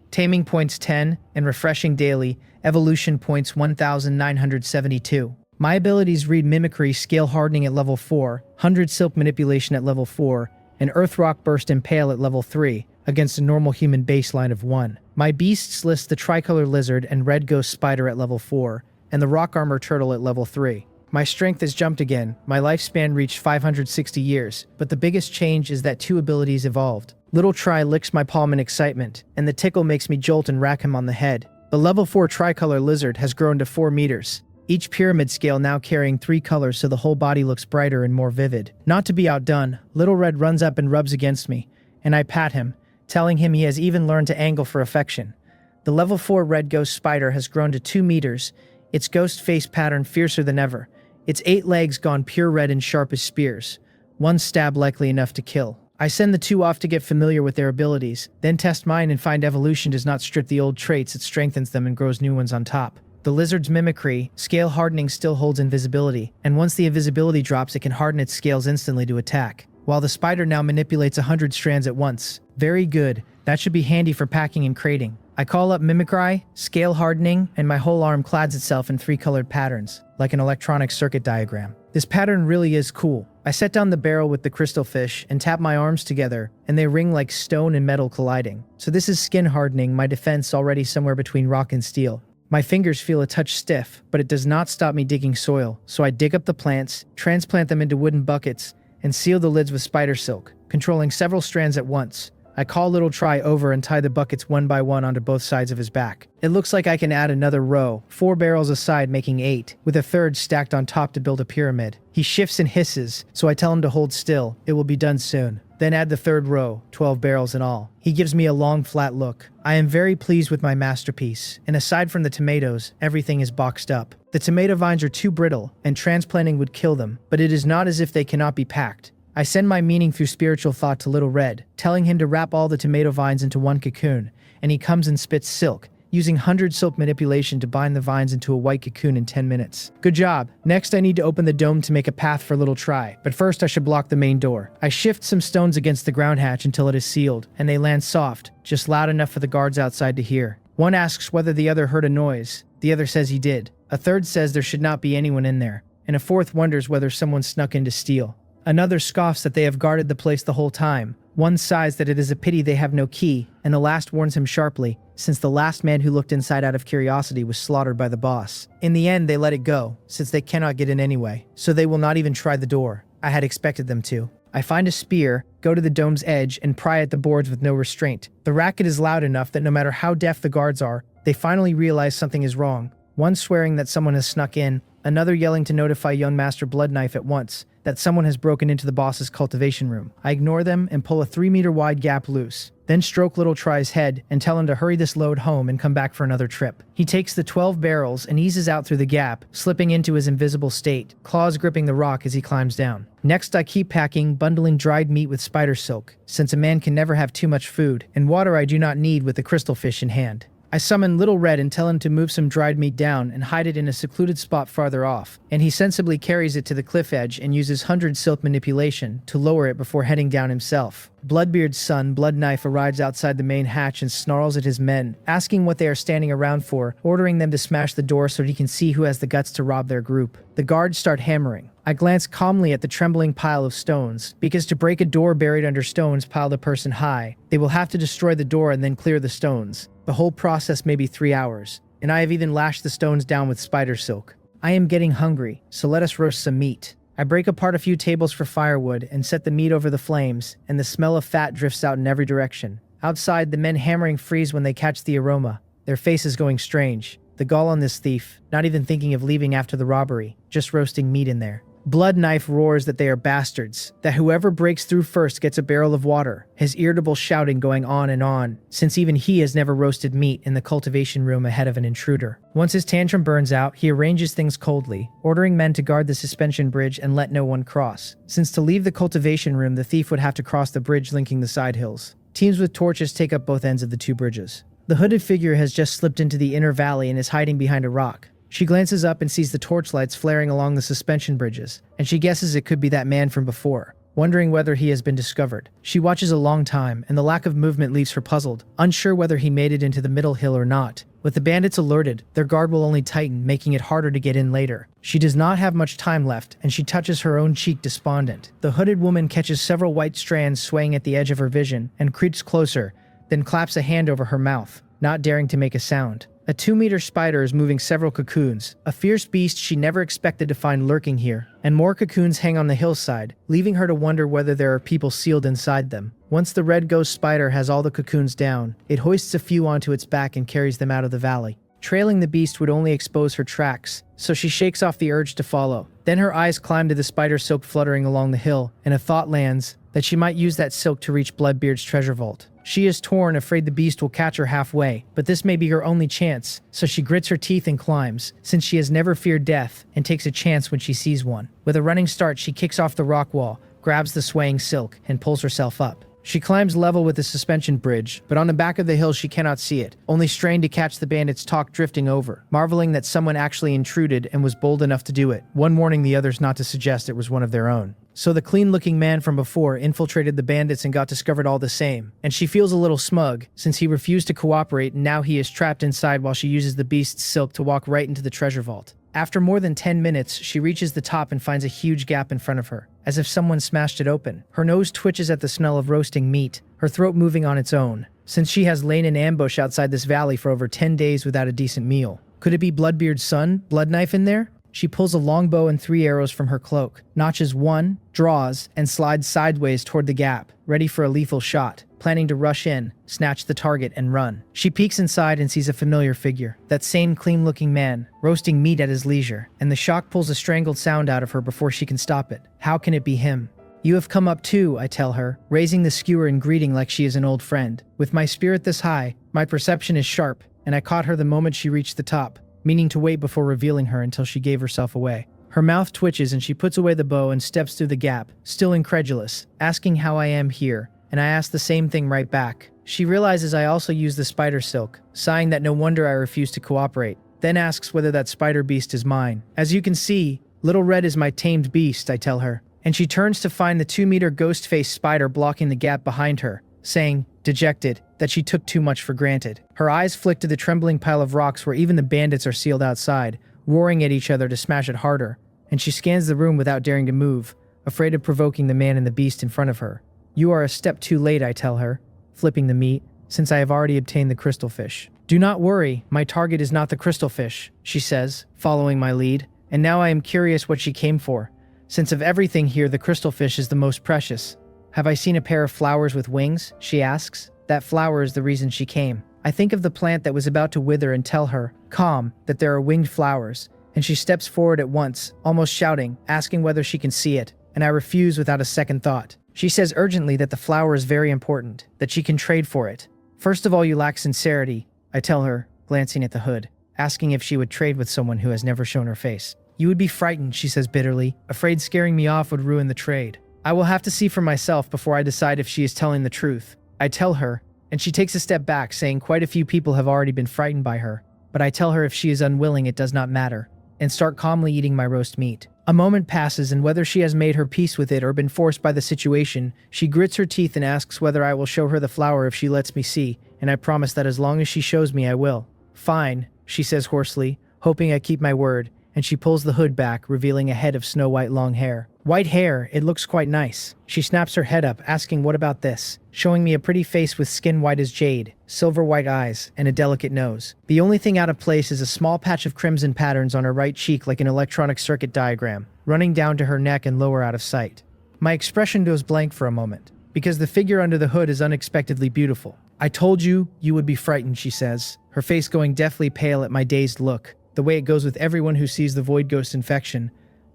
taming points 10, and refreshing daily, evolution points 1,972. My abilities read mimicry, scale hardening at level 4, 100 silk manipulation at level 4, and earth rock burst impale at level 3, against a normal human baseline of 1. My beasts list the tricolor lizard and red ghost spider at level 4, and the rock armor turtle at level 3. My strength has jumped again, my lifespan reached 560 years, but the biggest change is that 2 abilities evolved. Little Try licks my palm in excitement, and the tickle makes me jolt and rack him on the head. The level 4 tricolor lizard has grown to 4 meters, each pyramid scale now carrying 3 colors so the whole body looks brighter and more vivid. Not to be outdone, Little Red runs up and rubs against me, and I pat him, telling him he has even learned to angle for affection. The level 4 red ghost spider has grown to 2 meters, its ghost face pattern fiercer than ever, its 8 legs gone pure red and sharp as spears, 1 stab likely enough to kill. I send the 2 off to get familiar with their abilities, then test mine and find evolution does not strip the old traits, it strengthens them and grows new ones on top. The lizard's mimicry, scale hardening still holds invisibility, and once the invisibility drops it can harden its scales instantly to attack, while the spider now manipulates 100 strands at once. Very good, that should be handy for packing and crating. I call up mimicry, scale hardening, and my whole arm clads itself in 3-colored patterns, like an electronic circuit diagram. This pattern really is cool. I set down the barrel with the crystal fish and tap my arms together, and they ring like stone and metal colliding. So this is skin hardening, my defense already somewhere between rock and steel. My fingers feel a touch stiff, but it does not stop me digging soil, so I dig up the plants, transplant them into wooden buckets, and seal the lids with spider silk, controlling several strands at once. I call little Try over and tie the buckets one by one onto both sides of his back. It looks like I can add another row, 4 barrels aside making 8, with a third stacked on top to build a pyramid. He shifts and hisses, so I tell him to hold still, it will be done soon. Then add the third row, 12 barrels in all. He gives me a long flat look. I am very pleased with my masterpiece, and aside from the tomatoes, everything is boxed up. The tomato vines are too brittle, and transplanting would kill them, but it is not as if they cannot be packed. I send my meaning through spiritual thought to Little Red, telling him to wrap all the tomato vines into one cocoon, and he comes and spits silk, using 100 silk manipulation to bind the vines into a white cocoon in 10 minutes. Good job. Next I need to open the dome to make a path for Little Try, but first I should block the main door. I shift some stones against the ground hatch until it is sealed, and they land soft, just loud enough for the guards outside to hear. One asks whether the other heard a noise. The other says he did. A third says there should not be anyone in there, and a fourth wonders whether someone snuck in to steal. Another scoffs that they have guarded the place the whole time. One sighs that it is a pity they have no key, and the last warns him sharply, since the last man who looked inside out of curiosity was slaughtered by the boss. In the end, they let it go, since they cannot get in anyway, so they will not even try the door. I had expected them to. I find a spear, go to the dome's edge, and pry at the boards with no restraint. The racket is loud enough that no matter how deaf the guards are, they finally realize something is wrong. One swearing that someone has snuck in, another yelling to notify young Master Bloodknife at once, that someone has broken into the boss's cultivation room. I ignore them and pull a 3-meter wide gap loose, then stroke Little Try's head and tell him to hurry this load home and come back for another trip. He takes the 12 barrels and eases out through the gap, slipping into his invisible state, claws gripping the rock as he climbs down. Next I keep packing, bundling dried meat with spider silk, since a man can never have too much food, and water I do not need with the crystal fish in hand. I summon Little Red and tell him to move some dried meat down and hide it in a secluded spot farther off, and he sensibly carries it to the cliff edge and uses 100 silk manipulation to lower it before heading down himself. Bloodbeard's son, Bloodknife, arrives outside the main hatch and snarls at his men, asking what they are standing around for, ordering them to smash the door so he can see who has the guts to rob their group. The guards start hammering. I glance calmly at the trembling pile of stones, because to break a door buried under stones piled a person high, they will have to destroy the door and then clear the stones. The whole process may be 3 hours, and I have even lashed the stones down with spider silk. I am getting hungry, so let us roast some meat. I break apart a few tables for firewood and set the meat over the flames, and the smell of fat drifts out in every direction. Outside, the men hammering freeze when they catch the aroma, their faces going strange. The gall on this thief, not even thinking of leaving after the robbery, just roasting meat in there. Bloodknife roars that they are bastards, that whoever breaks through first gets a barrel of water, his irritable shouting going on, since even he has never roasted meat in the cultivation room ahead of an intruder. Once his tantrum burns out, he arranges things coldly, ordering men to guard the suspension bridge and let no one cross, since to leave the cultivation room the thief would have to cross the bridge linking the side hills. Teams with torches take up both ends of the 2 bridges. The hooded figure has just slipped into the inner valley and is hiding behind a rock. She glances up and sees the torchlights flaring along the suspension bridges, and she guesses it could be that man from before, wondering whether he has been discovered. She watches a long time, and the lack of movement leaves her puzzled, unsure whether he made it into the middle hill or not. With the bandits alerted, their guard will only tighten, making it harder to get in later. She does not have much time left, and she touches her own cheek despondent. The hooded woman catches several white strands swaying at the edge of her vision, and creeps closer, then claps a hand over her mouth, not daring to make a sound. A 2-meter spider is moving several cocoons, a fierce beast she never expected to find lurking here, and more cocoons hang on the hillside, leaving her to wonder whether there are people sealed inside them. Once the red ghost spider has all the cocoons down, it hoists a few onto its back and carries them out of the valley. Trailing the beast would only expose her tracks, so she shakes off the urge to follow. Then her eyes climb to the spider silk fluttering along the hill, and a thought lands that she might use that silk to reach Bloodbeard's treasure vault. She is torn, afraid the beast will catch her halfway, but this may be her only chance, so she grits her teeth and climbs, since she has never feared death, and takes a chance when she sees one. With a running start, she kicks off the rock wall, grabs the swaying silk, and pulls herself up. She climbs level with the suspension bridge, but on the back of the hill she cannot see it, only strained to catch the bandits' talk drifting over, marveling that someone actually intruded and was bold enough to do it, one warning the others not to suggest it was one of their own. So the clean-looking man from before infiltrated the bandits and got discovered all the same. And she feels a little smug, since he refused to cooperate and now he is trapped inside while she uses the beast's silk to walk right into the treasure vault. After more than 10 minutes, she reaches the top and finds a huge gap in front of her, as if someone smashed it open. Her nose twitches at the smell of roasting meat, her throat moving on its own, since she has lain in ambush outside this valley for over 10 days without a decent meal. Could it be Bloodbeard's son, Blood Knife, in there? She pulls a longbow and 3 arrows from her cloak, notches one, draws, and slides sideways toward the gap, ready for a lethal shot, planning to rush in, snatch the target, and run. She peeks inside and sees a familiar figure, that same clean-looking man, roasting meat at his leisure, and the shock pulls a strangled sound out of her before she can stop it. How can it be him? "You have come up too," I tell her, raising the skewer and greeting like she is an old friend. With my spirit this high, my perception is sharp, and I caught her the moment she reached the top, meaning to wait before revealing her until she gave herself away. Her mouth twitches and she puts away the bow and steps through the gap, still incredulous, asking how I am here, and I ask the same thing right back. She realizes I also use the spider silk, sighing that no wonder I refuse to cooperate, then asks whether that spider beast is mine. "As you can see, Little Red is my tamed beast," I tell her, and she turns to find the 2-meter ghost-faced spider blocking the gap behind her, saying, dejected, that she took too much for granted. Her eyes flick to the trembling pile of rocks where even the bandits are sealed outside, roaring at each other to smash it harder, and she scans the room without daring to move, afraid of provoking the man and the beast in front of her. "You are a step too late," I tell her, flipping the meat, "since I have already obtained the crystal fish." "Do not worry, my target is not the crystal fish," she says, following my lead, and now I am curious what she came for, since of everything here the crystal fish is the most precious. "Have I seen a pair of flowers with wings?" she asks. That flower is the reason she came. I think of the plant that was about to wither and tell her, calm, that there are winged flowers, and she steps forward at once, almost shouting, asking whether she can see it, and I refuse without a second thought. She says urgently that the flower is very important, that she can trade for it. "First of all, you lack sincerity," I tell her, glancing at the hood, asking if she would trade with someone who has never shown her face. "You would be frightened," she says bitterly, afraid scaring me off would ruin the trade. "I will have to see for myself before I decide if she is telling the truth," I tell her, and she takes a step back, saying quite a few people have already been frightened by her, but I tell her if she is unwilling it does not matter, and start calmly eating my roast meat. A moment passes, and whether she has made her peace with it or been forced by the situation, she grits her teeth and asks whether I will show her the flower if she lets me see, and I promise that as long as she shows me I will. "Fine," she says hoarsely, hoping I keep my word, and she pulls the hood back, revealing a head of snow-white long hair. "White hair, it looks quite nice." She snaps her head up, asking what about this, showing me a pretty face with skin white as jade, silver white eyes, and a delicate nose. The only thing out of place is a small patch of crimson patterns on her right cheek like an electronic circuit diagram, running down to her neck and lower out of sight. My expression goes blank for a moment, because the figure under the hood is unexpectedly beautiful. "I told you, you would be frightened," she says, her face going deathly pale at my dazed look, the way it goes with everyone who sees the void ghost infection,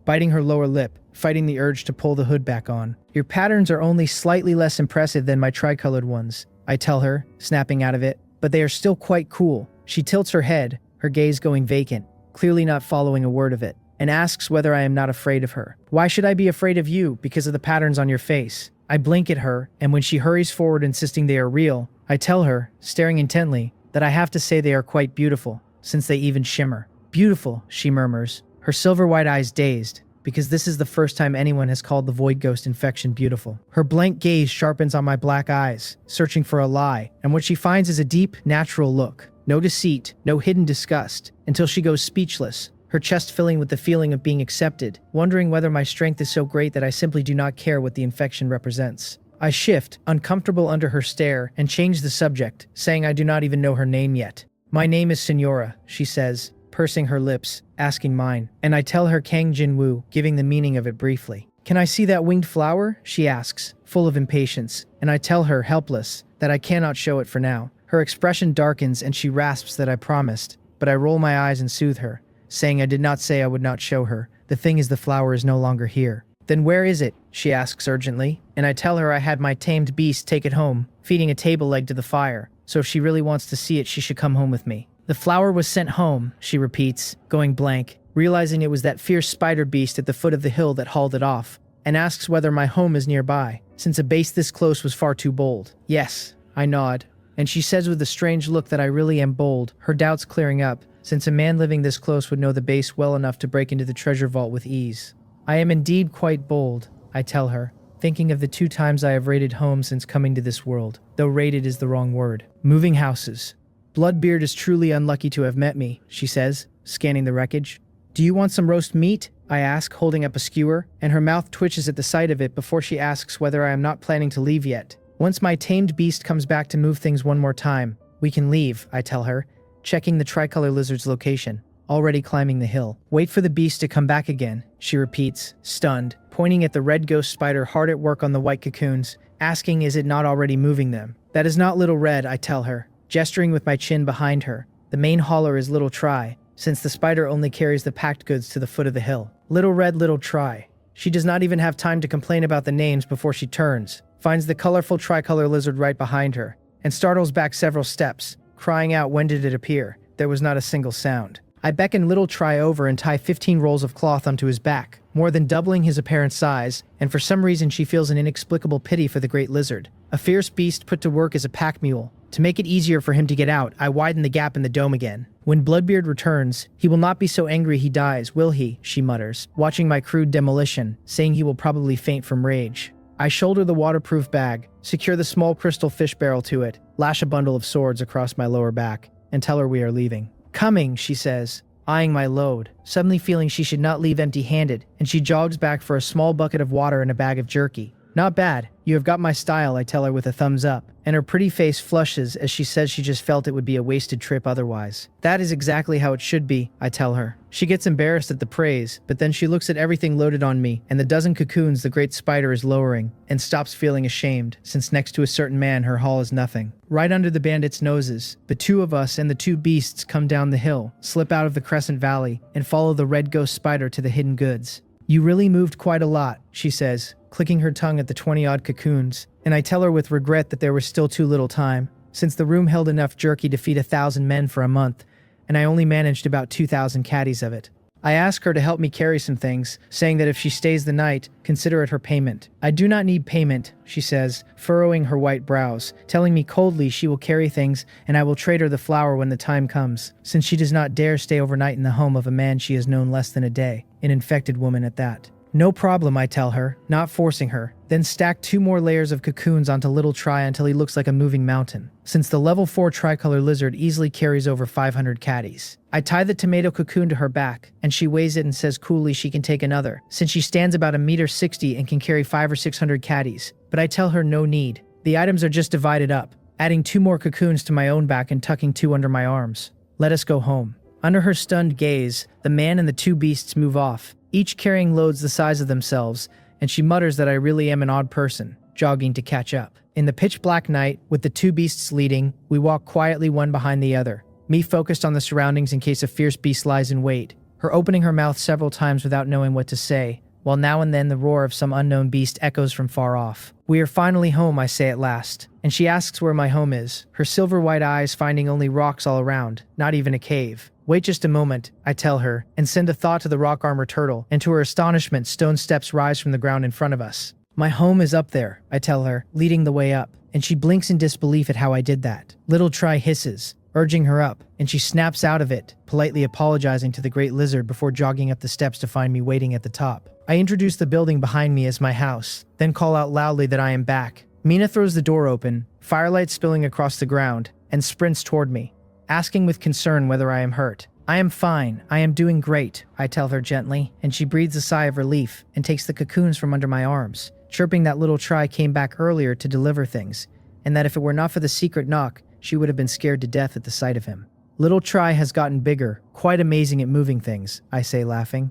biting her lower lip, fighting the urge to pull the hood back on. "Your patterns are only slightly less impressive than my tricolored ones," I tell her, snapping out of it, "but they are still quite cool." She tilts her head, her gaze going vacant, clearly not following a word of it, and asks whether I am not afraid of her. "Why should I be afraid of you because of the patterns on your face?" I blink at her, and when she hurries forward insisting they are real, I tell her, staring intently, that I have to say they are quite beautiful, since they even shimmer. "Beautiful," she murmurs, her silver white eyes dazed, because this is the first time anyone has called the void ghost infection beautiful. Her blank gaze sharpens on my black eyes, searching for a lie, and what she finds is a deep, natural look. No deceit, no hidden disgust, until she goes speechless, her chest filling with the feeling of being accepted, wondering whether my strength is so great that I simply do not care what the infection represents. I shift, uncomfortable under her stare, and change the subject, saying I do not even know her name yet. "My name is Senora," she says, pursing her lips, asking mine, and I tell her Kang Jinwoo, giving the meaning of it briefly. "Can I see that winged flower?" she asks, full of impatience, and I tell her, helpless, that I cannot show it for now. Her expression darkens and she rasps that I promised, but I roll my eyes and soothe her, saying I did not say I would not show her. The thing is the flower is no longer here. "Then where is it?" she asks urgently, and I tell her I had my tamed beast take it home, feeding a table leg to the fire, so if she really wants to see it she should come home with me. "The flower was sent home," she repeats, going blank, realizing it was that fierce spider beast at the foot of the hill that hauled it off, and asks whether my home is nearby, since a base this close was far too bold. "Yes," I nod, and she says with a strange look that I really am bold, her doubts clearing up, since a man living this close would know the base well enough to break into the treasure vault with ease. "I am indeed quite bold," I tell her, thinking of the 2 times I have raided home since coming to this world, though raided is the wrong word. Moving houses. Bloodbeard is truly unlucky to have met me, she says, scanning the wreckage. Do you want some roast meat? I ask, holding up a skewer, and her mouth twitches at the sight of it before she asks whether I am not planning to leave yet. Once my tamed beast comes back to move things one more time, we can leave, I tell her, checking the tricolor lizard's location, already climbing the hill. Wait for the beast to come back again, she repeats, stunned, pointing at the red ghost spider hard at work on the white cocoons, asking is it not already moving them. That is not Little Red, I tell her, gesturing with my chin behind her. The main hauler is Little Try, since the spider only carries the packed goods to the foot of the hill. Little Red, Little Try. She does not even have time to complain about the names before she turns, finds the colorful tricolor lizard right behind her, and startles back several steps, crying out, when did it appear? There was not a single sound. I beckon Little Try over and tie 15 rolls of cloth onto his back, more than doubling his apparent size, and for some reason she feels an inexplicable pity for the great lizard. A fierce beast put to work as a pack mule. To make it easier for him to get out, I widen the gap in the dome again. When Bloodbeard returns, he will not be so angry he dies, will he? She mutters, watching my crude demolition, saying he will probably faint from rage. I shoulder the waterproof bag, secure the small crystal fish barrel to it, lash a bundle of swords across my lower back, and tell her we are leaving. Coming, she says, eyeing my load, suddenly feeling she should not leave empty-handed, and she jogs back for a small bucket of water and a bag of jerky. Not bad. You have got my style, I tell her with a thumbs up, and her pretty face flushes as she says she just felt it would be a wasted trip otherwise. That is exactly how it should be, I tell her. She gets embarrassed at the praise, but then she looks at everything loaded on me and the dozen cocoons the great spider is lowering, and stops feeling ashamed, since next to a certain man her haul is nothing. Right under the bandits' noses, the 2 of us and the 2 beasts come down the hill, slip out of the Crescent Valley, and follow the red ghost spider to the hidden goods. You really moved quite a lot, she says, clicking her tongue at the 20-odd cocoons, and I tell her with regret that there was still too little time, since the room held enough jerky to feed 1,000 men for a month, and I only managed about 2,000 caddies of it. I ask her to help me carry some things, saying that if she stays the night, consider it her payment. I do not need payment, she says, furrowing her white brows, telling me coldly she will carry things and I will trade her the flour when the time comes, since she does not dare stay overnight in the home of a man she has known less than a day, an infected woman at that. No problem, I tell her, not forcing her, then stack 2 more layers of cocoons onto Little Try until he looks like a moving mountain, since the level 4 tricolor lizard easily carries over 500 caddies. I tie the tomato cocoon to her back, and she weighs it and says coolly she can take another, since she stands about 1.60 m and can carry 500 or 600 caddies, but I tell her no need. The items are just divided up, adding 2 more cocoons to my own back and tucking 2 under my arms. Let us go home. Under her stunned gaze, the man and the 2 beasts move off, each carrying loads the size of themselves, and she mutters that I really am an odd person, jogging to catch up. In the pitch-black night, with the 2 beasts leading, we walk quietly one behind the other, me focused on the surroundings in case a fierce beast lies in wait, her opening her mouth several times without knowing what to say, while now and then the roar of some unknown beast echoes from far off. We are finally home, I say at last, and she asks where my home is, her silver-white eyes finding only rocks all around, not even a cave. Wait just a moment, I tell her, and send a thought to the rock armor turtle, and to her astonishment, stone steps rise from the ground in front of us. My home is up there, I tell her, leading the way up, and she blinks in disbelief at how I did that. Little Try hisses, urging her up, and she snaps out of it, politely apologizing to the great lizard before jogging up the steps to find me waiting at the top. I introduce the building behind me as my house, then call out loudly that I am back. Mina throws the door open, firelight spilling across the ground, and sprints toward me, asking with concern whether I am hurt. I am fine. I am doing great, I tell her gently, and she breathes a sigh of relief and takes the cocoons from under my arms, chirping that Little Try came back earlier to deliver things, and that if it were not for the secret knock, she would have been scared to death at the sight of him. Little Try has gotten bigger, quite amazing at moving things, I say laughing.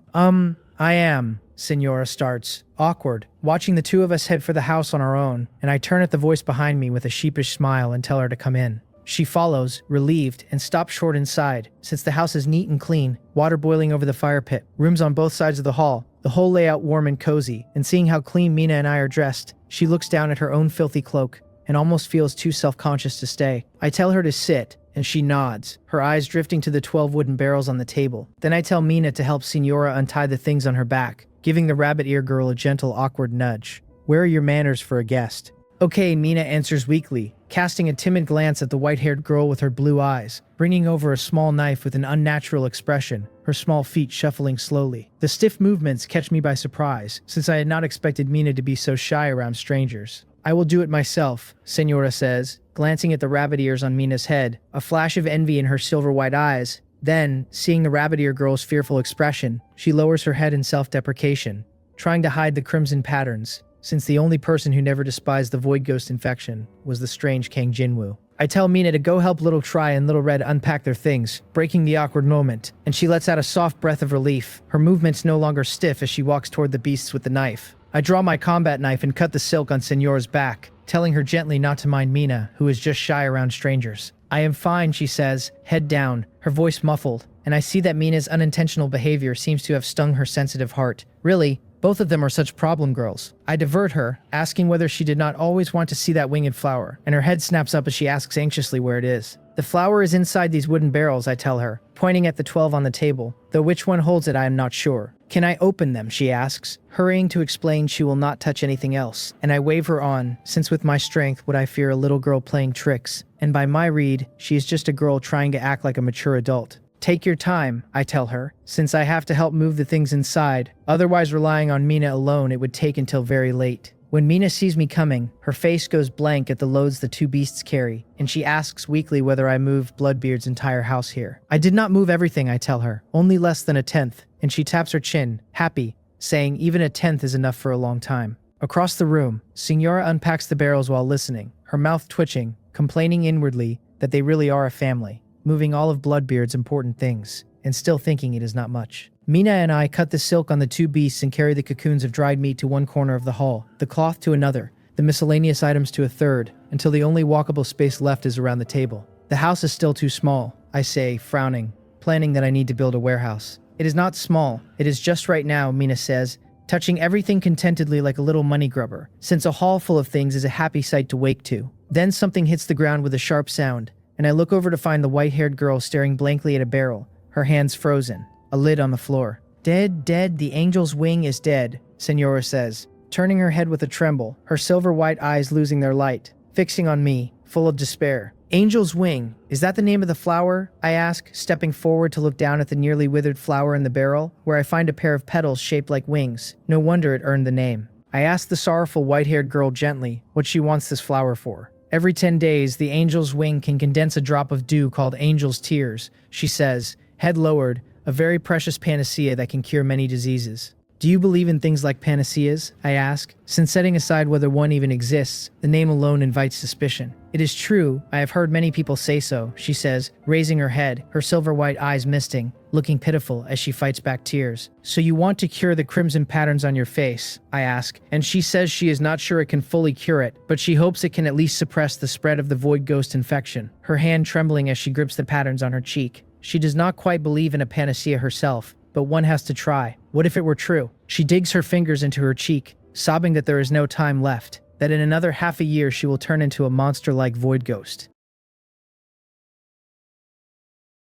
I am, Senora starts, awkward, watching the 2 of us head for the house on our own, and I turn at the voice behind me with a sheepish smile and tell her to come in. She follows, relieved, and stops short inside, since the house is neat and clean, water boiling over the fire pit, rooms on both sides of the hall, the whole layout warm and cozy, and seeing how clean Mina and I are dressed, she looks down at her own filthy cloak, and almost feels too self-conscious to stay. I tell her to sit, and she nods, her eyes drifting to the 12 wooden barrels on the table. Then I tell Mina to help Senora untie the things on her back, giving the rabbit ear girl a gentle, awkward nudge. Where are your manners for a guest? Okay, Mina answers weakly, casting a timid glance at the white-haired girl with her blue eyes, bringing over a small knife with an unnatural expression, her small feet shuffling slowly. The stiff movements catch me by surprise, since I had not expected Mina to be so shy around strangers. "I will do it myself," Senora says, glancing at the rabbit ears on Mina's head, a flash of envy in her silver-white eyes. Then, seeing the rabbit ear girl's fearful expression, she lowers her head in self-deprecation, trying to hide the crimson patterns, since the only person who never despised the void ghost infection was the strange Kang Jinwoo. I tell Mina to go help Little Try and Little Red unpack their things, breaking the awkward moment, and she lets out a soft breath of relief, her movements no longer stiff as she walks toward the beasts with the knife. I draw my combat knife and cut the silk on Senora's back, telling her gently not to mind Mina, who is just shy around strangers. "I am fine," she says, head down, her voice muffled, and I see that Mina's unintentional behavior seems to have stung her sensitive heart. Really, both of them are such problem girls. I divert her, asking whether she did not always want to see that winged flower, and her head snaps up as she asks anxiously where it is. "The flower is inside these wooden barrels," I tell her, pointing at the 12 on the table, though which one holds it I am not sure. "Can I open them?" she asks, hurrying to explain she will not touch anything else, and I wave her on, since with my strength would I fear a little girl playing tricks, and by my read, she is just a girl trying to act like a mature adult. "Take your time," I tell her, since I have to help move the things inside, otherwise relying on Mina alone it would take until very late. When Mina sees me coming, her face goes blank at the loads the two beasts carry, and she asks weakly whether I moved Bloodbeard's entire house here. "I did not move everything," I tell her, "only less than a tenth," and she taps her chin, happy, saying even a tenth is enough for a long time. Across the room, Signora unpacks the barrels while listening, her mouth twitching, complaining inwardly that they really are a family, moving all of Bloodbeard's important things, and still thinking it is not much. Mina and I cut the silk on the two beasts and carry the cocoons of dried meat to one corner of the hall, the cloth to another, the miscellaneous items to a third, until the only walkable space left is around the table. "The house is still too small," I say, frowning, planning that I need to build a warehouse. "It is not small, it is just right now," Mina says, touching everything contentedly like a little money grubber, since a hall full of things is a happy sight to wake to. Then something hits the ground with a sharp sound, and I look over to find the white-haired girl staring blankly at a barrel, her hands frozen, a lid on the floor. "Dead, dead, the angel's wing is dead," Senora says, turning her head with a tremble, her silver-white eyes losing their light, fixing on me, full of despair. "Angel's wing, is that the name of the flower?" I ask, stepping forward to look down at the nearly withered flower in the barrel, where I find a pair of petals shaped like wings. No wonder it earned the name. I ask the sorrowful white-haired girl gently what she wants this flower for. "Every 10 days, the angel's wing can condense a drop of dew called angel's tears," she says, head lowered, a very precious panacea that can cure many diseases. "Do you believe in things like panaceas?" I ask, since setting aside whether one even exists, the name alone invites suspicion. "It is true, I have heard many people say so," she says, raising her head, her silver-white eyes misting, looking pitiful as she fights back tears. "So you want to cure the crimson patterns on your face?" I ask, and she says she is not sure it can fully cure it, but she hopes it can at least suppress the spread of the void ghost infection, her hand trembling as she grips the patterns on her cheek. She does not quite believe in a panacea herself, but one has to try. What if it were true? She digs her fingers into her cheek, sobbing that there is no time left, that in another half a year she will turn into a monster-like void ghost.